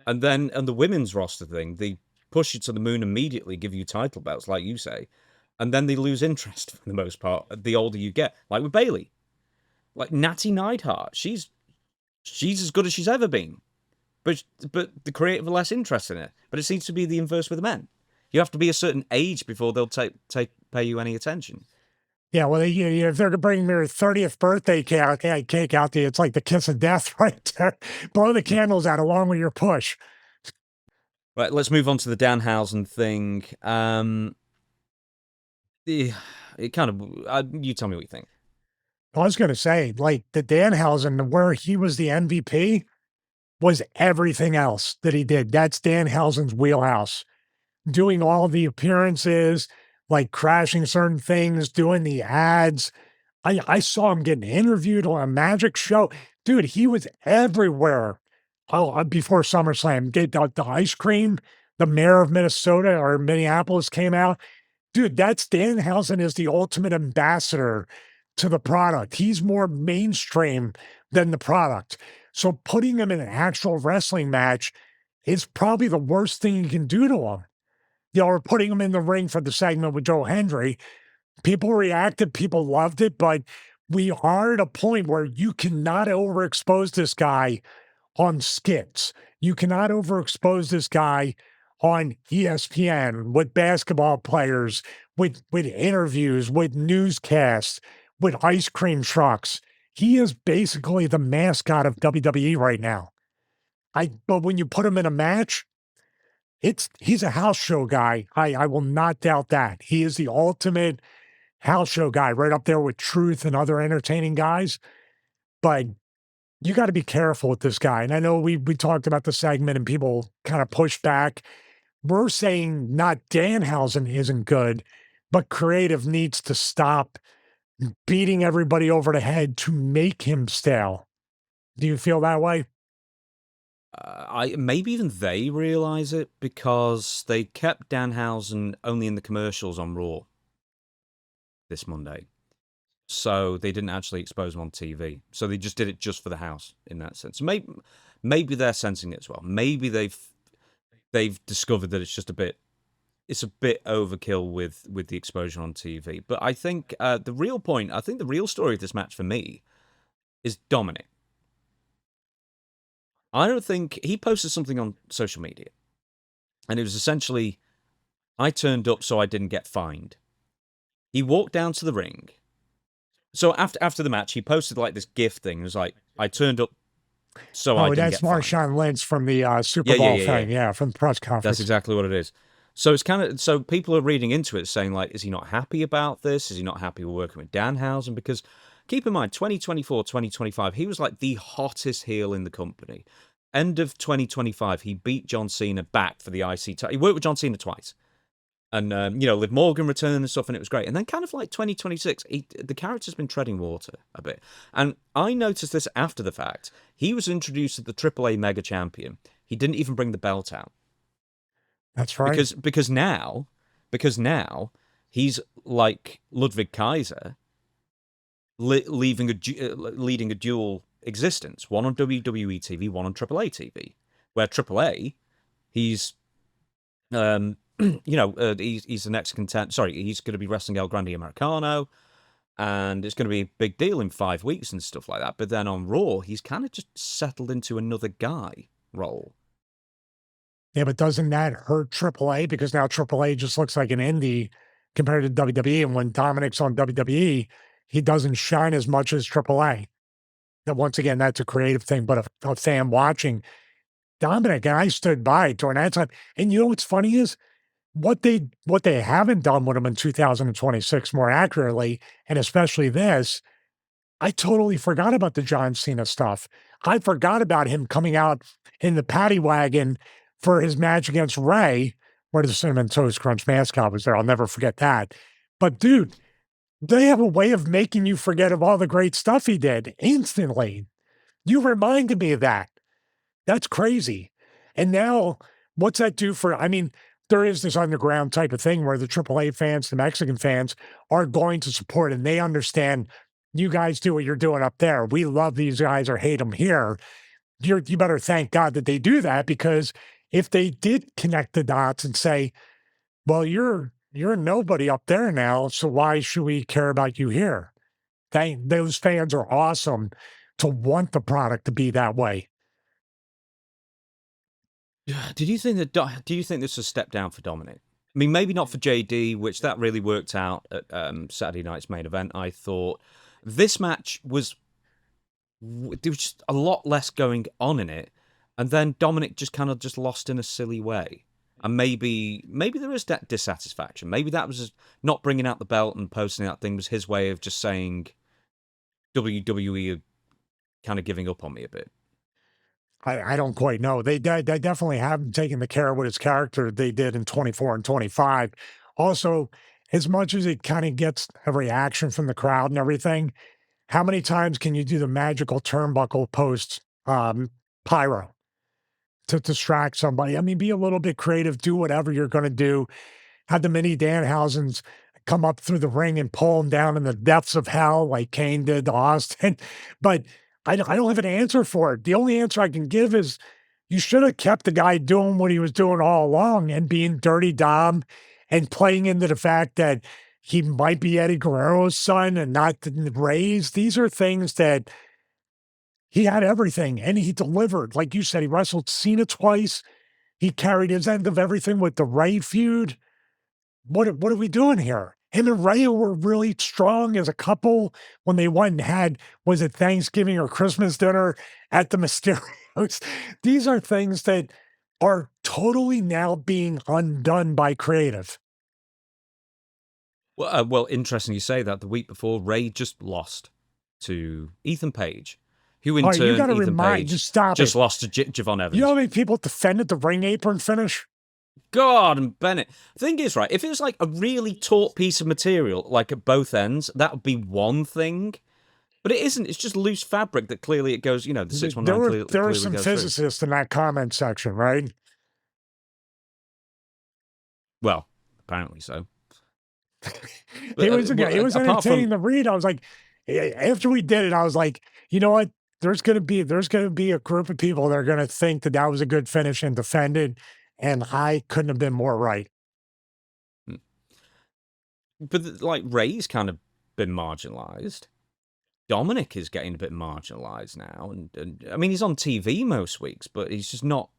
And then, and the women's roster thing, they push you to the moon immediately, give you title belts, like you say. And then they lose interest for the most part, the older you get. Like with Bayley. Like Natty Neidhart. She's as good as she's ever been. But the creative are less interested in it. But it seems to be the inverse with the men. You have to be a certain age before they'll pay you any attention. Yeah, well, if they're bringing their 30th birthday cake out to you, it's like the kiss of death right there. Blow the candles out along with your push. Right, let's move on to the Danhausen thing. It kind of, you tell me what you think. I was going to say, like, the Danhausen, where he was the MVP, was everything else that he did. That's Danhausen's wheelhouse. Doing all the appearances, like crashing certain things, doing the ads. I saw him getting interviewed on a magic show. Dude, he was everywhere. Oh, before SummerSlam, get the ice cream. The mayor of Minnesota or Minneapolis came out. Dude, that's Danhausen is the ultimate ambassador to the product. He's more mainstream than the product. So putting him in an actual wrestling match is probably the worst thing you can do to him. Or putting him in the ring for the segment with Joe Hendry. People reacted, people loved it, but we are at a point where you cannot overexpose this guy on skits. You cannot overexpose this guy on ESPN with basketball players, with interviews, with newscasts, with ice cream trucks. He is basically the mascot of WWE right now. But when you put him in a match, he's a house show guy. I will not doubt that. He is the ultimate house show guy, right up there with Truth and other entertaining guys. But you got to be careful with this guy. And I know we talked about the segment and people kind of pushed back. We're saying not Danhausen isn't good, but creative needs to stop beating everybody over the head to make him stale. Do you feel that way? Maybe even they realize it because they kept Danhausen only in the commercials on Raw this Monday. So they didn't actually expose him on TV. So they just did it just for the house in that sense. Maybe they're sensing it as well. Maybe they've discovered that it's a bit overkill with the exposure on TV. But I think the real story of this match for me is Dominic. I don't think he posted something on social media, and it was essentially, I turned up so I didn't get fined. He walked down to the ring. So after the match, he posted like this GIF thing. It was like, I turned up so I didn't get fined. Oh, that's Marshawn Lynch from the Super Bowl thing. Yeah, from the press conference. That's exactly what it is. So it's so people are reading into it saying like, is he not happy about this? Is he not happy with working with Danhausen? Because keep in mind, 2024, 2025, he was like the hottest heel in the company. End of 2025, he beat John Cena back for the IC title. He worked with John Cena twice. And, Liv Morgan returned and stuff, and it was great. And then kind of like 2026, the character's been treading water a bit. And I noticed this after the fact. He was introduced as the AAA Mega Champion. He didn't even bring the belt out. That's right. Because now he's like Ludwig Kaiser, leading a dual existence, one on WWE TV, one on AAA TV. Where AAA, he's he's the next content. Sorry, he's going to be wrestling El Grande Americano, and it's going to be a big deal in 5 weeks and stuff like that. But then on Raw, he's kind of just settled into another guy role. Yeah, but doesn't that hurt AAA? Because now AAA just looks like an indie compared to WWE. And when Dominic's on WWE, he doesn't shine as much as AAA. That once again, that's a creative thing. But a fan watching, Dominic, and I stood by during that time. And you know what's funny is what they haven't done with him in 2026 more accurately, and especially this, I totally forgot about the John Cena stuff. I forgot about him coming out in the paddy wagon for his match against Ray, where the Cinnamon Toast Crunch mascot was there. I'll never forget that. But dude, they have a way of making you forget of all the great stuff he did instantly. You reminded me of that. That's crazy. And now, what's that do for? I mean, there is this underground type of thing where the AAA fans, the Mexican fans, are going to support, and they understand you guys do what you're doing up there. We love these guys or hate them here. You better thank God that they do that, because if they did connect the dots and say, well, you're nobody up there now, so why should we care about you here? Those fans are awesome to want the product to be that way. Did you think that? Do you think this was a step down for Dominic? I mean, maybe not for JD, which that really worked out at Saturday night's main event. I thought this match was there was just a lot less going on in it, and then Dominic just kind of just lost in a silly way. And maybe there is that dissatisfaction. Maybe that was just not bringing out the belt and posting that thing was his way of just saying WWE are kind of giving up on me a bit. I don't quite know. They definitely haven't taken the care with his character they did in 24 and 25. Also, as much as it kind of gets a reaction from the crowd and everything, how many times can you do the magical turnbuckle post pyro to distract somebody? I mean, be a little bit creative, do whatever you're going to do. Had the mini Danhausens come up through the ring and pull him down in the depths of hell like Kane did to Austin. But I don't have an answer for it. The only answer I can give is you should have kept the guy doing what he was doing all along and being Dirty Dom and playing into the fact that he might be Eddie Guerrero's son and not Ray's. These are things that he had everything and he delivered. Like you said, he wrestled Cena twice. He carried his end of everything with the Ray feud. What are we doing here? Him and Ray were really strong as a couple when they went and had, was it Thanksgiving or Christmas dinner at the Mysterios? These are things that are totally now being undone by creative. Well, interesting you say that. The week before, Ray just lost to Ethan Page, who in All right, you got turn, to Ethan remind, Page just stop just it. lost to Javon Evans. You know how many people defended the ring apron finish? God and Bennett. The thing is, right, if it was like a really taut piece of material, like at both ends, that would be one thing. But it isn't. It's just loose fabric that clearly it goes, the 619 There were clearly some goes through. physicists in that comment section, right? Well, apparently so. It was entertaining to read. I was like, after we did it, I was like, you know what? There's gonna be a group of people that are gonna think that was a good finish and defend it, and I couldn't have been more right. But like Ray's kind of been marginalized. Dominic is getting a bit marginalized now, and I mean he's on TV most weeks, but he's just not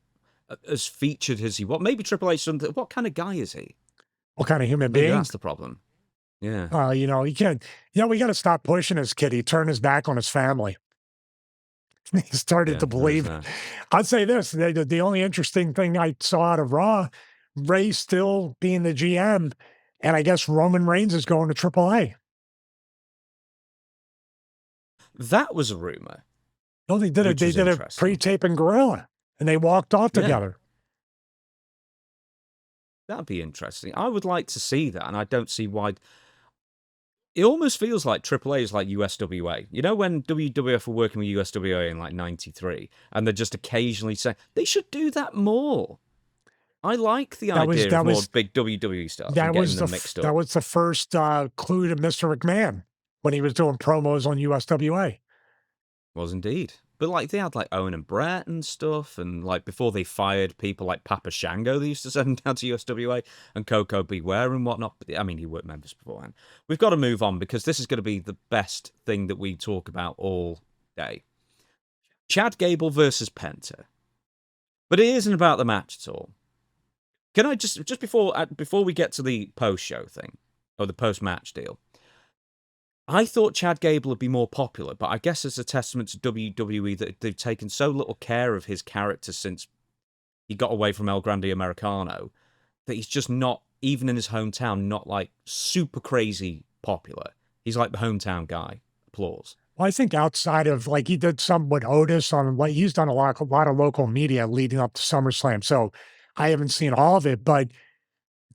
as featured as he was. Maybe Triple H. What kind of guy is he? What kind of human Maybe being? that's the problem. Yeah. You can't. We got to stop pushing this kid. He turned his back on his family. He started to believe it. I'd say this: the only interesting thing I saw out of Raw, Ray still being the GM, and I guess Roman Reigns is going to AAA. That was a rumor. No, they did it. They did a pre-tape in Gorilla, and they walked off together. That'd be interesting. I would like to see that, and I don't see why. It almost feels like AAA is like USWA. You know when WWF were working with USWA in like '93, and they're just occasionally saying they should do that more. I like the idea of more big WWE stuff. That was the first clue to Mr. McMahon when he was doing promos on USWA. Was indeed. But like they had like Owen and Brett and stuff, and like before they fired people like Papa Shango, they used to send him down to USWA, and Coco Beware and whatnot. But I mean, he worked Memphis beforehand. We've got to move on because this is going to be the best thing that we talk about all day. Chad Gable versus Penta. But it isn't about the match at all. Can I just before we get to the post-show thing, or the post-match deal, I thought Chad Gable would be more popular, but I guess it's a testament to WWE that they've taken so little care of his character since he got away from El Grande Americano, that he's just not, even in his hometown, not like super crazy popular. He's like the hometown guy. Applause. Well, I think outside of like he did some with Otis on like he's done a lot of local media leading up to SummerSlam. So I haven't seen all of it, but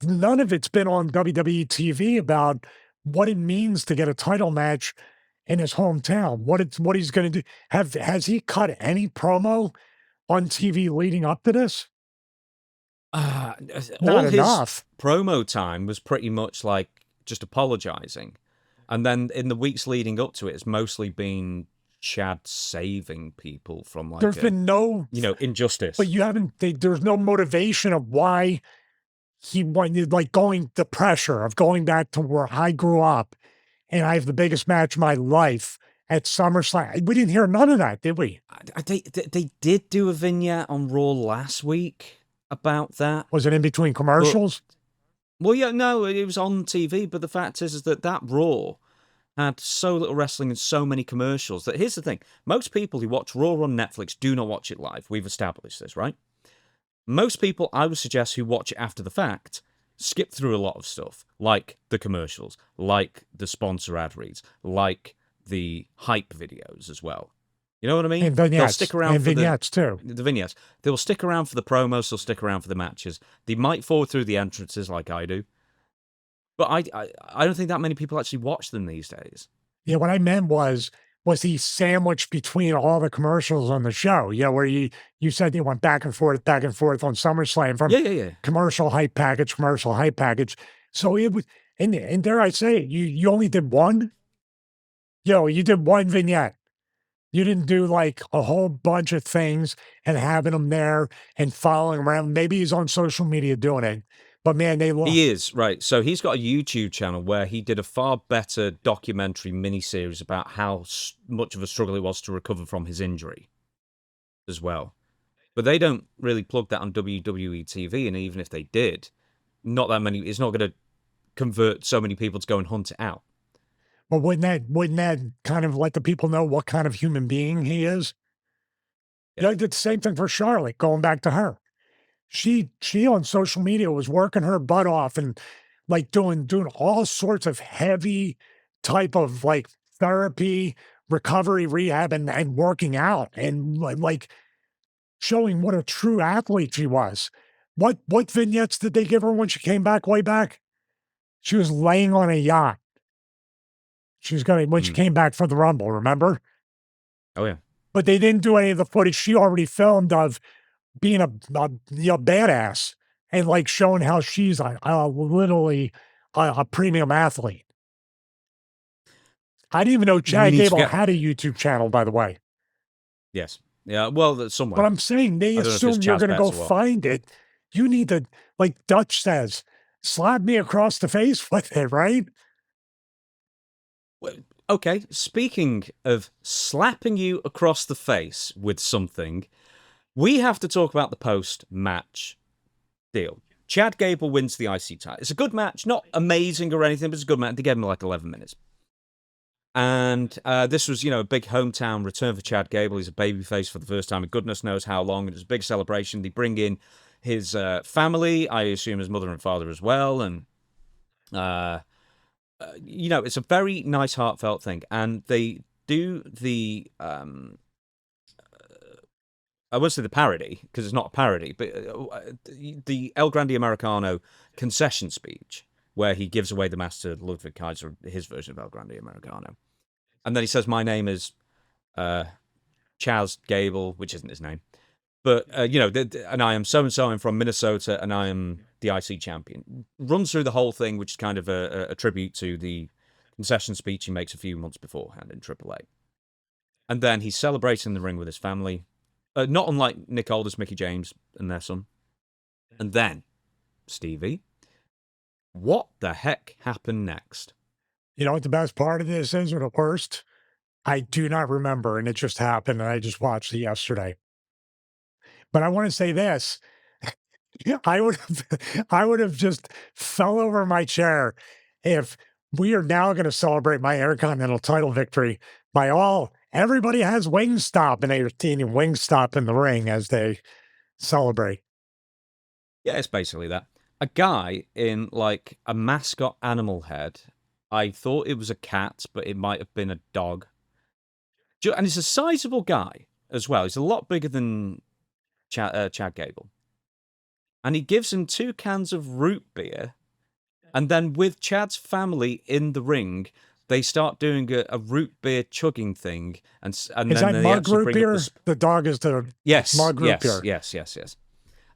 none of it's been on WWE TV about what it means to get a title match in his hometown. What he's going to do. Has he cut any promo on TV leading up to this? All Not his enough. promo time was pretty much like just apologizing. And then in the weeks leading up to it, it's mostly been Chad saving people from like There's been no, injustice. but you haven't. There's no motivation of why he wanted, like going the pressure of going back to where I grew up, and I have the biggest match of my life at SummerSlam. We didn't hear none of that, did we? They did do a vignette on Raw last week about that. Was it in between commercials? Well, yeah, no, it was on TV, but the fact is that Raw had so little wrestling and so many commercials that here's the thing. Most people who watch Raw on Netflix do not watch it live. We've established this, right? Most people, I would suggest, who watch it after the fact, skip through a lot of stuff, like the commercials, like the sponsor ad reads, like the hype videos as well. You know what I mean? And vignettes. They'll stick around and for vignettes too. The vignettes. They'll stick around for the promos. They'll stick around for the matches. They might fall through the entrances like I do. But I don't think that many people actually watch them these days. Yeah, what I meant was he sandwiched between all the commercials on the show? Where you said they went back and forth on SummerSlam from commercial hype package. So it was, and dare I say it, you only did one? You did one vignette. You didn't do like a whole bunch of things and having him there and following around. Maybe he's on social media doing it. But man, he is, right. So he's got a YouTube channel where he did a far better documentary miniseries about how much of a struggle it was to recover from his injury as well. But they don't really plug that on WWE TV, and even if they did, not that many. It's not going to convert so many people to go and hunt it out. But wouldn't that kind of let the people know what kind of human being he is? Yeah, I did the same thing for Charlotte, going back to her. She on social media was working her butt off and like doing all sorts of heavy type of like therapy, recovery, rehab, and working out and like showing what a true athlete she was. What vignettes did they give her when she came back way back? She was laying on a yacht. She was when she came back for the Rumble, remember? Oh yeah. But they didn't do any of the footage she already filmed of being a badass and like showing how she's literally a premium athlete. I didn't even know Chad Gable had a YouTube channel, by the way. Yes. Yeah, well, somewhere. But I'm saying they assume you're going to go find it. You need to, like Dutch says, slap me across the face with it, right? Well, okay, speaking of slapping you across the face with something, we have to talk about the post-match deal. Chad Gable wins the IC title. It's a good match, not amazing or anything, but it's a good match. They gave him like 11 minutes. And this was, a big hometown return for Chad Gable. He's a babyface for the first time in goodness knows how long. It was a big celebration. They bring in his family, I assume his mother and father as well. And, it's a very nice, heartfelt thing. And they do the... I won't say the parody, because it's not a parody, but the El Grande Americano concession speech, where he gives away the mask to Ludwig Kaiser, his version of El Grande Americano. And then he says, my name is Chaz Gable, which isn't his name. But, and I am so-and-so, I'm from Minnesota, and I am the IC champion. Runs through the whole thing, which is kind of a tribute to the concession speech he makes a few months beforehand in AAA. And then he's celebrating in the ring with his family. Not unlike Nick Aldis, Mickie James, and their son. And then, Stevie, what the heck happened next? You know what the best part of this is, or the worst? I do not remember, and it just happened, and I just watched it yesterday. But I want to say this. I would have just fell over my chair if we are now going to celebrate my Intercontinental title victory by everybody has Wingstop, and they're eating Wingstop in the ring as they celebrate. Yeah, it's basically that. A guy in like a mascot animal head. I thought it was a cat, but it might have been a dog. And he's a sizable guy as well. He's a lot bigger than Chad Gable. And he gives him 2 cans of root beer. And then with Chad's family in the ring, they start doing a root beer chugging thing. And Is then that they mug actually root bring up beer? The dog is the yes, mug root yes, beer. yes, yes, yes.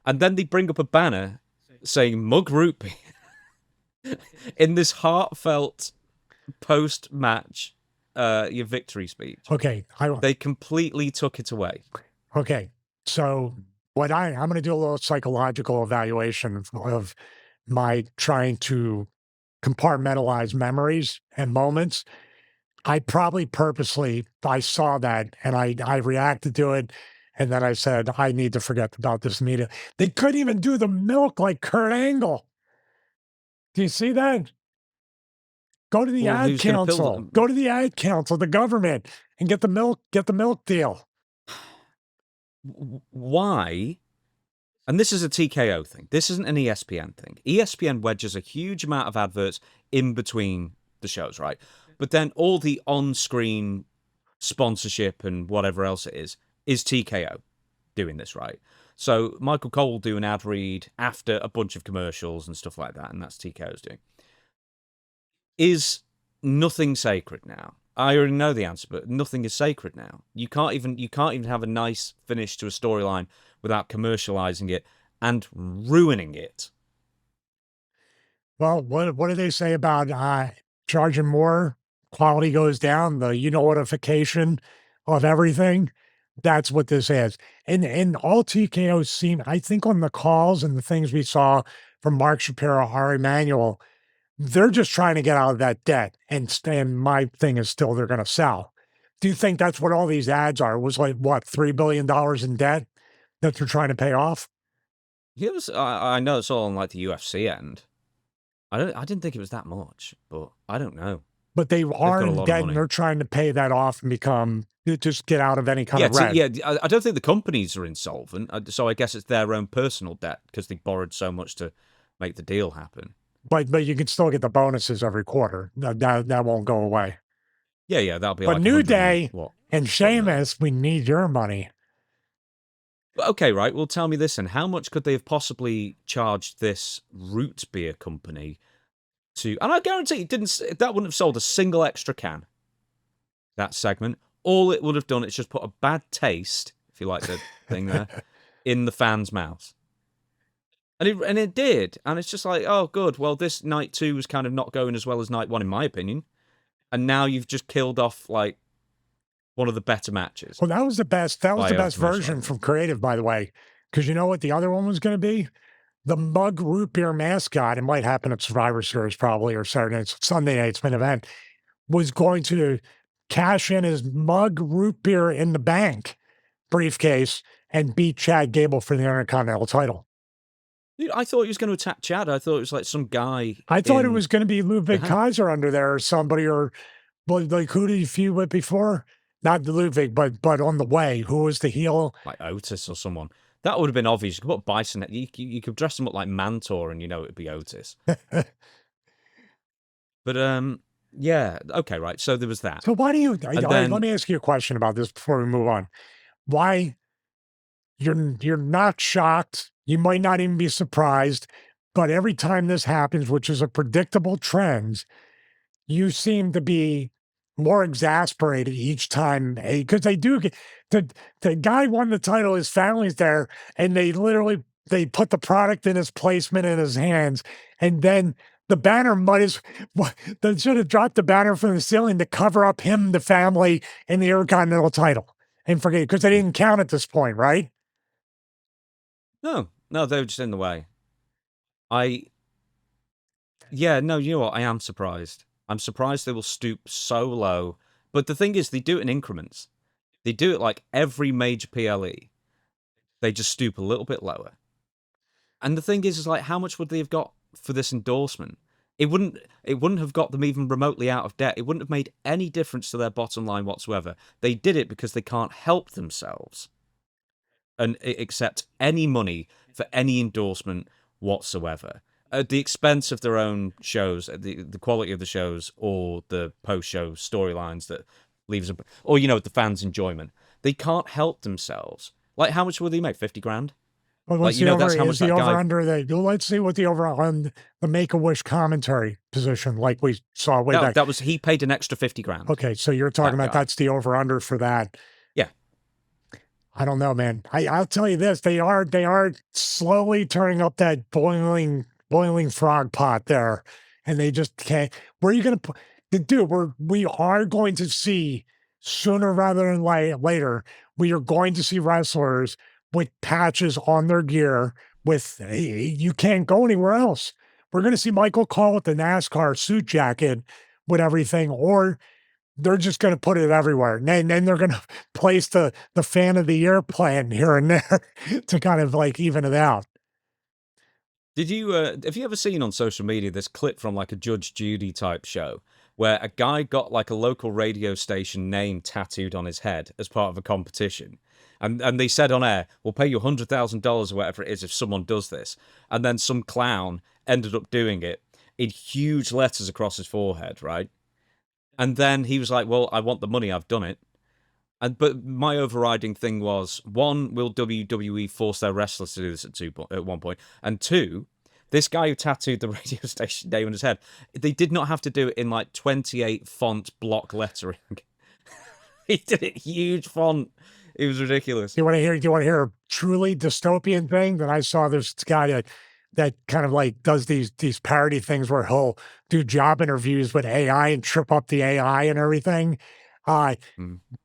And then they bring up a banner saying mug root beer in this heartfelt post-match your victory speech. Okay. They completely took it away. Okay. So I'm going to do a little psychological evaluation of my trying to compartmentalize memories and moments. I probably purposely, I saw that and I reacted to it. And then I said, I need to forget about this immediately. They couldn't even do the milk like Kurt Angle. Do you see that? Go to the Well, ad who's going to build council. Go to the ad council, the government, and get the milk deal. Why? And this is a TKO thing. This isn't an ESPN thing. ESPN wedges a huge amount of adverts in between the shows, right? But then all the on-screen sponsorship and whatever else it is TKO doing this, right? So Michael Cole will do an ad read after a bunch of commercials and stuff like that, and that's TKO's doing. Is nothing sacred now? I already know the answer, but nothing is sacred now. You can't even have a nice finish to a storyline without commercializing it and ruining it. Well, what do they say about charging more? Quality goes down. The notification of everything. That's what this is. And all TKOs seem, I think, on the calls and the things we saw from Mark Shapiro, Ari Emanuel, they're just trying to get out of that debt. And my thing is still they're going to sell. Do you think that's what all these ads are? It was like, what, $3 billion in debt that they're trying to pay off? I know it's all on like the UFC end. I didn't think it was that much, but I don't know. But they are in debt and money. they're trying to pay that off and just get out of any kind of red. Yeah, I don't think the companies are insolvent, so I guess it's their own personal debt because they borrowed so much to make the deal happen. But you can still get the bonuses every quarter. That won't go away. Yeah, that'll be but like New Day and Sheamus, we need your money. Okay, right. Well, tell me this then. How much could they have possibly charged this root beer company to... And I guarantee that wouldn't have sold a single extra can, that segment. All it would have done is just put a bad taste, if you like the thing there, in the fans' mouths. And it did. And it's just like, oh, good. Well, this night 2 was kind of not going as well as night 1, in my opinion. And now you've just killed off, like, one of the better matches. Well, that was the best. That was the best version from Creative, by the way. Because you know what the other one was going to be? The mug root beer mascot. It might happen at Survivor Series probably, or Sunday night's main event, was going to cash in his mug root beer in the bank briefcase and beat Chad Gable for the Intercontinental title. Dude, I thought he was going to attack Chad. I thought it was like some guy. I thought it was going to be Ludwig Kaiser under there or somebody, or like who did he feud with before? Not Ludwig, but on the way. Who was the heel? Like Otis or someone. That would have been obvious. You could put Bison. You could dress him up like Mantor, and it'd be Otis. But yeah, okay, right. So there was that. So why do you? Let me ask you a question about this before we move on. Why you're not shocked? You might not even be surprised, but every time this happens, which is a predictable trend, you seem to be more exasperated each time because they do get the guy won the title, his family's there, and they put the product in his placement in his hands, and then the banner they should have dropped the banner from the ceiling to cover up him, the family, and the Intercontinental title, and forget because they didn't count at this point, right? No, they were just in the way. No, you know what? I am surprised. I'm surprised they will stoop so low. But the thing is, they do it in increments. They do it like every major PLE. They just stoop a little bit lower. And the thing is like, how much would they have got for this endorsement? It wouldn't have got them even remotely out of debt. It wouldn't have made any difference to their bottom line whatsoever. They did it because they can't help themselves and accept any money for any endorsement whatsoever, at the expense of their own shows, the quality of the shows, or the post-show storylines that leaves, or the fans' enjoyment. They can't help themselves. Like, how much will they make? 50 grand? Well, Like, what's the over? that's how Is much the that over guy. under the? Let's see what the over on the Make a Wish commentary position, like we saw way back. That was, he paid an extra 50 grand. Okay, so you're talking about guy. that's the over under for that. Yeah. I don't know, man. I'll tell you this: they are slowly turning up that boiling frog pot there, and they just can't. Where are you going to put? Dude, we are going to see sooner rather than later. We are going to see wrestlers with patches on their gear. You can't go anywhere else. We're going to see Michael Cole with the NASCAR suit jacket with everything, or they're just going to put it everywhere. And then they're going to place the fan of the year plan here and there to kind of like even it out. Did you have you ever seen on social media this clip from like a Judge Judy type show where a guy got like a local radio station name tattooed on his head as part of a competition? And they said on air, we'll pay you $100,000 or whatever it is if someone does this. And then some clown ended up doing it in huge letters across his forehead, right? And then he was like, well, I want the money, I've done it. But my overriding thing was, one, will WWE force their wrestlers to do this at one point? And two, this guy who tattooed the radio station name on his head, they did not have to do it in like 28 font block lettering. He did it huge font. It was ridiculous. Do you want to hear a truly dystopian thing that I saw? This guy that kind of like does these parody things where he'll do job interviews with AI and trip up the AI and everything.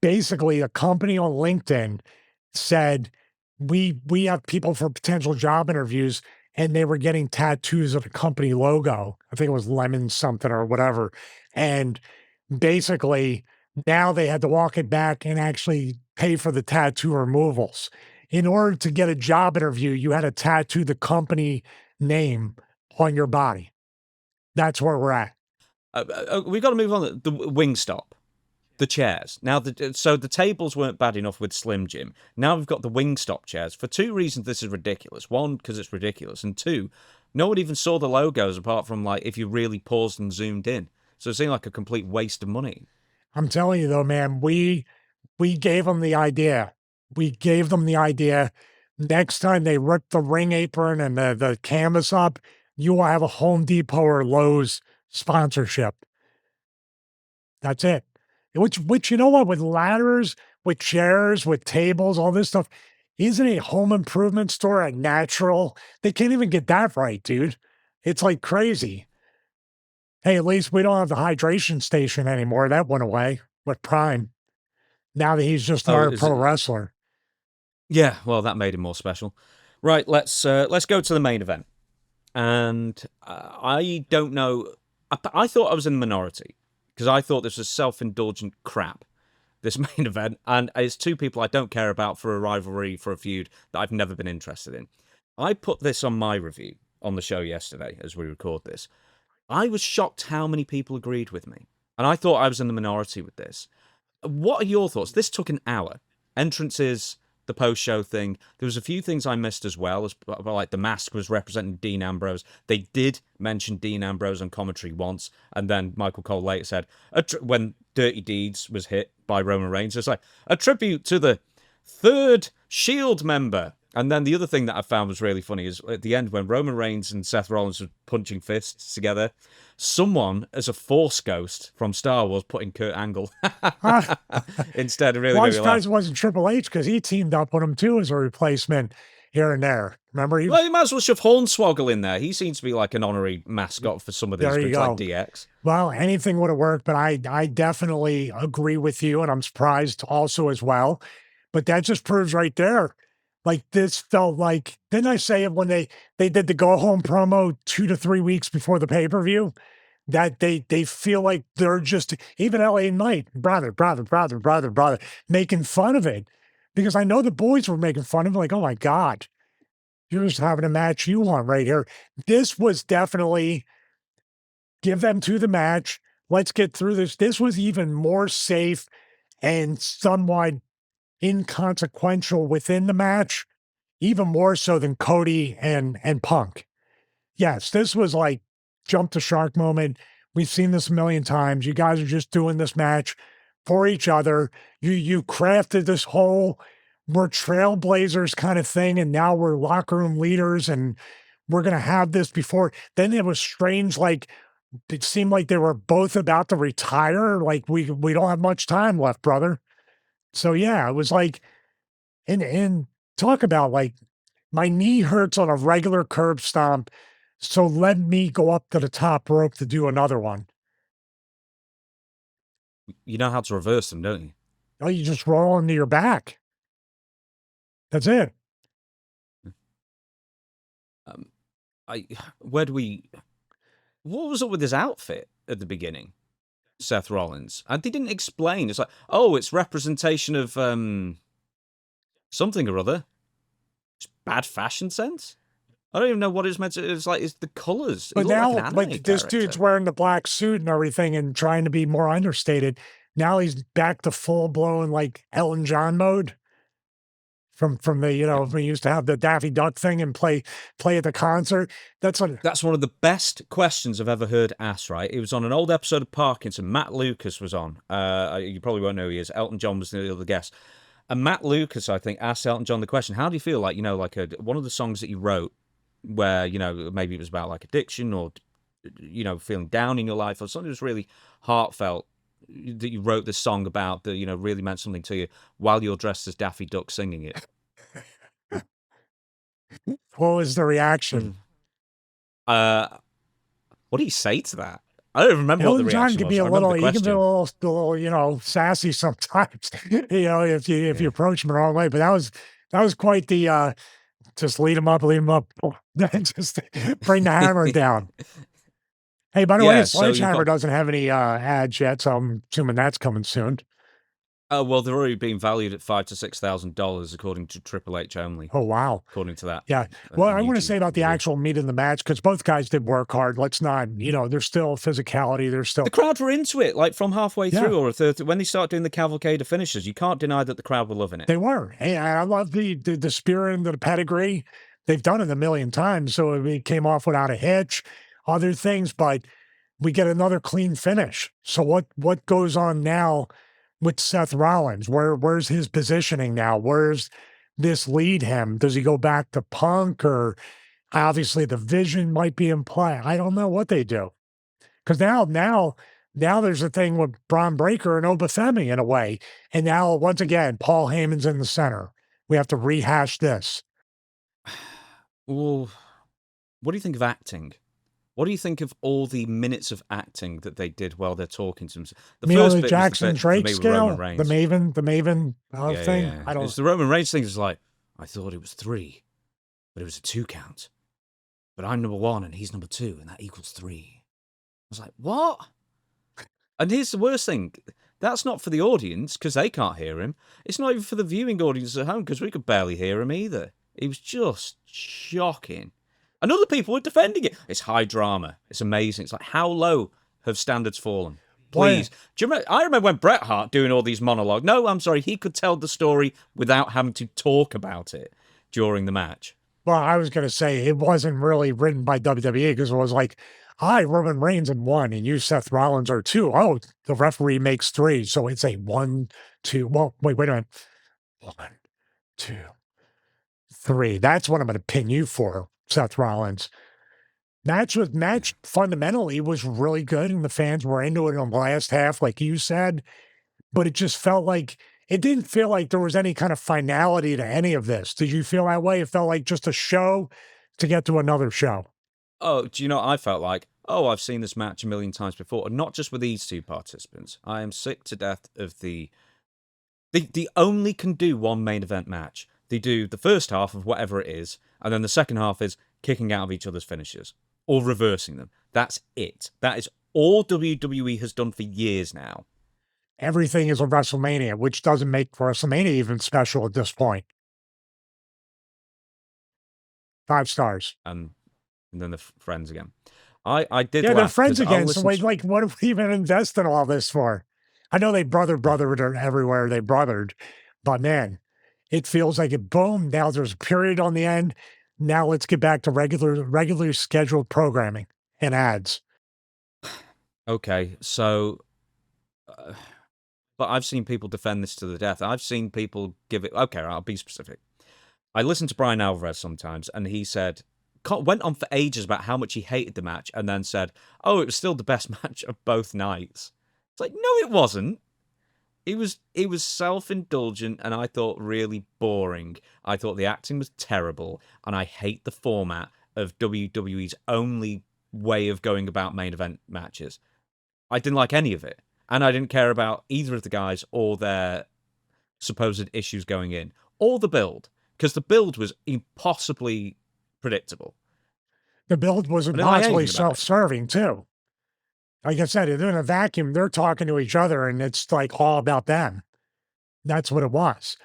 Basically, a company on LinkedIn said we have people for potential job interviews, and they were getting tattoos of a company logo. I think it was lemon something or whatever. And basically, now they had to walk it back and actually pay for the tattoo removals. In order to get a job interview, you had to tattoo the company name on your body. That's where we're at. We've got to move on. The Wingstop. The chairs. Now, so the tables weren't bad enough with Slim Jim. Now we've got the Wingstop chairs. For two reasons, this is ridiculous. One, because it's ridiculous. And two, no one even saw the logos apart from like if you really paused and zoomed in. So it seemed like a complete waste of money. I'm telling you though, man, we gave them the idea. We gave them the idea. Next time they rip the ring apron and the canvas up, you will have a Home Depot or Lowe's sponsorship. That's it. Which you know what, with ladders, with chairs, with tables, all this stuff, isn't a home improvement store a natural? They can't even get that right, dude. It's like crazy. Hey, at least we don't have the hydration station anymore. That went away with Prime. Now that he's just another pro wrestler. Yeah, well, that made him more special. Right, let's go to the main event. And I don't know. I thought I was in the minority because I thought this was self-indulgent crap, this main event. And it's two people I don't care about for a rivalry, for a feud that I've never been interested in. I put this on my review on the show yesterday as we record this. I was shocked how many people agreed with me. And I thought I was in the minority with this. What are your thoughts? This took an hour. Entrances, the post-show thing. There was a few things I missed as well, like the mask was representing Dean Ambrose. They did mention Dean Ambrose on commentary once, and then Michael Cole later said, when Dirty Deeds was hit by Roman Reigns, it's like, a tribute to the third Shield member. And then the other thing that I found was really funny is at the end when Roman Reigns and Seth Rollins were punching fists together, someone as a Force ghost from Star Wars put in Kurt Angle instead of really. Well, I'm surprised it wasn't Triple H because he teamed up with him too as a replacement here and there. Remember? Well, you might as well shove Hornswoggle in there. He seems to be like an honorary mascot for some of these groups, like DX. Well, anything would have worked, but I definitely agree with you, and I'm surprised also as well. But that just proves right there. Like this felt like, didn't I say it when they did the go home promo 2 to 3 weeks before the pay-per-view? That they feel like they're just, even LA Knight, brother, making fun of it. Because I know the boys were making fun of it, like, oh my God, you're just having a match you want right here. This was definitely, give them to the match. Let's get through this. This was even more safe and somewhat inconsequential within the match, even more so than Cody and Punk. Yes, this was like jump the shark moment. We've seen this a million times. You guys are just doing this match for each other. You crafted this whole we're trailblazers kind of thing, and now we're locker room leaders, and we're gonna have this before. Then it was strange, like it seemed like they were both about to retire. Like we don't have much time left, brother. So yeah, it was like and talk about like my knee hurts on a regular curb stomp, so let me go up to the top rope to do another one. You know how to reverse them, don't you? Oh, you just roll into your back. That's it. Um, I where do we? What was up with his outfit at the beginning? Seth Rollins, and they didn't explain. It's like, oh, it's representation of something or other. It's bad fashion sense. I don't even know what it's meant to. It's like it's the colors. He But looked like an now, anime like this dude's character. wearing the black suit and everything and trying to be more understated. Now he's back to full blown like Elton John mode from the, you know, we used to have the Daffy Duck thing and play at the concert. That's what That's one of the best questions I've ever heard asked, right? It was on an old episode of Parkinson. Matt Lucas was on. You probably won't know who he is. Elton John was the other guest. And Matt Lucas, I think, asked Elton John the question, how do you feel like, you know, like one of the songs that you wrote where, you know, maybe it was about like addiction or, you know, feeling down in your life or something that was really heartfelt that you wrote this song about that, you know, really meant something to you while you're dressed as Daffy Duck singing it. what was the reaction? Uh, what do you say to that? I don't remember what the Elton John reaction can was. be I a remember little, the he can be question. a little, you know, sassy sometimes. You know, if you Yeah. approach him the wrong way. But that was quite the just lead him up, just bring the hammer down. Hey, by the way, Yeah, so you've Sledgehammer got doesn't have any ads yet, so I'm assuming that's coming soon. well, they're already being valued at $5,000 to $6,000 according to Triple H only, Oh wow. according to that Yeah. Well, I want to YouTube say about the video. actual meat in the match because both guys did work hard. Let's not, you know, there's still physicality. There's still The crowd were into it, like from halfway yeah. through or a third. When they start doing the cavalcade of finishes, you can't deny that the crowd were loving it. They were. Hey, I love the spirit and the pedigree. They've done it a million times, so it came off without a hitch, other things, but we get another clean finish. So what goes on now with Seth Rollins? Where's his positioning now? Where's this lead him? Does he go back to Punk or obviously the vision might be in play? I don't know what they do. Because now there's a thing with Braun Breaker and Oba Femi in a way. And now once again, Paul Heyman's in the center. We have to rehash this. Well, what do you think of acting? What do you think of all the minutes of acting that they did while they're talking to themselves? The You know, first the bit was the Jackson bit for Drake me with scale, Roman Reigns. the Maven thing. Yeah. I don't. It's the Roman Reigns thing is like, I thought it was 3, but it was a 2 count. But I'm number 1 and he's number 2, and that equals 3. I was like, what? And here's the worst thing. That's not for the audience because they can't hear him. It's not even for the viewing audience at home because we could barely hear him either. It was just shocking. And other people were defending it. It's high drama. It's amazing. It's like, how low have standards fallen? Please. Do you remember? I remember when Bret Hart doing all these monologues. No, I'm sorry. He could tell the story without having to talk about it during the match. Well, I was going to say it wasn't really written by WWE because it was like, hi, Roman Reigns in 1 and you, Seth Rollins, are 2. Oh, the referee makes 3. So it's a 1, 2. Well, wait a minute. 1, 2, 3. That's what I'm going to pin you for, Seth Rollins. Match fundamentally was really good, and the fans were into it in the last half, like you said. But it just felt like it didn't feel like there was any kind of finality to any of this. Did you feel that way? It felt like just a show to get to another show. Oh, do you know what I felt like? Oh, I've seen this match a million times before, and not just with these 2 participants. I am sick to death of the. They only can do one main event match. They do the first half of whatever it is, and then the second half is kicking out of each other's finishes or reversing them. That's it. That is all WWE has done for years now. Everything is a WrestleMania, which doesn't make WrestleMania even special at this point. 5 stars. And then the friends again. I did. Yeah, laugh they're friends 'cause I'll again. So listen wait, to- like, what do we even invest in all this for? I know they brothered everywhere they brothered, but man, it feels like it boom. Now there's a period on the end. Now let's get back to regularly scheduled programming and ads. Okay, so, but I've seen people defend this to the death. I've seen people give it. Okay, I'll be specific. I listen to Brian Alvarez sometimes, and he said, went on for ages about how much he hated the match, and then said, "Oh, it was still the best match of both nights." It's like, no, it wasn't. It was self-indulgent, and I thought really boring. I thought the acting was terrible, and I hate the format of WWE's only way of going about main event matches. I didn't like any of it, and I didn't care about either of the guys or their supposed issues going in, or the build, because the build was impossibly predictable. The build was I didn't like impossibly anything about it. self-serving too. Like I said, they're in a vacuum. They're talking to each other, and it's like all about them. That's what it was.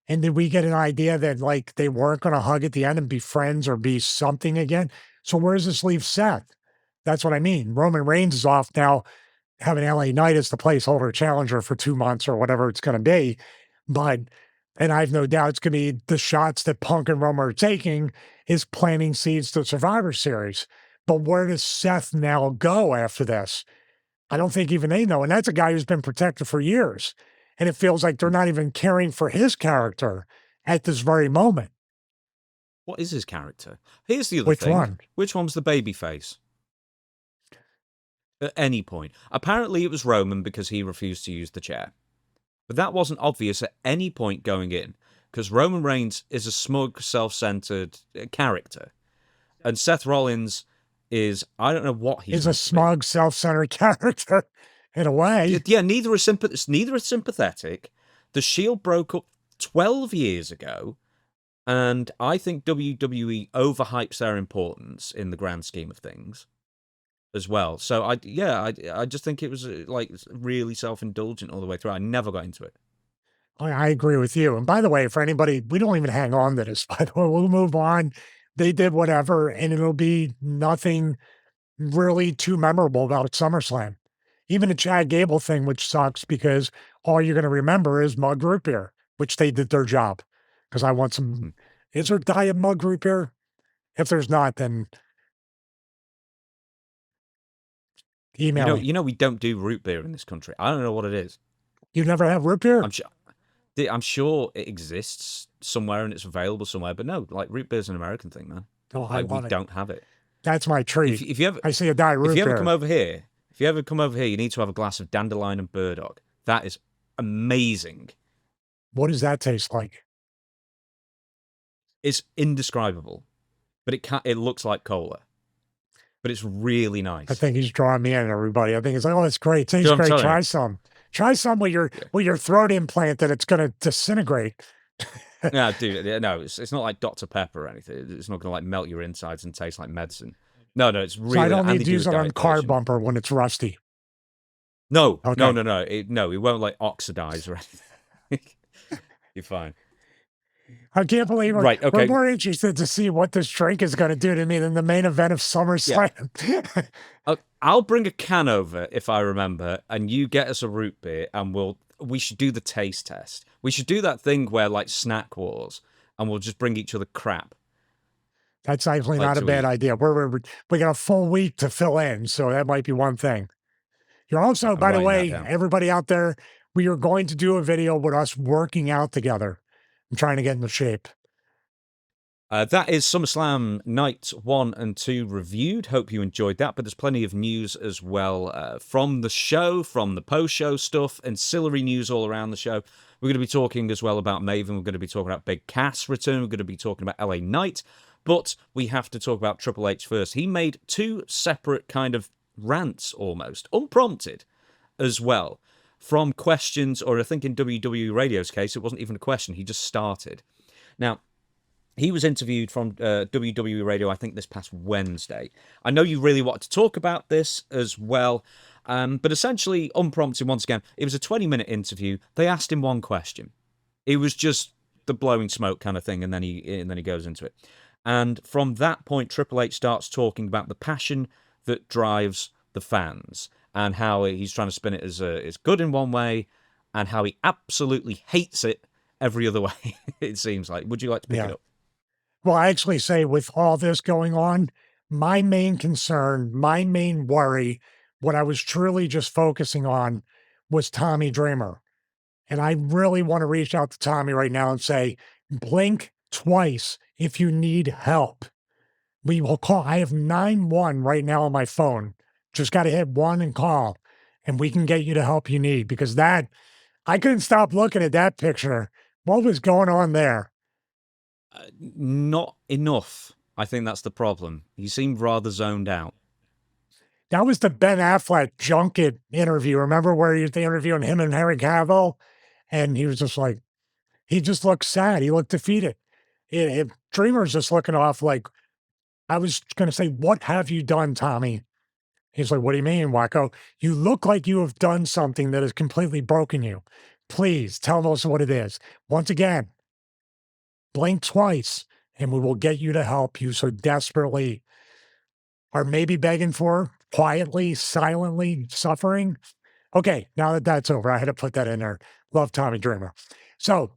And did we get an idea that like they weren't going to hug at the end and be friends or be something again? So where does this leave Seth? That's what I mean. Roman Reigns is off now, having LA Knight as the placeholder challenger for 2 months or whatever it's going to be. But, and I have no doubt it's going to be the shots that Punk and Roman are taking is planting seeds to Survivor Series. But where does Seth now go after this? I don't think even they know. And that's a guy who's been protected for years. And it feels like they're not even caring for his character at this very moment. What is his character? Here's the other Which thing. one? Which one's the baby face? At any point. Apparently it was Roman because he refused to use the chair. But that wasn't obvious at any point going in, because Roman Reigns is a smug, self-centered character. And Seth Rollins is, I don't know what he's Is a smug, self-centered character in a way. Yeah, neither is sympathetic. The Shield broke up 12 years ago, and I think WWE overhypes their importance in the grand scheme of things as well. So I just think it was like really self-indulgent all the way through. I never got into it. I agree with you. And by the way, for anybody, we don't even hang on to this. By the way, we'll move on. They did whatever, and it'll be nothing really too memorable about SummerSlam. Even the Chad Gable thing, which sucks because all you're going to remember is mug root beer, which they did their job. Because I want some. Is there diet mug root beer? If there's not, then email me. You know, we don't do root beer in this country. I don't know what it is. You never have root beer? I'm sure it exists somewhere and it's available somewhere, but no, like root beer's an American thing, man. Oh, I we don't have it. That's my treat. If you ever, I see a diet root beer. If you ever come over here, you need to have a glass of dandelion and burdock. That is amazing. What does that taste like? It's indescribable, but it looks like cola. But it's really nice. I think he's drawing me in, everybody. I think it's like, oh, it's great. Tastes great. Try some. Try some with your throat implant that it's going to disintegrate. No, dude, no, it's not like Dr. Pepper or anything. It's not going to like melt your insides and taste like medicine. No, it's really. So I don't need to use it on car bumper when it's rusty. No, okay. No, it won't like oxidize or anything. You're fine. I can't believe we're more interested to see what this drink is going to do to me than the main event of SummerSlam. Yeah. I'll bring a can over if I remember, and you get us a root beer, and we should do the taste test. We should do that thing where like Snack Wars, and we'll just bring each other crap. That's actually not a bad idea. We got a full week to fill in, so that might be one thing. You're also, by the way, everybody out there, we are going to do a video with us working out together. I'm trying to get into shape. That is SummerSlam Night 1 and 2 reviewed. Hope you enjoyed that, but there's plenty of news as well from the show, from the post-show stuff, ancillary news all around the show. We're going to be talking as well about Maven. We're going to be talking about Big Cass' return. We're going to be talking about LA Knight, but we have to talk about Triple H first. He made two separate kind of rants almost, unprompted as well, from questions, or I think in WWE Radio's case, it wasn't even a question. He just started. Now, he was interviewed from WWE Radio, I think, this past Wednesday. I know you really wanted to talk about this as well, but essentially, unprompted once again, it was a 20-minute interview. They asked him one question. It was just the blowing smoke kind of thing, and then he goes into it. And from that point, Triple H starts talking about the passion that drives the fans, and how he's trying to spin it as good in one way, and how he absolutely hates it every other way, it seems like. Would you like to pick it up? Well, I actually say with all this going on, my main concern, my main worry, what I was truly just focusing on was Tommy Dreamer. And I really want to reach out to Tommy right now and say, blink twice if you need help. We will call. I have 9-1 right now on my phone. Just got to hit one and call, and we can get you the help you need because that, I couldn't stop looking at that picture. What was going on there? Not enough. I think that's the problem. He seemed rather zoned out. That was the Ben Affleck junket interview. Remember where he was interviewing him and Henry Cavill? And he was just like, he just looked sad. He looked defeated. Dreamer's just looking off like, I was going to say, what have you done, Tommy? He's like, what do you mean, Wacko? You look like you have done something that has completely broken you. Please tell us what it is. Once again, blink twice and we will get you to help you so desperately are maybe begging for, quietly, silently suffering. Okay, now that that's over, I had to put that in there. Love Tommy Dreamer. So,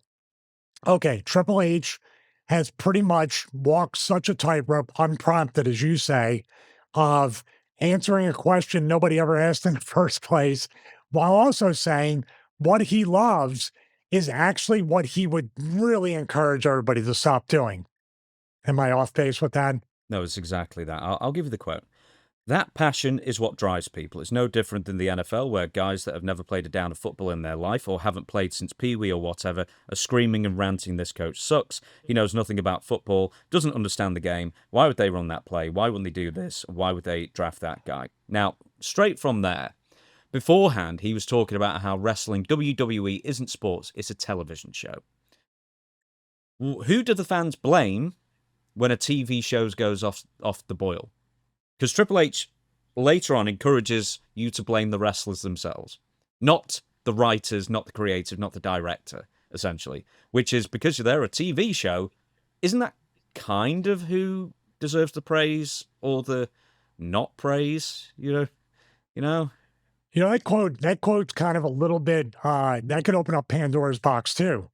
okay, Triple H has pretty much walked such a tightrope, unprompted, as you say, of answering a question nobody ever asked in the first place, while also saying what he loves is actually what he would really encourage everybody to stop doing. Am I off base with that? No, it's exactly that. I'll give you the quote. That passion is what drives people. It's no different than the NFL, where guys that have never played a down of football in their life or haven't played since Pee Wee or whatever are screaming and ranting, this coach sucks. He knows nothing about football, doesn't understand the game. Why would they run that play? Why wouldn't they do this? Why would they draft that guy? Now, straight from there, beforehand, he was talking about how wrestling, WWE, isn't sports, it's a television show. Who do the fans blame when a TV show goes off the boil? Because Triple H later on encourages you to blame the wrestlers themselves, not the writers, not the creative, not the director, essentially. Which is because they're a TV show, isn't that kind of who deserves the praise or the not praise? You know. That quote's kind of a little bit that could open up Pandora's box too.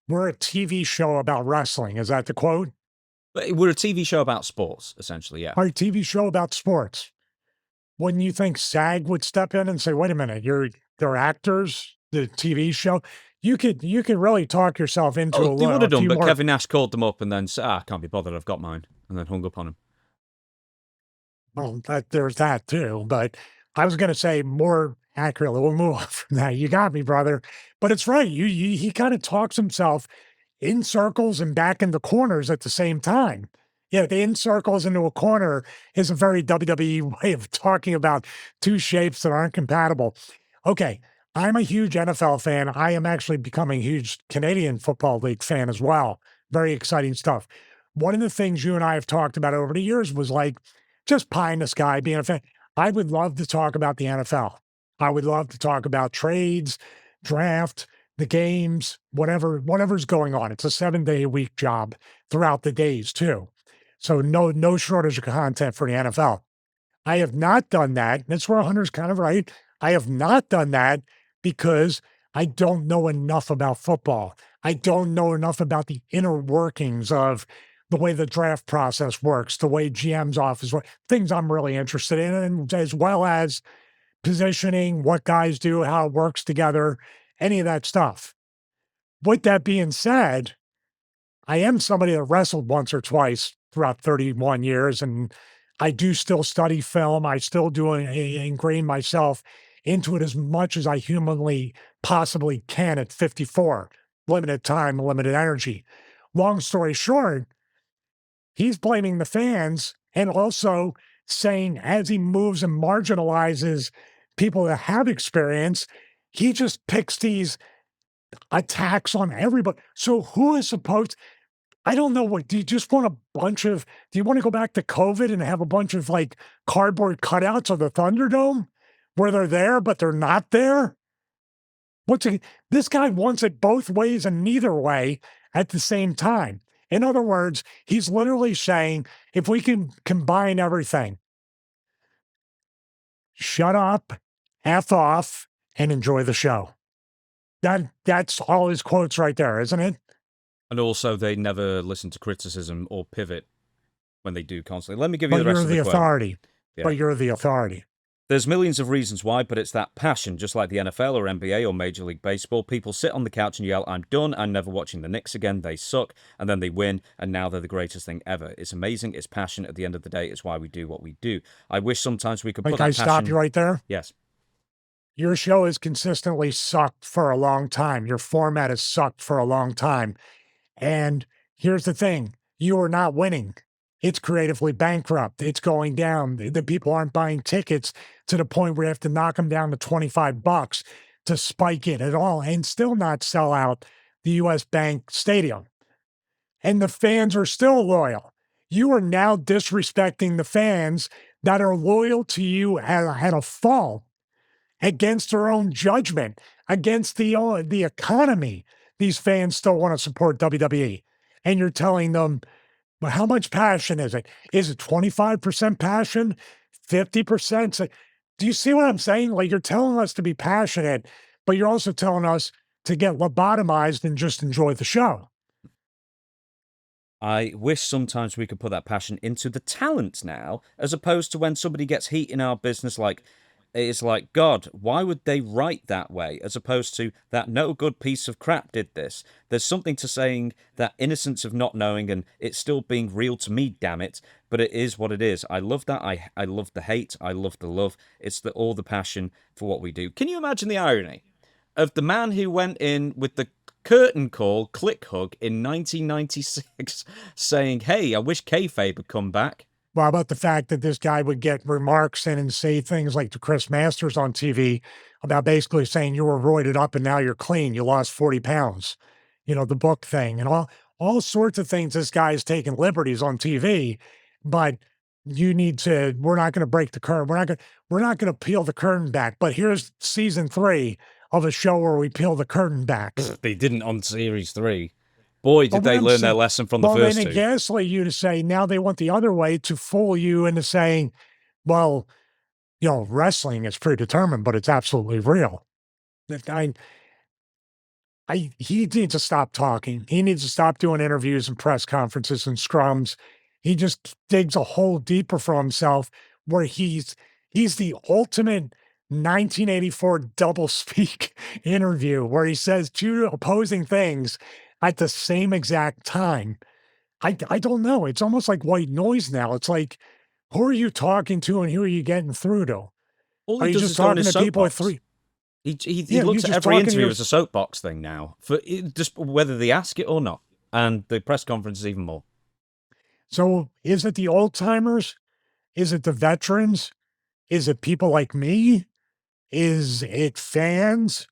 We're a TV show about wrestling. Is that the quote? But we're a TV show about sports, essentially. Yeah. Our TV show about sports. Wouldn't you think SAG would step in and say, "Wait a minute, they're actors, the TV show." You could really talk yourself into Oh, they would have a done, few but more. Kevin Nash called them up and then said, I can't be bothered, I've got mine, and then hung up on him. Well, there's that too. But I was going to say more accurately. We'll move on from that. You got me, brother. But it's right. He kind of talks himself in circles and back into corners at the same time. Yeah, the in circles into a corner is a very WWE way of talking about two shapes that aren't compatible. Okay, I'm a huge NFL fan. I am actually becoming a huge Canadian Football League fan as well. Very exciting stuff. One of the things you and I have talked about over the years was like just pie in the sky, being a fan. I would love to talk about the NFL. I would love to talk about trades, draft, the games, whatever's going on. It's a 7-day a week job throughout the days too. So no shortage of content for the NFL. I have not done that. That's where Hunter's kind of right. I have not done that because I don't know enough about football. I don't know enough about the inner workings of the way the draft process works, the way GM's office works, things I'm really interested in, and as well as positioning, what guys do, how it works together, any of that stuff. With that being said, I am somebody that wrestled once or twice throughout 31 years, and I do still study film. I still do ingrain myself into it as much as I humanly possibly can at 54. Limited time, limited energy. Long story short, he's blaming the fans and also saying as he moves and marginalizes people that have experience, he just picks these attacks on everybody. So who is supposed I don't know what do you just want do you want to go back to COVID and have a bunch of like cardboard cutouts of the Thunderdome where they're there, but they're not there? This guy wants it both ways and neither way at the same time. In other words, he's literally saying, if we can combine everything, shut up, F off, and enjoy the show. That's all his quotes right there, isn't it? And also, they never listen to criticism or pivot when they do constantly. Let me give you But the rest you're of the the quote. authority. Yeah. But you're the authority. There's millions of reasons why, but it's that passion, just like the NFL or NBA or Major League Baseball. People sit on the couch and yell, I'm done, I'm never watching the Knicks again, they suck, and then they win, and now they're the greatest thing ever. It's amazing, it's passion. At the end of the day, it's why we do what we do. I wish sometimes we could put Like, that I passion... stop you right there? Yes. Your show has consistently sucked for a long time. Your format has sucked for a long time. And here's the thing, you are not winning. It's creatively bankrupt. It's going down. The people aren't buying tickets to the point where you have to knock them down to $25 to spike it at all and still not sell out the US Bank Stadium. And the fans are still loyal. You are now disrespecting the fans that are loyal to you at a fault, against their own judgment, against the economy. These fans still want to support WWE. And you're telling them, but how much passion is it? Is it 25% passion? 50%? So, do you see what I'm saying? Like, you're telling us to be passionate, but you're also telling us to get lobotomized and just enjoy the show. I wish sometimes we could put that passion into the talent now, as opposed to when somebody gets heat in our business, like, it's like, God, why would they write that way? As opposed to that no good piece of crap did this. There's something to saying that innocence of not knowing and it still being real to me, damn it. But it is what it is. I love that. I love the hate. I love the love. It's all the passion for what we do. Can you imagine the irony of the man who went in with the curtain call, click hug in 1996 saying, hey, I wish kayfabe would come back? Well, about the fact that this guy would get remarks in and say things like to Chris Masters on TV about basically saying you were roided up and now you're clean. You lost 40 pounds. You know, the book thing and all sorts of things. This guy is taking liberties on TV, but we're not going to break the curtain. We're not going to peel the curtain back. But here's season 3 of a show where we peel the curtain back. They didn't on series 3. Boy, did they learn their lesson from the first two. Well, then it gaslight you to say now they went the other way to fool you into saying, well, you know, wrestling is predetermined, but it's absolutely real. He needs to stop talking. He needs to stop doing interviews and press conferences and scrums. He just digs a hole deeper for himself where he's the ultimate 1984 double speak interview where he says 2 opposing things at the same exact time. I don't know. It's almost like white noise now. It's like, who are you talking to and who are you getting through to? All Are he you does just is go in talking his to people with soapbox. 3? He looks at every interview as a soapbox thing now, for just whether they ask it or not, and the press conferences even more. So is it the old timers? Is it the veterans? Is it people like me? Is it fans?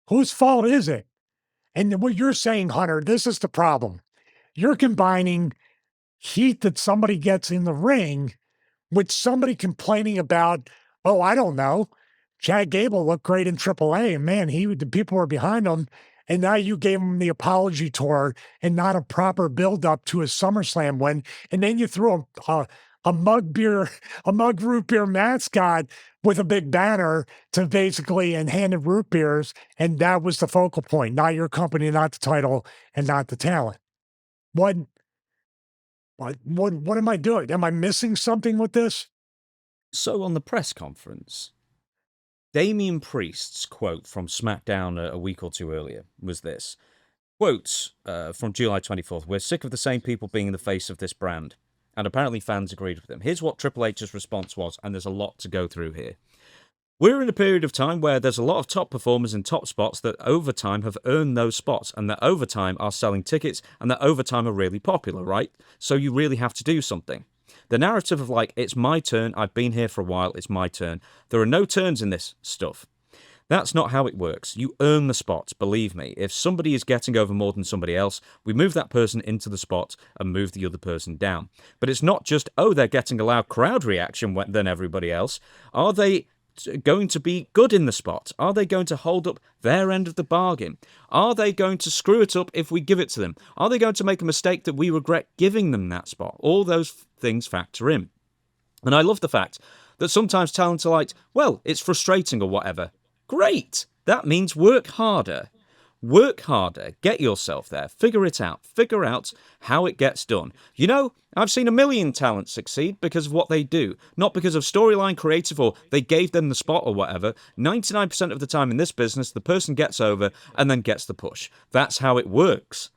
Whose fault is it? And what you're saying, Hunter, this is the problem. You're combining heat that somebody gets in the ring with somebody complaining about, oh, I don't know, Chad Gable looked great in AAA, and man, the people were behind him, and now you gave him the apology tour and not a proper build-up to his SummerSlam win, and then you threw a mug root beer mascot with a big banner to basically and handed root beers, and that was the focal point, not your company, not the title, and not the talent. What am I doing? Am I missing something with this? So on the press conference, Damian Priest's quote from SmackDown a week or two earlier was this. Quotes from July 24th, we're sick of the same people being in the face of this brand. And apparently fans agreed with him. Here's what Triple H's response was, and there's a lot to go through here. We're in a period of time where there's a lot of top performers in top spots that over time have earned those spots, and that over time are selling tickets, and that over time are really popular, right? So you really have to do something. The narrative of like, it's my turn, I've been here for a while, it's my turn. There are no turns in this stuff. That's not how it works. You earn the spot, believe me. If somebody is getting over more than somebody else, we move that person into the spot and move the other person down. But it's not just, oh, they're getting a loud crowd reaction than everybody else. Are they going to be good in the spot? Are they going to hold up their end of the bargain? Are they going to screw it up if we give it to them? Are they going to make a mistake that we regret giving them that spot? All those things factor in. And I love the fact that sometimes talent are like, well, it's frustrating or whatever. Great! That means work harder. Work harder. Get yourself there. Figure it out. Figure out how it gets done. You know, I've seen a million talents succeed because of what they do, not because of storyline creative or they gave them the spot or whatever. 99% of the time in this business, the person gets over and then gets the push. That's how it works.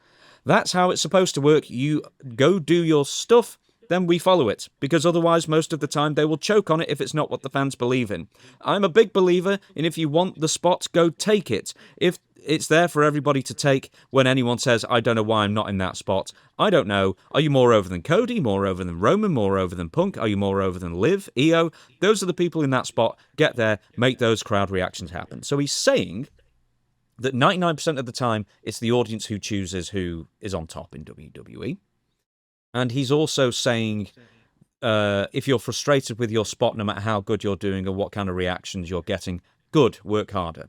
That's how it's supposed to work. You go do your stuff, then we follow it, because otherwise most of the time they will choke on it if it's not what the fans believe in. I'm a big believer in if you want the spot, go take it. If it's there for everybody to take, when anyone says, I don't know why I'm not in that spot, I don't know. Are you more over than Cody, more over than Roman, more over than Punk? Are you more over than Liv, Io? Those are the people in that spot. Get there, make those crowd reactions happen. So he's saying that 99% of the time, it's the audience who chooses who is on top in WWE. And he's also saying, if you're frustrated with your spot, no matter how good you're doing or what kind of reactions you're getting, good, work harder.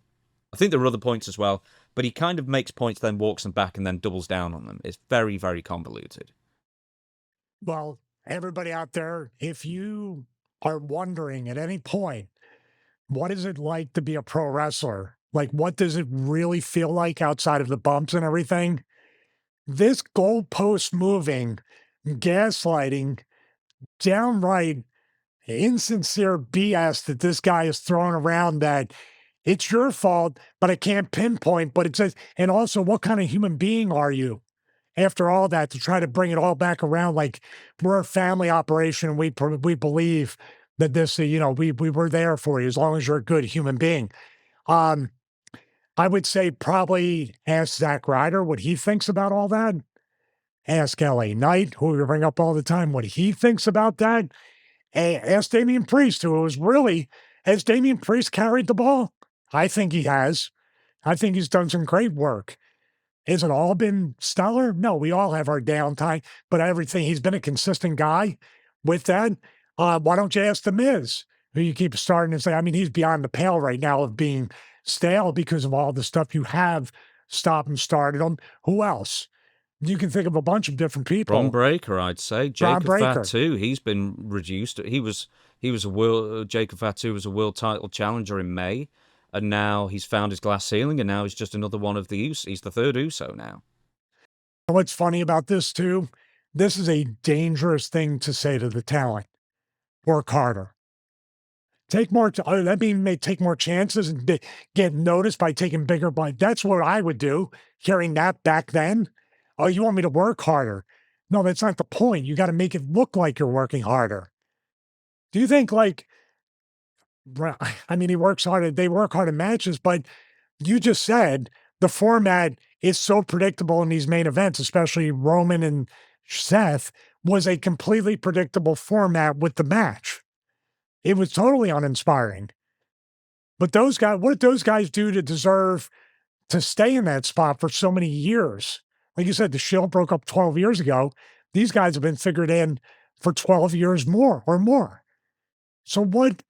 I think there are other points as well, but he kind of makes points, then walks them back, and then doubles down on them. It's very, very convoluted. Well, everybody out there, if you are wondering at any point, what is it like to be a pro wrestler? Like, what does it really feel like outside of the bumps and everything? This goalpost moving, gaslighting, downright insincere BS that this guy is throwing around that it's your fault, but I can't pinpoint. But it says, and also, what kind of human being are you? After all that, to try to bring it all back around, like we're a family operation, we believe that this, we were there for you as long as you're a good human being. I would say probably ask Zack Ryder what he thinks about all that. Ask LA Knight, who we bring up all the time, what he thinks about that. Ask Damian Priest, who was really, has Damian Priest carried the ball? I think he has. I think he's done some great work. Has it all been stellar? No, we all have our downtime, but everything, he's been a consistent guy with that. Why don't you ask The Miz, who you keep starting to say, I mean, he's beyond the pale right now of being stale because of all the stuff you have stopped and started him. Who else? You can think of a bunch of different people. Bron Breakker, I'd say. Jacob Fatu, he's been reduced. Jacob Fatu was a world title challenger in May, and now he's found his glass ceiling, and now he's just another one of the Usos. He's the third Uso now. What's funny about this, too? This is a dangerous thing to say to the talent. Work harder. Take more. That means take more chances and get noticed by taking bigger bites. That's what I would do. Hearing that back then. Oh, you want me to work harder? No, that's not the point. You got to make it look like you're working harder. Do you think I mean, he works hard. They work hard in matches, but you just said the format is so predictable in these main events, especially Roman and Seth, was a completely predictable format with the match. It was totally uninspiring. But those guys, what did those guys do to deserve to stay in that spot for so many years? Like you said, the Shield broke up 12 years ago. These guys have been figured in for 12 years more or more. So what?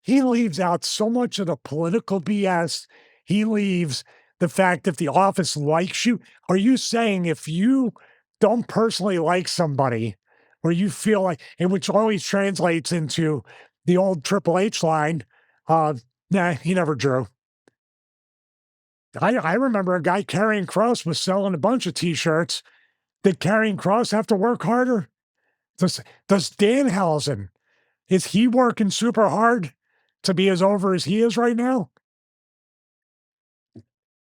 He leaves out so much of the political BS. He leaves the fact that the office likes you. Are you saying if you don't personally like somebody or you feel like, and which always translates into the old Triple H line, nah, he never drew. I remember a guy, Karrion Kross, was selling a bunch of T-shirts. Did Karrion Kross have to work harder? Does Danhausen, is he working super hard to be as over as he is right now?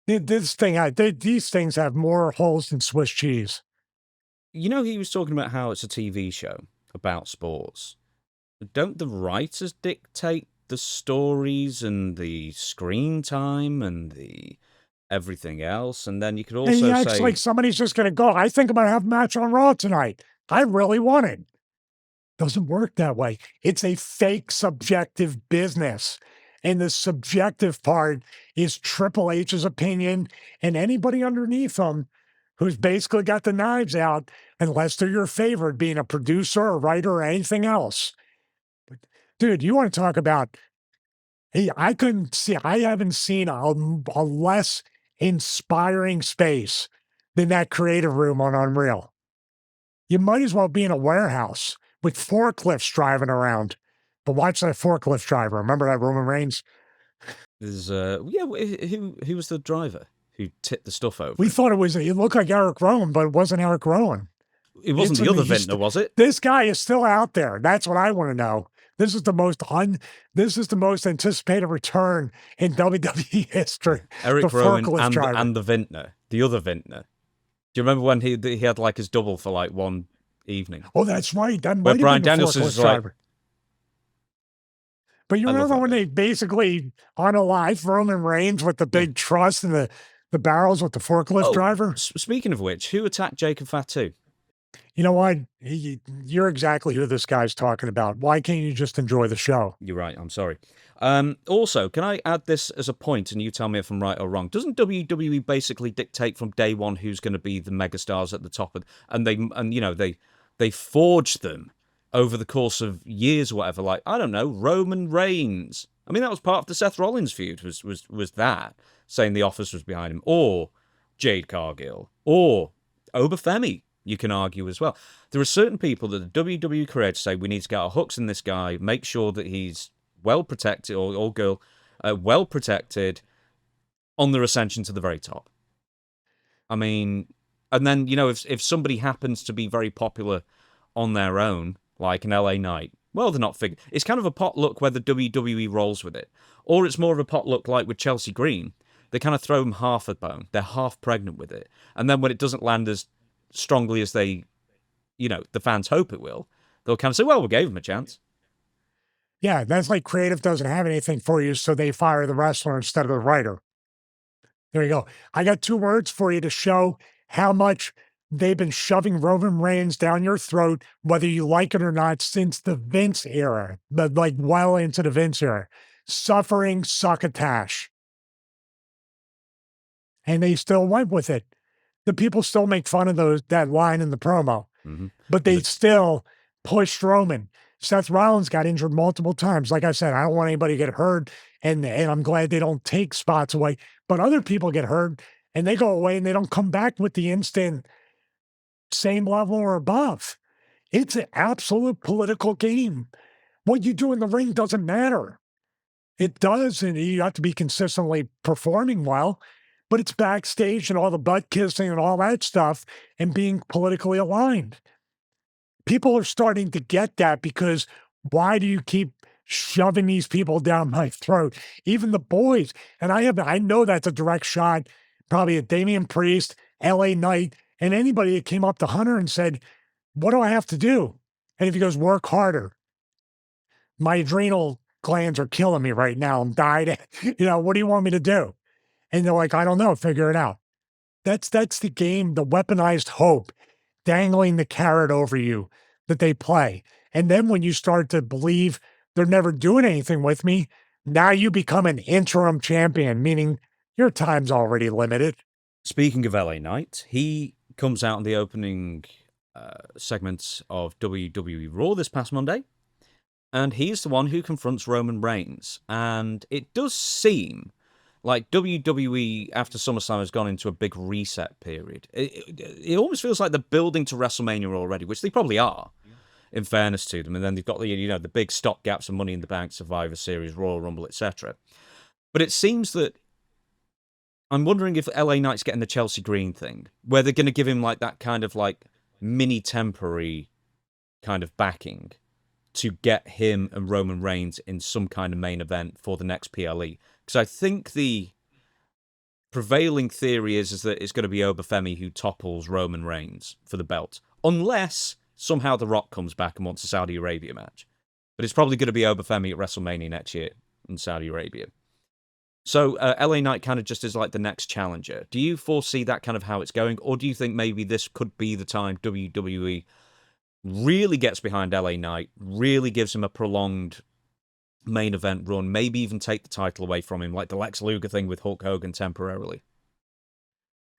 These things have more holes than Swiss cheese. You know, he was talking about how it's a TV show about sports. Don't the writers dictate the stories and the screen time and the everything else? And then you could also he acts like somebody's just going to go, I think I'm going to have a match on Raw tonight. I really want it. Doesn't work that way. It's a fake subjective business. And the subjective part is Triple H's opinion and anybody underneath him who's basically got the knives out, unless they're your favorite, being a producer or writer or anything else. But, dude, you want to talk about, I haven't seen a less inspiring space than that creative room on Unreal. You might as well be in a warehouse with forklifts driving around. But watch that forklift driver. Remember that Roman Reigns? There's who was the driver? who tipped the stuff over. We thought it looked like Eric Rowan, but it wasn't Eric Rowan. It wasn't the other vintner, was it? This guy is still out there. That's what I want to know. This is the most anticipated return in WWE history. Eric Rowan and the vintner, the other vintner. Do you remember when he had like his double for like one evening? Oh, that's right. That might have been the Danielson's driver. But you remember when they basically unalived Roman Reigns with the big truss and the barrels with the forklift driver? Speaking of which, who attacked Jacob Fatu? You know what? You're exactly who this guy's talking about. Why can't you just enjoy the show? You're right. I'm sorry. Also, can I add this as a point, and you tell me if I'm right or wrong? Doesn't WWE basically dictate from day one who's going to be the megastars at the top, and they forge them over the course of years or whatever? Like, I don't know, Roman Reigns. I mean, that was part of the Seth Rollins feud. Was that saying the office was behind him, or Jade Cargill, or Oba Femi? You can argue as well. There are certain people that the WWE creates say we need to get our hooks in this guy, make sure that he's well protected, or girl, well protected on their ascension to the very top. I mean, and then, if somebody happens to be very popular on their own, like an LA Knight, well, they're not it's kind of a potluck where the WWE rolls with it. Or it's more of a potluck like with Chelsea Green. They kind of throw them half a bone. They're half pregnant with it. And then when it doesn't land as strongly as they, the fans hope it will, they'll kind of say, well, we gave him a chance. Yeah, that's like creative doesn't have anything for you, so they fire the wrestler instead of the writer. There you go. I got 2 words for you to show how much they've been shoving Roman Reigns down your throat, whether you like it or not, since the Vince era, but like well into the Vince era. Suffering succotash. And they still went with it. The people still make fun of that line in the promo, but they still pushed Roman. Seth Rollins got injured multiple times. Like I said, I don't want anybody to get hurt, and I'm glad they don't take spots away. But other people get hurt, and they go away, and they don't come back with the instant same level or above. It's an absolute political game. What you do in the ring doesn't matter. It does, and you have to be consistently performing well. But it's backstage and all the butt kissing and all that stuff and being politically aligned. People are starting to get that, because why do you keep shoving these people down my throat? Even the boys. And I know that's a direct shot, probably at Damian Priest, LA Knight, and anybody that came up to Hunter and said, what do I have to do? And if he goes, work harder. My adrenal glands are killing me right now. I'm dying. What do you want me to do? And they're like, I don't know, figure it out. That's the game, the weaponized hope, dangling the carrot over you that they play. And then when you start to believe they're never doing anything with me, now you become an interim champion, meaning your time's already limited. Speaking of LA Knight, he comes out in the opening segments of WWE Raw this past Monday, and he's the one who confronts Roman Reigns. And it does seem like WWE after SummerSlam has gone into a big reset period. It almost feels like they're building to WrestleMania already, which they probably are, in fairness to them. And then they've got the big stopgaps of Money in the Bank, Survivor Series, Royal Rumble, etc. But it seems that I'm wondering if LA Knight's getting the Chelsea Green thing, where they're going to give him like that kind of like mini temporary kind of backing to get him and Roman Reigns in some kind of main event for the next PLE. Because I think the prevailing theory is that it's going to be Oba Femi who topples Roman Reigns for the belt. Unless somehow The Rock comes back and wants a Saudi Arabia match. But it's probably going to be Oba Femi at WrestleMania next year in Saudi Arabia. So LA Knight kind of just is like the next challenger. Do you foresee that kind of how it's going? Or do you think maybe this could be the time WWE really gets behind LA Knight, really gives him a prolonged main event run, maybe even take the title away from him, like the Lex Luger thing with Hulk Hogan temporarily?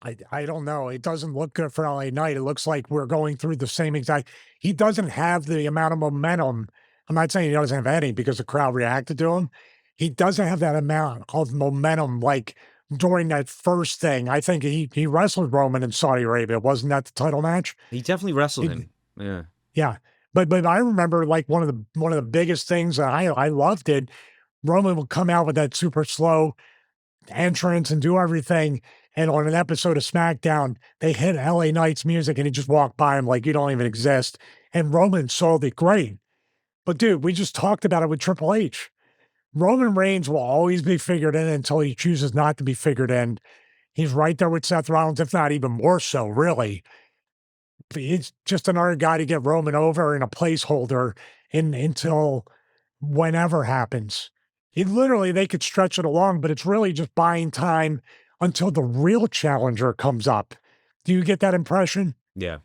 I don't know. It doesn't look good for LA Knight. It looks like we're going through the same exact. He doesn't have the amount of momentum. I'm not saying he doesn't have any because the crowd reacted to him. He doesn't have that amount of momentum like during that first thing. I think he wrestled Roman in Saudi Arabia. Wasn't that the title match? He definitely wrestled him. Yeah. Yeah. But I remember like one of the biggest things that I loved it. Roman would come out with that super slow entrance and do everything. and on an episode of SmackDown, they hit LA Knight's music and he just walked by him like you don't even exist. And Roman sold it great. But dude, we just talked about it with Triple H. Roman Reigns will always be figured in until he chooses not to be figured in. He's right there with Seth Rollins, if not even more so, really. He's just another guy to get Roman over and a placeholder until whenever happens. They could stretch it along, but it's really just buying time until the real challenger comes up. Do you get that impression? Yeah.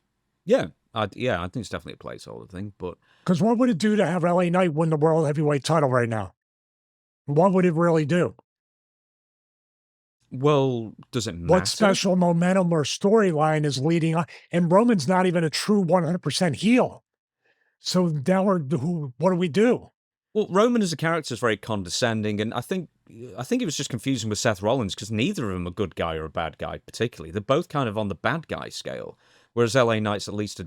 Yeah. I think it's definitely a placeholder thing, but because what would it do to have LA Knight win the World Heavyweight title right now? What would it really do? Well, does it matter? What special momentum or storyline is leading on? And Roman's not even a true 100% heel. So now what do we do? Well, Roman as a character is very condescending, and I think it was just confusing with Seth Rollins because neither of them a good guy or a bad guy particularly. They're both kind of on the bad guy scale, whereas LA Knight's at least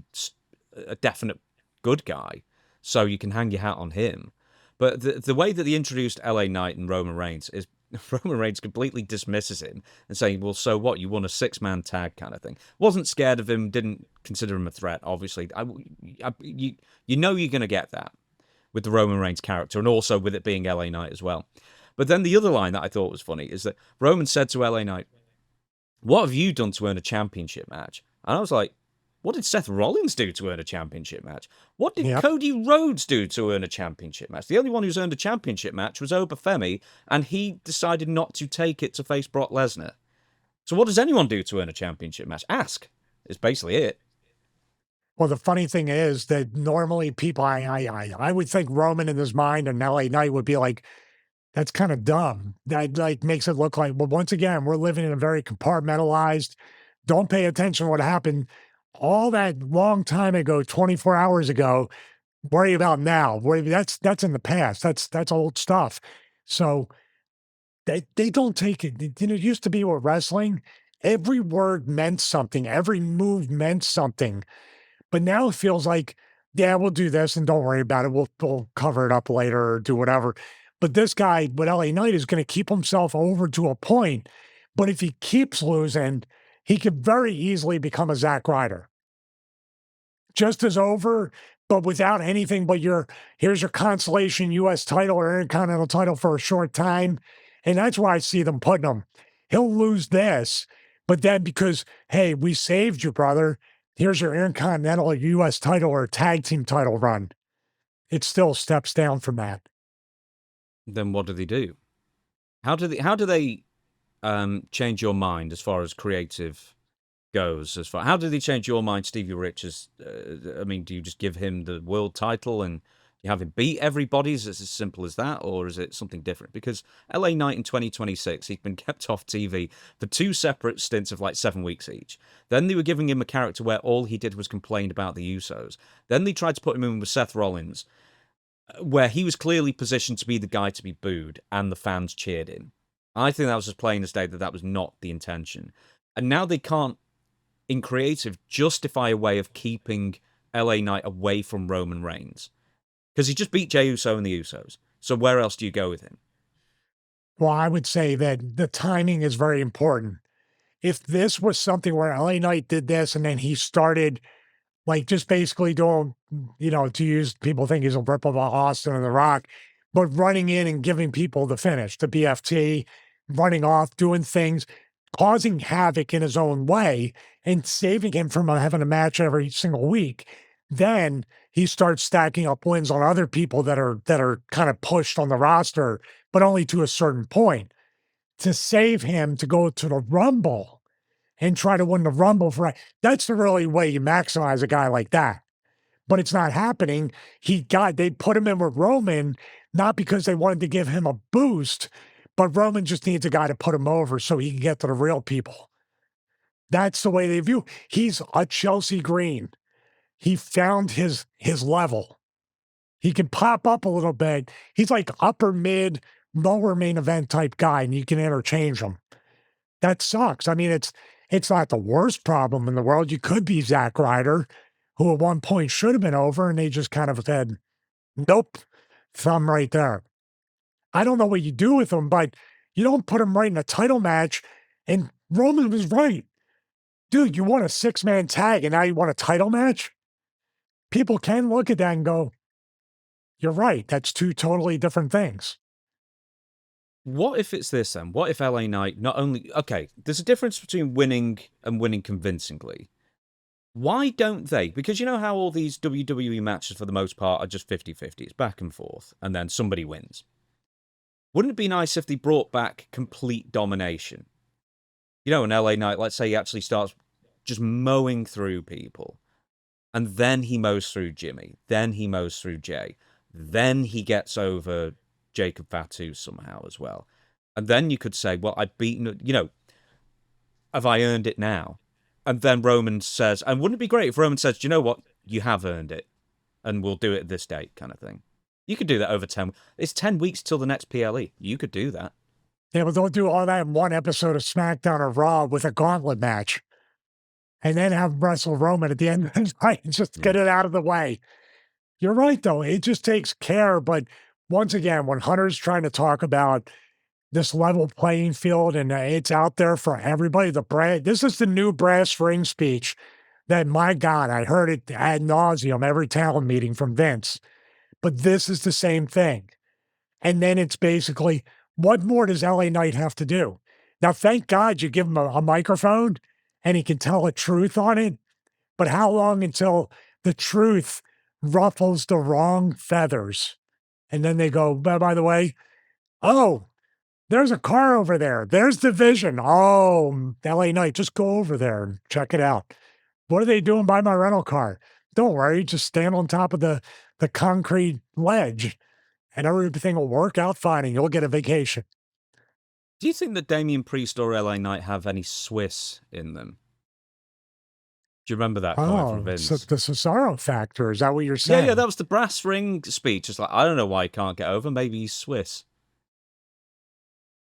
a definite good guy, so you can hang your hat on him. But the way that they introduced LA Knight and Roman Reigns is Roman Reigns completely dismisses him and saying, well, so what? You won a 6-man tag kind of thing. Wasn't scared of him, didn't consider him a threat, obviously. You know you're going to get that with the Roman Reigns character and also with it being LA Knight as well. But then the other line that I thought was funny is that Roman said to LA Knight, what have you done to earn a championship match? And I was like, what did Seth Rollins do to earn a championship match? What did Cody Rhodes do to earn a championship match? The only one who's earned a championship match was Oba Femi, and he decided not to take it to face Brock Lesnar. So what does anyone do to earn a championship match? Ask. Is basically it. Well, the funny thing is that normally people, I would think Roman in his mind and LA Knight would be like, that's kind of dumb. That like makes it look like, well, once again, we're living in a very compartmentalized, don't pay attention to what happened all that long time ago, 24 hours ago. Worry about now. That's in the past. That's old stuff. So they don't take it. You know, it used to be with wrestling, every word meant something, every move meant something. But now it feels like, yeah, we'll do this and don't worry about it. We'll cover it up later or do whatever. But this guy with LA Knight is going to keep himself over to a point. But if he keeps losing, he could very easily become a Zack Ryder. Just as over, but without anything but here's your consolation U.S. title or Intercontinental title for a short time. And that's why I see them putting him. He'll lose this, but then because, hey, we saved you, brother, here's your Intercontinental U.S. title or tag team title run. It still steps down from that. Then what do they do? How do they change your mind as far as creative goes? How do they change your mind, Stevie Richards? I mean, do you just give him the world title and you have him beat everybody? Is it as simple as that, or is it something different? Because LA Knight in 2026, he's been kept off TV for 2 separate stints of like 7 weeks each. Then they were giving him a character where all he did was complain about the Usos. Then they tried to put him in with Seth Rollins, where he was clearly positioned to be the guy to be booed, and the fans cheered him. I think that was just plain as day that was not the intention. And now they can't, in creative, justify a way of keeping LA Knight away from Roman Reigns. Because he just beat Jey Uso and the Usos. So where else do you go with him? Well, I would say that the timing is very important. If this was something where LA Knight did this and then he started like just basically doing, you know, to use, people think he's a rip of Austin and The Rock, but running in and giving people the finish, the BFT, running off, doing things, causing havoc in his own way and saving him from having a match every single week. Then he starts stacking up wins on other people that are kind of pushed on the roster, but only to a certain point. To save him to go to the Rumble and try to win the Rumble that's the really way you maximize a guy like that. But it's not happening. They put him in with Roman, not because they wanted to give him a boost, but Roman just needs a guy to put him over so he can get to the real people. That's the way they view. He's a Chelsea Green. He found his level. He can pop up a little bit. He's like upper mid, lower main event type guy, and you can interchange him. That sucks. I mean, it's not the worst problem in the world. You could be Zack Ryder, who at one point should have been over, and they just kind of said, nope, thumb right there. I don't know what you do with him, but you don't put him right in a title match And Roman was right. Dude, you want a 6-man tag and now you want a title match? People can look at that and go, you're right. That's two totally different things. What if it's this then? What if LA Knight not only... Okay, there's a difference between winning and winning convincingly. Why don't they? Because you know how all these WWE matches, for the most part, are just 50-50. It's back and forth, and then somebody wins. Wouldn't it be nice if they brought back complete domination? You know, an LA Knight, let's say he actually starts just mowing through people, and then he mows through Jimmy, then he mows through Jay, then he gets over Jacob Fatu somehow as well. And then you could say, well, I've beaten, you know, have I earned it now? And then Roman says, and wouldn't it be great if Roman says, do you know what? You have earned it, and we'll do it at this date, kind of thing. You could do that over 10. It's 10 weeks till the next PLE. You could do that. Yeah, but don't do all that in one episode of SmackDown or Raw with a gauntlet match. And then have him wrestle Roman at the end of the night and just get it out of the way. You're right, though. It just takes care. But once again, when Hunter's trying to talk about this level playing field and it's out there for everybody, this is the new brass ring speech that, my God, I heard it ad nauseum every talent meeting from Vince. But this is the same thing. And then it's basically, what more does LA Knight have to do? Now, thank God you give him a microphone and he can tell the truth on it. But how long until the truth ruffles the wrong feathers? And then they go, by the way, oh, there's a car over there. There's the Vision. Oh, LA Knight, just go over there and check it out. What are they doing by my rental car? Don't worry, just stand on top of the concrete ledge and everything will work out fine and you'll get a vacation. Do you think that Damian Priest or LA Knight have any Swiss in them? Do you remember that comment from Vince? So the Cesaro factor, is that what you're saying? Yeah, that was the brass ring speech. It's like, I don't know why he can't get over. Maybe he's Swiss.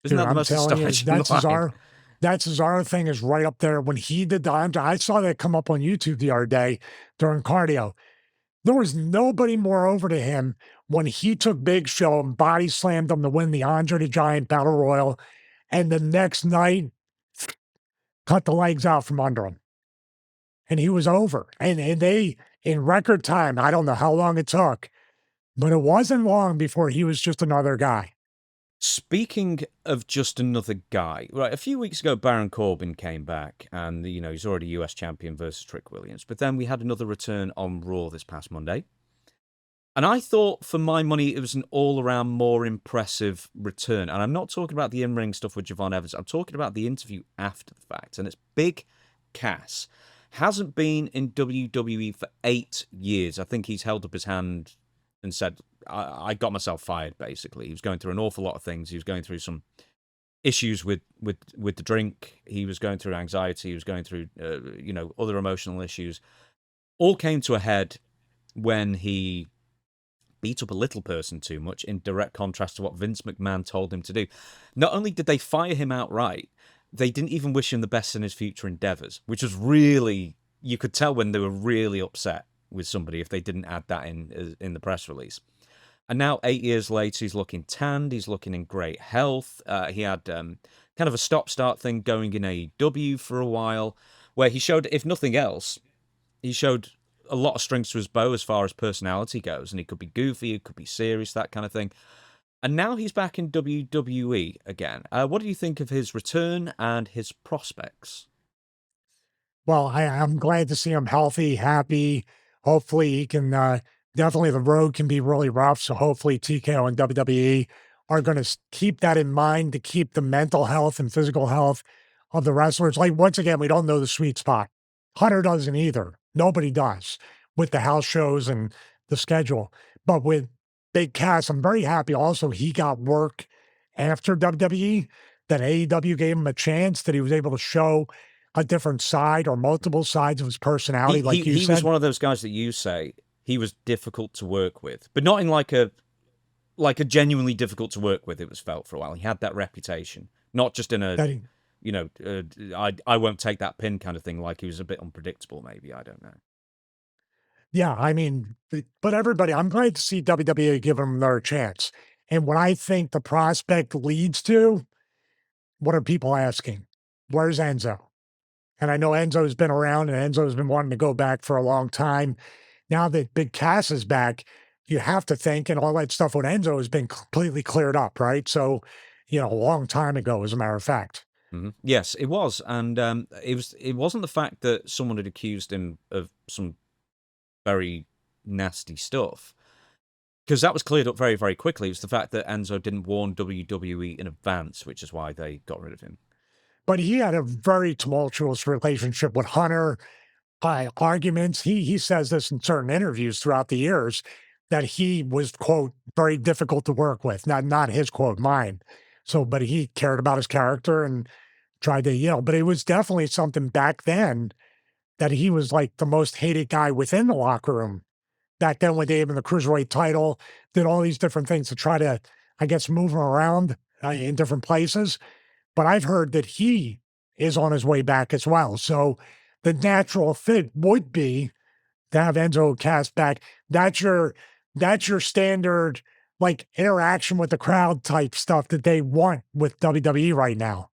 Isn't that the most astonishing line? That Cesaro thing is right up there. When he did that, I saw that come up on YouTube the other day during cardio. There was nobody more over to him when he took Big Show and body slammed him to win the Andre the Giant Battle Royal, and the next night cut the legs out from under him. And he was over. And they, in record time, I don't know how long it took, but it wasn't long before he was just another guy. Speaking of just another guy, right, a few weeks ago, Baron Corbin came back and, you know, he's already US champion versus Trick Williams. But then we had another return on Raw this past Monday. And I thought, for my money, it was an all-around more impressive return. And I'm not talking about the in-ring stuff with Javon Evans. I'm talking about the interview after the fact. And it's Big Cass. Hasn't been in WWE for 8 years. I think he's held up his hand and said, I got myself fired, basically. He was going through an awful lot of things. He was going through some issues with the drink. He was going through anxiety. He was going through, you know, other emotional issues. All came to a head when he beat up a little person too much, in direct contrast to what Vince McMahon told him to do. Not only did they fire him outright, they didn't even wish him the best in his future endeavors, which was really, you could tell when they were really upset with somebody if they didn't add that in the press release. And now, 8 years later, he's looking tanned. He's looking in great health. He had kind of a stop-start thing going in AEW for a while, where he showed, if nothing else, he showed a lot of strings to his bow as far as personality goes. And he could be goofy, he could be serious, that kind of thing. And now he's back in WWE again. What do you think of his return and his prospects? Well, I'm glad to see him healthy, happy. Hopefully he can, definitely the road can be really rough. So hopefully TKO and WWE are going to keep that in mind to keep the mental health and physical health of the wrestlers. Like, once again, we don't know the sweet spot. Hunter doesn't either. Nobody does with the house shows and the schedule. But with Big Cass, I'm very happy also he got work after WWE, that AEW gave him a chance, that he was able to show a different side or multiple sides of his personality. He was one of those guys that you say he was difficult to work with, but not in like a genuinely difficult to work with. It was felt for a while. He had that reputation, not just in a, you know, I won't take that pin kind of thing. Like he was a bit unpredictable, maybe. I don't know. Yeah, I mean, but everybody, I'm glad to see WWE give him another chance. And what I think the prospect leads to, what are people asking? where's Enzo? And I know Enzo's been around and Enzo's been wanting to go back for a long time. Now that Big Cass is back, you have to think, and all that stuff with Enzo has been completely cleared up, right? So, a long time ago, as a matter of fact. Yes, it was, and it wasn't the fact that someone had accused him of some very nasty stuff, because that was cleared up very, very quickly. It was the fact that Enzo didn't warn WWE in advance, which is why they got rid of him. But he had a very tumultuous relationship with Hunter, by arguments. He says this in certain interviews throughout the years that he was, quote, very difficult to work with. Not his quote, mine. So, but he cared about his character and tried to, but it was definitely something back then that he was like the most hated guy within the locker room. Back then when they gave him the cruiserweight title, did all these different things to try to, I guess, move him around in different places. But I've heard that he is on his way back as well. So the natural fit would be to have Enzo Cass back. That's your standard like interaction with the crowd type stuff that they want with WWE right now.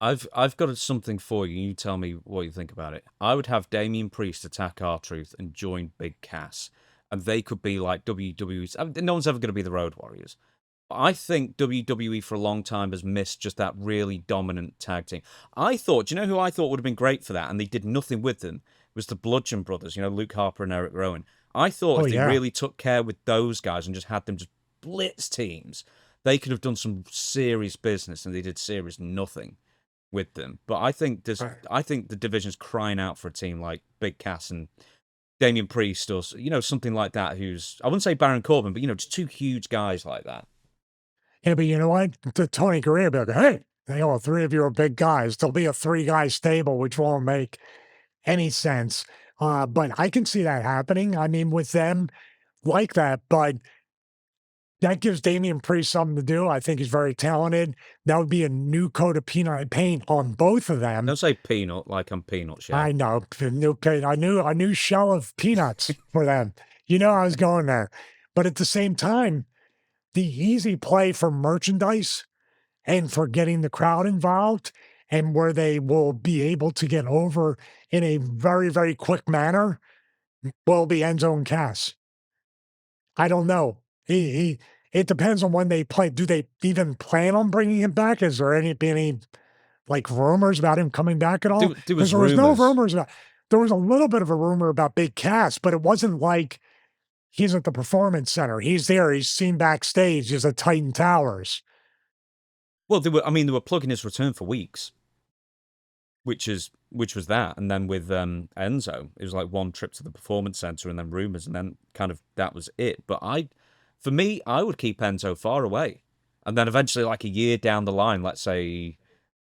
I've got something for you. You tell me what you think about it. I would have Damian Priest attack R-Truth and join Big Cass, and they could be like WWE's. No one's ever going to be the Road Warriors. I think WWE for a long time has missed just that really dominant tag team. I thought, do you know who I thought would have been great for that, and they did nothing with them, was the Bludgeon Brothers, Luke Harper and Eric Rowan. I thought if they really took care with those guys and just had them just blitz teams, they could have done some serious business, and they did serious nothing with them. But I think I think the division's crying out for a team like Big Cass and Damian Priest, or something like that. Who's, I wouldn't say Baron Corbin, but just two huge guys like that. Yeah, but you know what? To Tony Garea, be like, hey, all three of you are big guys. There'll be a 3-guy stable, which won't make any sense. But I can see that happening. I mean, with them like that, but that gives Damian Priest something to do. I think he's very talented. That would be a new coat of peanut paint on both of them. Don't say peanut like I'm Peanut Shell. I know. A new shell of peanuts for them. I was going there. But at the same time, the easy play for merchandise and for getting the crowd involved and where they will be able to get over in a very, very quick manner will be Enzo and Cass. I don't know. It depends on when they play. Do they even plan on bringing him back? Is there any like rumors about him coming back at all? Because there was no rumors about. There was a little bit of a rumor about Big Cass, but it wasn't like he's at the Performance Center. He's there. He's seen backstage. He's at Titan Towers. Well, they were plugging his return for weeks, which was that, and then with Enzo, it was like one trip to the Performance Center and then rumors, and then kind of that was it. But for me, I would keep Enzo far away, and then eventually, like a year down the line, let's say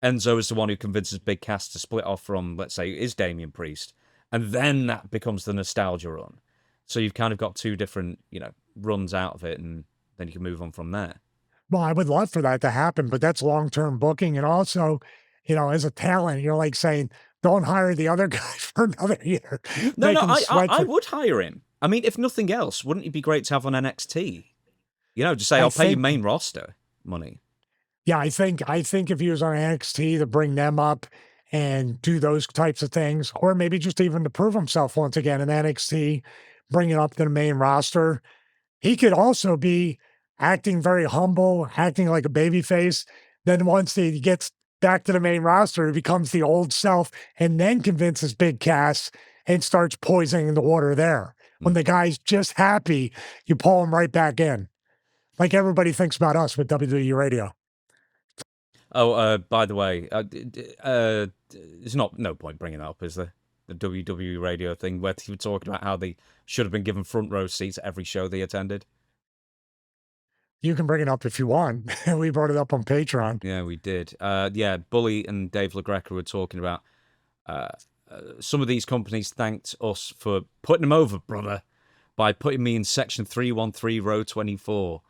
Enzo is the one who convinces Big Cass to split off from, let's say, is Damian Priest, and then that becomes the nostalgia run. So you've kind of got two different, runs out of it, and then you can move on from there. Well, I would love for that to happen, but that's long-term booking. And also, as a talent, you're like saying, don't hire the other guy for another year. No, I would hire him. I mean, if nothing else, wouldn't it be great to have on NXT? Just say, I'll pay you main roster money. Yeah, I think if he was on NXT to bring them up and do those types of things, or maybe just even to prove himself once again in NXT, bring it up to the main roster. He could also be acting very humble, acting like a babyface. Then once he gets back to the main roster, he becomes the old self and then convinces Big Cass and starts poisoning the water there. When the guy's just happy, you pull him right back in. Like everybody thinks about us with WWE Radio. Oh, by the way, there's no point bringing that up, is there? The WWE Radio thing where they were talking about how they should have been given front row seats at every show they attended. You can bring it up if you want. We brought it up on Patreon. Yeah, we did. Bully and Dave LaGreca were talking about some of these companies thanked us for putting them over, brother, by putting me in section 313, row 24.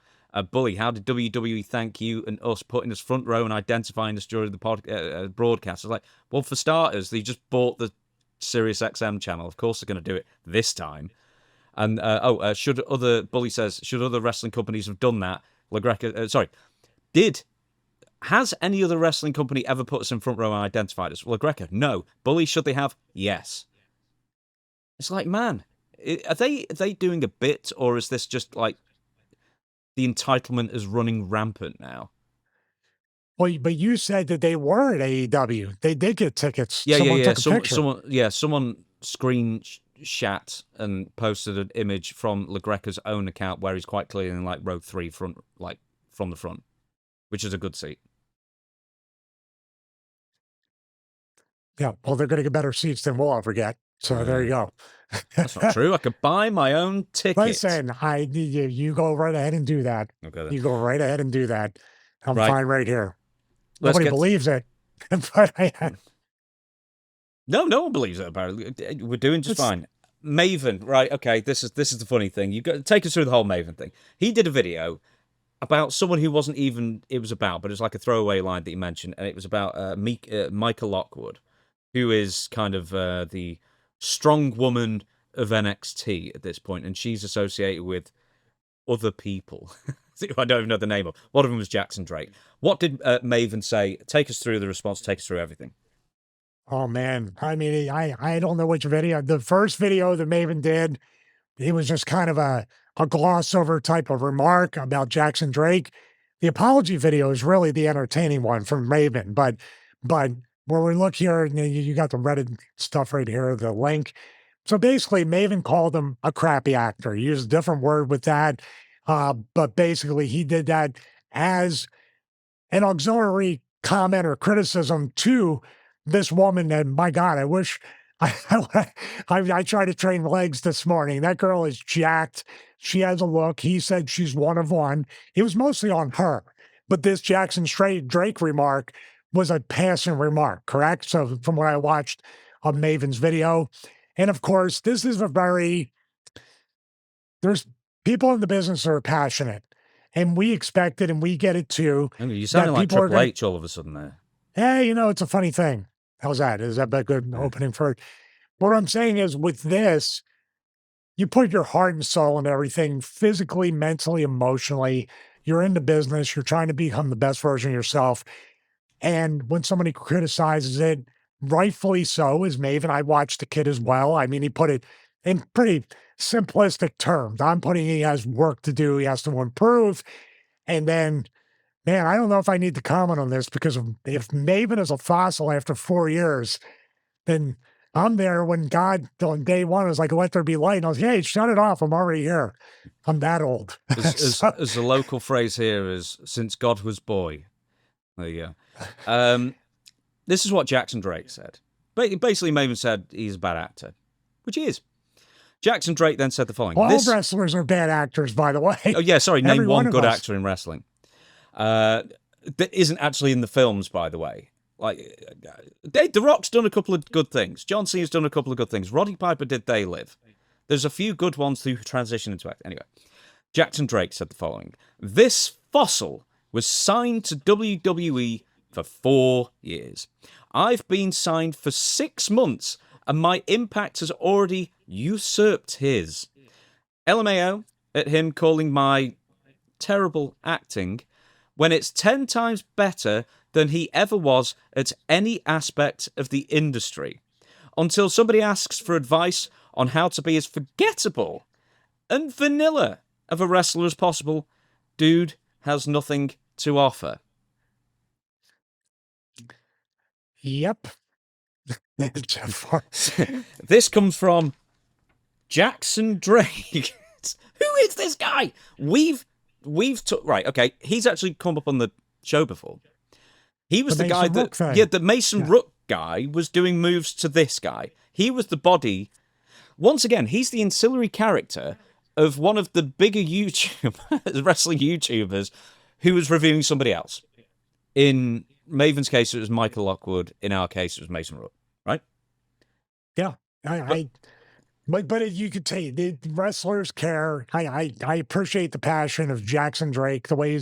Bully, how did WWE thank you and us putting us front row and identifying us during the broadcast? I was like, well, for starters, they just bought the Sirius XM channel. Of course they're going to do it this time. And Bully says, should other wrestling companies have done that? Did Has any other wrestling company ever put us in front row and identified us? Well, Greco, no. Bully, should they have? Yes. It's like, man, are they doing a bit, or is this just like the entitlement is running rampant now? Well, but you said that they were at AEW. They did get tickets. Yeah. Someone took a picture. Someone screenshot and posted an image from LaGreca's own account where he's quite clearly in like row 3 front, like from the front, which is a good seat. Yeah, well, they're going to get better seats than we'll ever get. So there you go. That's not true. I could buy my own ticket. Listen, you go right ahead and do that. Okay, then. You go right ahead and do that. I'm Right. fine right here. Nobody believes it. But No one believes it, apparently. We're doing just fine. Maven, right, okay, this is the funny thing. You got to take us through the whole Maven thing. He did a video about someone who wasn't even it was about, but it's like a throwaway line that he mentioned, and it was about Micah Lockwood, who is kind of the strong woman of NXT at this point, and she's associated with other people. I don't even know the name of. One of them was Jackson Drake. What did Maven say? Take us through the response. Take us through everything. oh man, I mean, I don't know which video. The first video that Maven did, it was just kind of a gloss over type of remark about Jackson Drake. The apology video is really the entertaining one from Maven, but where we look here, you got the Reddit stuff right here, the link. So basically, Maven called him a crappy actor. He used a different word with that, but basically he did that as an auxiliary comment or criticism to this woman. And my God, I wish I tried to train legs this morning. That girl is jacked. She has a look. He said she's one of one. It was mostly on her. But this Jackson Drake remark was a passing remark, correct? So from what I watched of Maven's video. And of course, this is there's people in the business that are passionate. And we expect it and we get it too. You sounded like Triple H all of a sudden there. Hey, it's a funny thing. How's that? Is that a good opening for it? What I'm saying is with this, you put your heart and soul in everything, physically, mentally, emotionally. You're in the business. You're trying to become the best version of yourself. And when somebody criticizes it, rightfully so, as Maven, I watched the kid as well. I mean, he put it in pretty simplistic terms. I'm putting he has work to do. He has to improve. And then, man, I don't know if I need to comment on this because if Maven is a fossil after 4 years, then I'm there when God on day one was like, let there be light. And I was, hey, shut it off. I'm already here. I'm that old. As the local phrase here is, since God was boy. There you go. This is what Jackson Drake said. Basically, Maven said he's a bad actor, which he is. Jackson Drake then said the following. All wrestlers are bad actors, by the way. Oh, yeah, sorry. Name one good actor in wrestling. That isn't actually in the films, by the way. Like, The Rock's done a couple of good things. John Cena's done a couple of good things. Roddy Piper did They Live. There's a few good ones who transition into acting. Anyway, Jackson Drake said the following. This fossil was signed to WWE for 4 years. I've been signed for 6 months, and my impact has already usurped his. LMAO at him calling my terrible acting when it's 10 times better than he ever was at any aspect of the industry. Until somebody asks for advice on how to be as forgettable and vanilla of a wrestler as possible, dude has nothing to offer. Yep. This comes from Jackson Drake. Who is this guy? Right, okay. He's actually come up on the show before. He was the guy that the Mason Rook guy was doing moves to this guy. He was the body. Once again, he's the ancillary character of one of the bigger wrestling YouTubers who was reviewing somebody else. In Maven's case, it was Michael Lockwood. In our case, it was Mason Rook, right? Yeah. But you could say the wrestlers care. I appreciate the passion of Jackson Drake, the way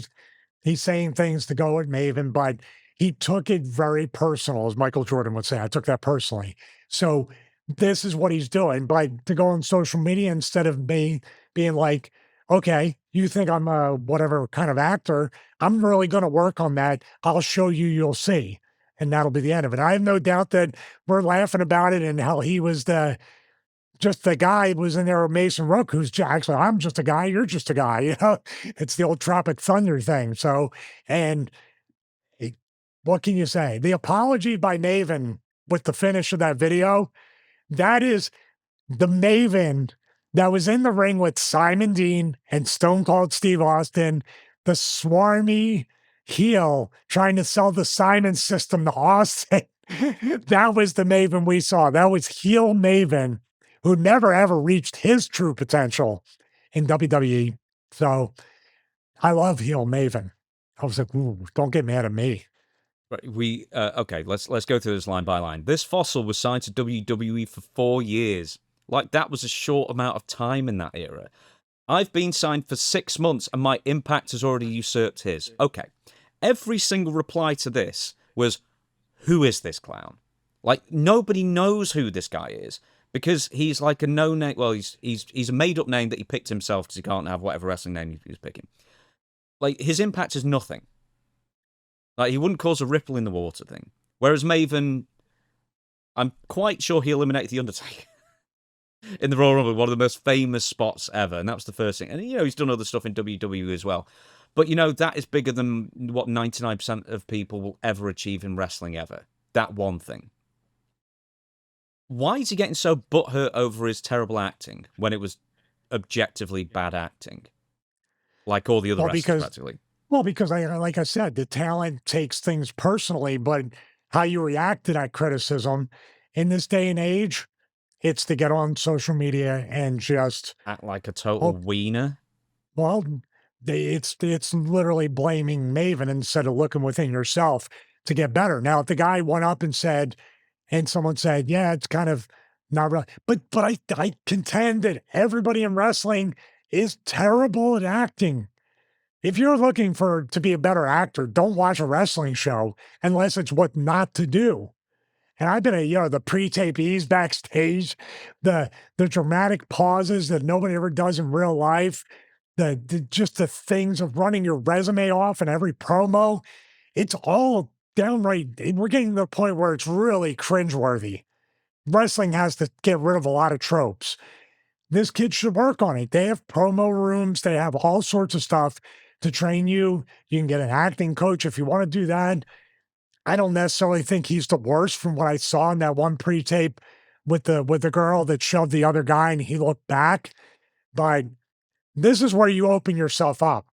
he's saying things to go with Maven, but he took it very personal, as Michael Jordan would say. I took that personally. So this is what he's doing. But to go on social media instead of being like, okay, you think I'm a whatever kind of actor. I'm really going to work on that. I'll show you, you'll see. And that'll be the end of it. I have no doubt that we're laughing about it and how he was just the guy who was in there with Mason Rook, who's actually, I'm just a guy, you're just a guy, you know? It's the old Tropic Thunder thing. So, and it, what can you say? The apology by Maven with the finish of that video, that is the Maven that was in the ring with Simon Dean and Stone Cold Steve Austin, the swarmy heel trying to sell the Simon system to Austin. That was the Maven we saw. That was heel Maven who never ever reached his true potential in WWE. So I love heel Maven. I was like, ooh, don't get mad at me. Right, okay, let's go through this line by line. This fossil was signed to WWE for 4 years. Like, that was a short amount of time in that era. I've been signed for 6 months and my impact has already usurped his. Okay. Every single reply to this was, who is this clown? Like, nobody knows who this guy is because he's like a no-name. Well, he's a made-up name that he picked himself because he can't have whatever wrestling name he was picking. Like, his impact is nothing. Like, he wouldn't cause a ripple in the water thing. Whereas Maven, I'm quite sure he eliminated The Undertaker in the Royal Rumble, one of the most famous spots ever. And that was the first thing. And, you know, he's done other stuff in WWE as well. But, you know, that is bigger than what 99% of people will ever achieve in wrestling ever. That one thing. Why is he getting so butthurt over his terrible acting when it was objectively bad acting? Like all the other wrestlers, practically. Well, because like I said, the talent takes things personally, but how you react to that criticism in this day and age, it's to get on social media and just act like a total wiener. Well, it's literally blaming Maven instead of looking within yourself to get better. Now, if the guy went up and said, and someone said, yeah, it's kind of not right, but I contend that everybody in wrestling is terrible at acting. If you're looking to be a better actor, don't watch a wrestling show unless it's what not to do. And I've been the pre-tapees backstage, the dramatic pauses that nobody ever does in real life, just the things of running your resume off in every promo. It's all downright, we're getting to the point where it's really cringeworthy. Wrestling has to get rid of a lot of tropes. This kid should work on it. They have promo rooms. They have all sorts of stuff to train you. You can get an acting coach if you want to do that. I don't necessarily think he's the worst from what I saw in that one pre-tape with the girl that shoved the other guy and he looked back. But this is where you open yourself up.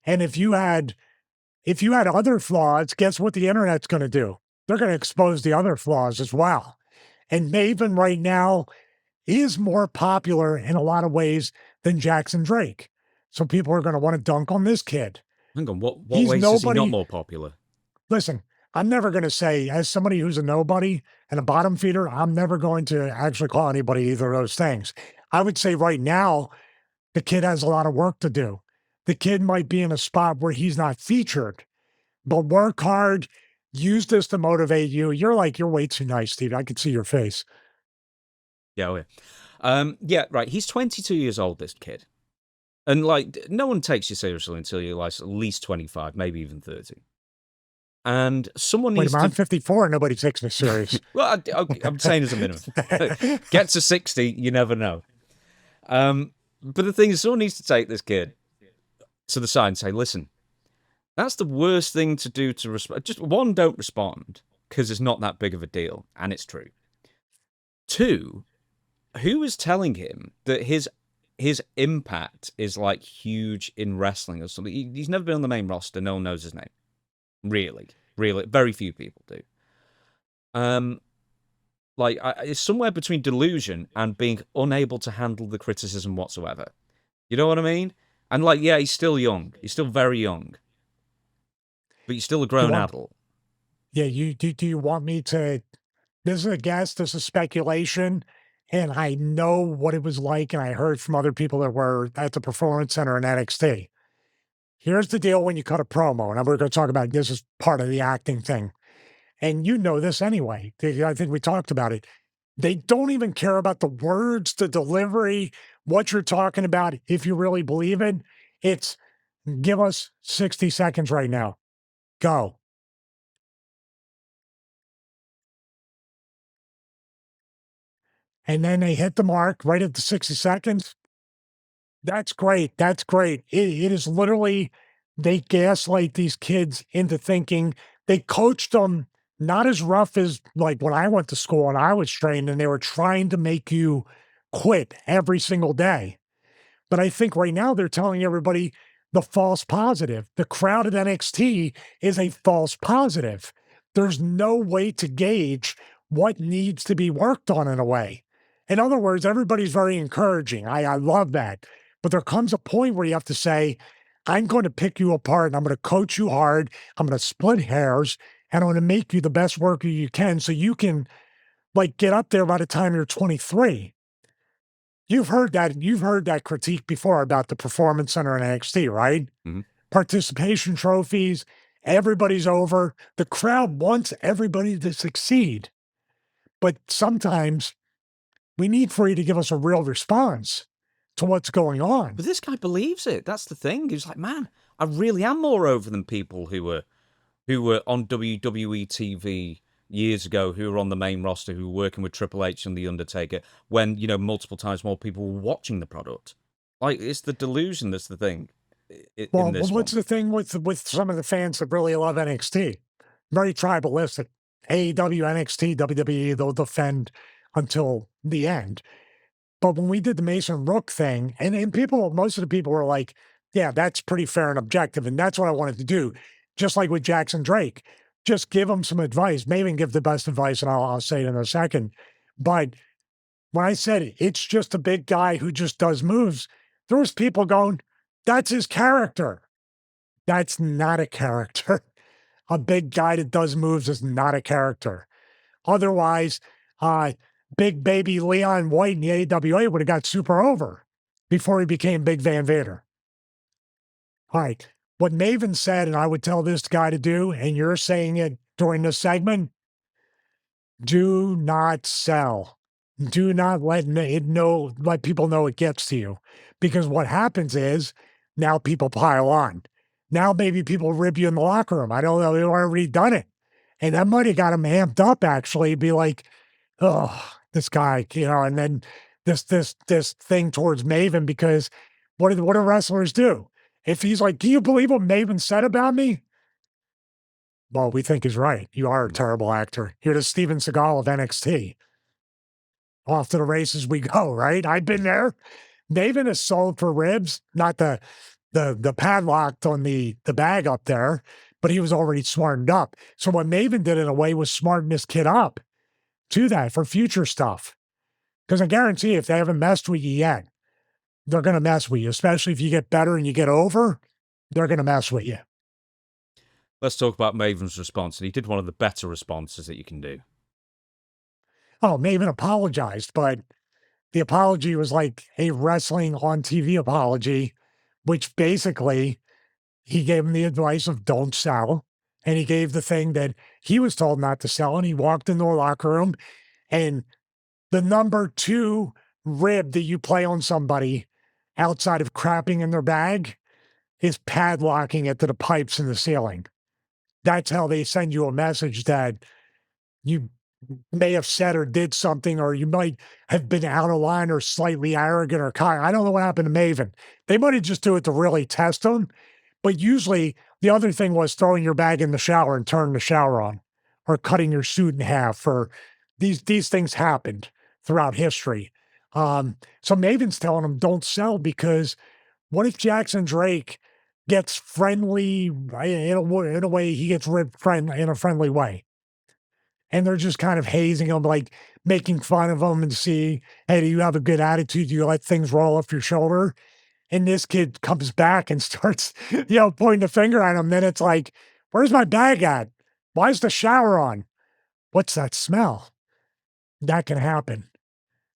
And if you had other flaws, guess what the internet's going to do? They're going to expose the other flaws as well. And Maven right now is more popular in a lot of ways than Jackson Drake. So people are going to want to dunk on this kid. Hang on, what ways is he not more popular? Listen, I'm never going to say, as somebody who's a nobody and a bottom feeder, I'm never going to actually call anybody either of those things. I would say right now, the kid has a lot of work to do. The kid might be in a spot where he's not featured, but work hard, use this to motivate you. You're way too nice, Steve. I can see your face. Yeah, oh yeah. Yeah, right. He's 22 years old, this kid. And, like, no one takes you seriously until you're, like, at least 25, maybe even 30. And someone needs I'm 54 and nobody takes me serious. Well, I'm saying as a minimum. Get to 60, you never know. But the thing is, someone needs to take this kid to the side and say, listen, that's the worst thing to do to respond. Just, one, don't respond, because it's not that big of a deal, and it's true. Two, who is telling him that his impact is, like, huge in wrestling or something? He's never been on the main roster. No one knows his name. Really. Very few people do. It's somewhere between delusion and being unable to handle the criticism whatsoever. You know what I mean? And, like, yeah, he's still young. He's still very young. But he's still a grown adult. Yeah, do you want me to... This is a guess, this is speculation, and I know what it was like, and I heard from other people that were at the Performance Center in NXT. Here's the deal when you cut a promo, and we're going to talk about this as part of the acting thing. And you know this anyway. I think we talked about it. They don't even care about the words, the delivery, what you're talking about, if you really believe it, it's give us 60 seconds right now. Go. And then they hit the mark right at the 60 seconds. That's great. That's great. It is literally, they gaslight these kids into thinking they coached them not as rough as like when I went to school and I was trained and they were trying to make you quit every single day. But I think right now they're telling everybody the false positive. The crowd at NXT is a false positive. There's no way to gauge what needs to be worked on in a way. In other words, everybody's very encouraging. I love that. But there comes a point where you have to say, I'm going to pick you apart and I'm going to coach you hard. I'm going to split hairs and I'm going to make you the best worker you can so you can like get up there by the time you're 23. You've heard that critique before about the Performance Center in NXT, right? Mhm. Participation trophies, everybody's over. The crowd wants everybody to succeed. But sometimes we need for you to give us a real response to what's going on. But this guy believes it. That's the thing. He's like, man, I really am more over than people who were on WWE TV years ago, who were on the main roster, who were working with Triple H and The Undertaker, when, multiple times more people were watching the product. Like, it's the delusion that's the thing Well, in this what's one. the thing with some of the fans that really love NXT? Very tribalistic. AEW, NXT, WWE, they'll defend until the end. But when we did the Mason Rook thing, and people, most of the people were like, yeah, that's pretty fair and objective. And that's what I wanted to do. Just like with Jackson Drake, just give him some advice. Maven give the best advice, and I'll say it in a second. But when I said it's just a big guy who just does moves, there was people going, that's his character. That's not a character. A big guy that does moves is not a character. Otherwise, big baby Leon White in the AWA would have got super over before he became Big Van Vader. All right. What Maven said, and I would tell this guy to do, and you're saying it during this segment, do not sell. Do not let people know it gets to you. Because what happens is now people pile on. Now maybe people rib you in the locker room. I don't know. They've already done it. And that might have got him amped up, actually, be like, oh, this guy, and then this thing towards Maven, because what do wrestlers do? If he's like, do you believe what Maven said about me? Well, we think he's right. You are a terrible actor. You're the Steven Seagal of NXT. Off to the races we go, right? I've been there. Maven is sold for ribs, not the padlocked on the bag up there, but he was already smartened up. So what Maven did in a way was smarten this kid up to that for future stuff. Because I guarantee if they haven't messed with you yet, they're going to mess with you, especially if you get better and you get over, they're going to mess with you. Let's talk about Maven's response. And he did one of the better responses that you can do. Oh, Maven apologized, but the apology was like a wrestling on TV apology, which basically he gave him the advice of don't sell. And he gave the thing that he was told not to sell. And he walked into a locker room, and the number 2 rib that you play on somebody outside of crapping in their bag is padlocking it to the pipes in the ceiling. That's how they send you a message that you may have said or did something, or you might have been out of line or slightly arrogant or cocky. I don't know what happened to Maven. They might have just do it to really test him. But usually the other thing was throwing your bag in the shower and turning the shower on, or cutting your suit in half. Or these things happened throughout history. So Maven's telling him don't sell, because what if Jackson Drake gets friendly in a way he gets ripped in a friendly way? And they're just kind of hazing him, like making fun of him and see, hey, do you have a good attitude? Do you let things roll off your shoulder? And this kid comes back and starts, pointing the finger at him. Then it's like, where's my bag at? Why is the shower on? What's that smell? That can happen.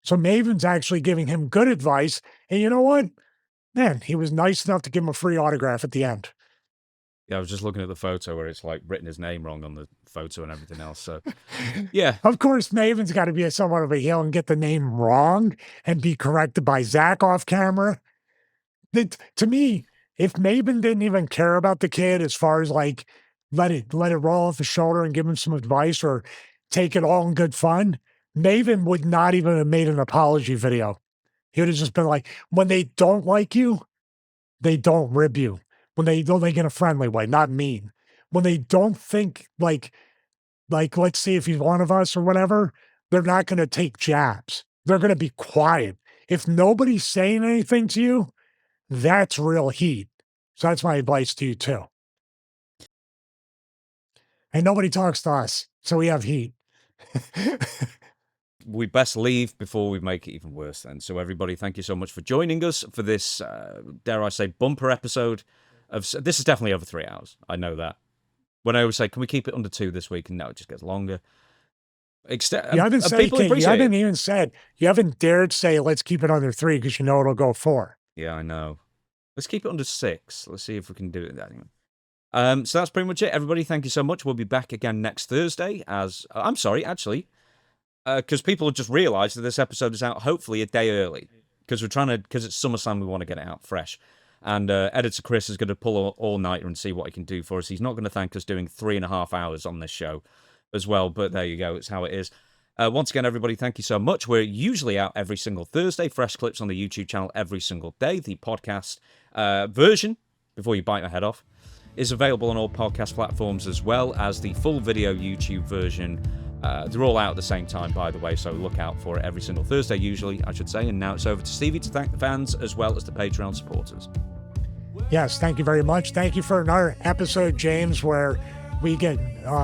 So Maven's actually giving him good advice. And you know what? Man, he was nice enough to give him a free autograph at the end. Yeah, I was just looking at the photo where it's like written his name wrong on the photo and everything else. So, yeah. Of course, Maven's got to be somewhat of a heel and get the name wrong and be corrected by Zach off camera. To me, if Maven didn't even care about the kid as far as like let it roll off his shoulder and give him some advice or take it all in good fun, Maven would not even have made an apology video. He would have just been like, when they don't like you, they don't rib you. When they don't like in a friendly way, not mean. When they don't think like let's see if he's one of us or whatever, they're not going to take jabs. They're going to be quiet. If nobody's saying anything to you, that's real heat. So that's my advice to you too. And nobody talks to us, so we have heat. We best leave before we make it even worse then. So everybody, thank you so much for joining us for this, dare I say, bumper episode. This is definitely over 3 hours. I know that. When I always say, can we keep it under 2 this week? And no, it just gets longer. You haven't said, you haven't even said, you haven't dared say, let's keep it under 3 because you know it'll go 4. Yeah, I know. Let's keep it under 6. Let's see if we can do it anyway. So that's pretty much it, everybody. Thank you so much. We'll be back again next Thursday I'm sorry, actually, because people have just realized that this episode is out hopefully a day early because it's SummerSlam, we want to get it out fresh. And editor Chris is going to pull all-nighter and see what he can do for us. He's not going to thank us doing 3.5 hours on this show as well, but there you go. It's how it is. Once again, everybody, thank you so much. We're usually out every single Thursday. Fresh clips on the YouTube channel every single day. The podcast version, before you bite my head off, is available on all podcast platforms as well as the full video YouTube version. They're all out at the same time, by the way, so look out for it every single Thursday, usually, I should say. And now it's over to Stevie to thank the fans as well as the Patreon supporters. Yes, thank you very much. Thank you for another episode, James, where we get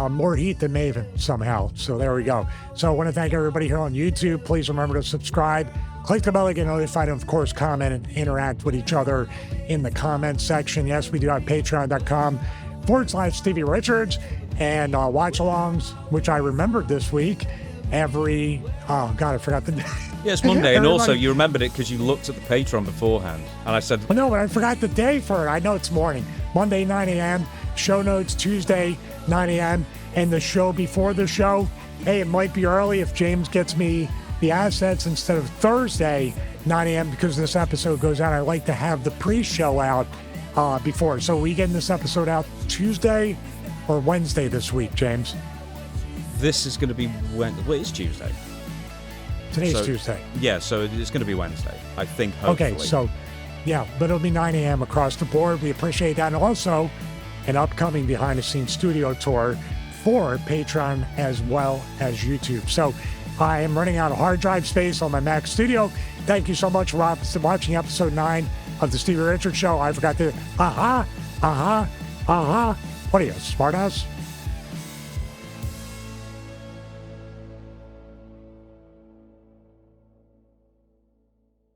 more heat than Maven somehow. So there we go. So I want to thank everybody here on YouTube. Please remember to subscribe. Click the bell to get notified, and of course, comment and interact with each other in the comment section. Yes, we do have patreon.com/Stevie Richards and watch-alongs, which I remembered this week. I forgot the day. Yeah, it's Monday, and also you remembered it because you looked at the Patreon beforehand, and I said... Well, no, but I forgot the day for it. I know it's morning. Monday, 9 a.m., show notes Tuesday, 9 a.m., and the show before the show. Hey, it might be early if James gets me the assets instead of Thursday, 9 a.m., because this episode goes out. I like to have the pre-show out before. So are we getting this episode out Tuesday or Wednesday this week, James? This is going to be it's Tuesday. Today's Tuesday. Yeah, so it's going to be Wednesday, I think, hopefully. Okay, so, yeah, but it'll be 9 a.m. across the board. We appreciate that. And also, an upcoming behind-the-scenes studio tour for Patreon as well as YouTube. So I am running out of hard drive space on my Mac Studio. Thank you so much for watching episode 9 of the Stevie Richards Show. I forgot to... What are you, a smartass?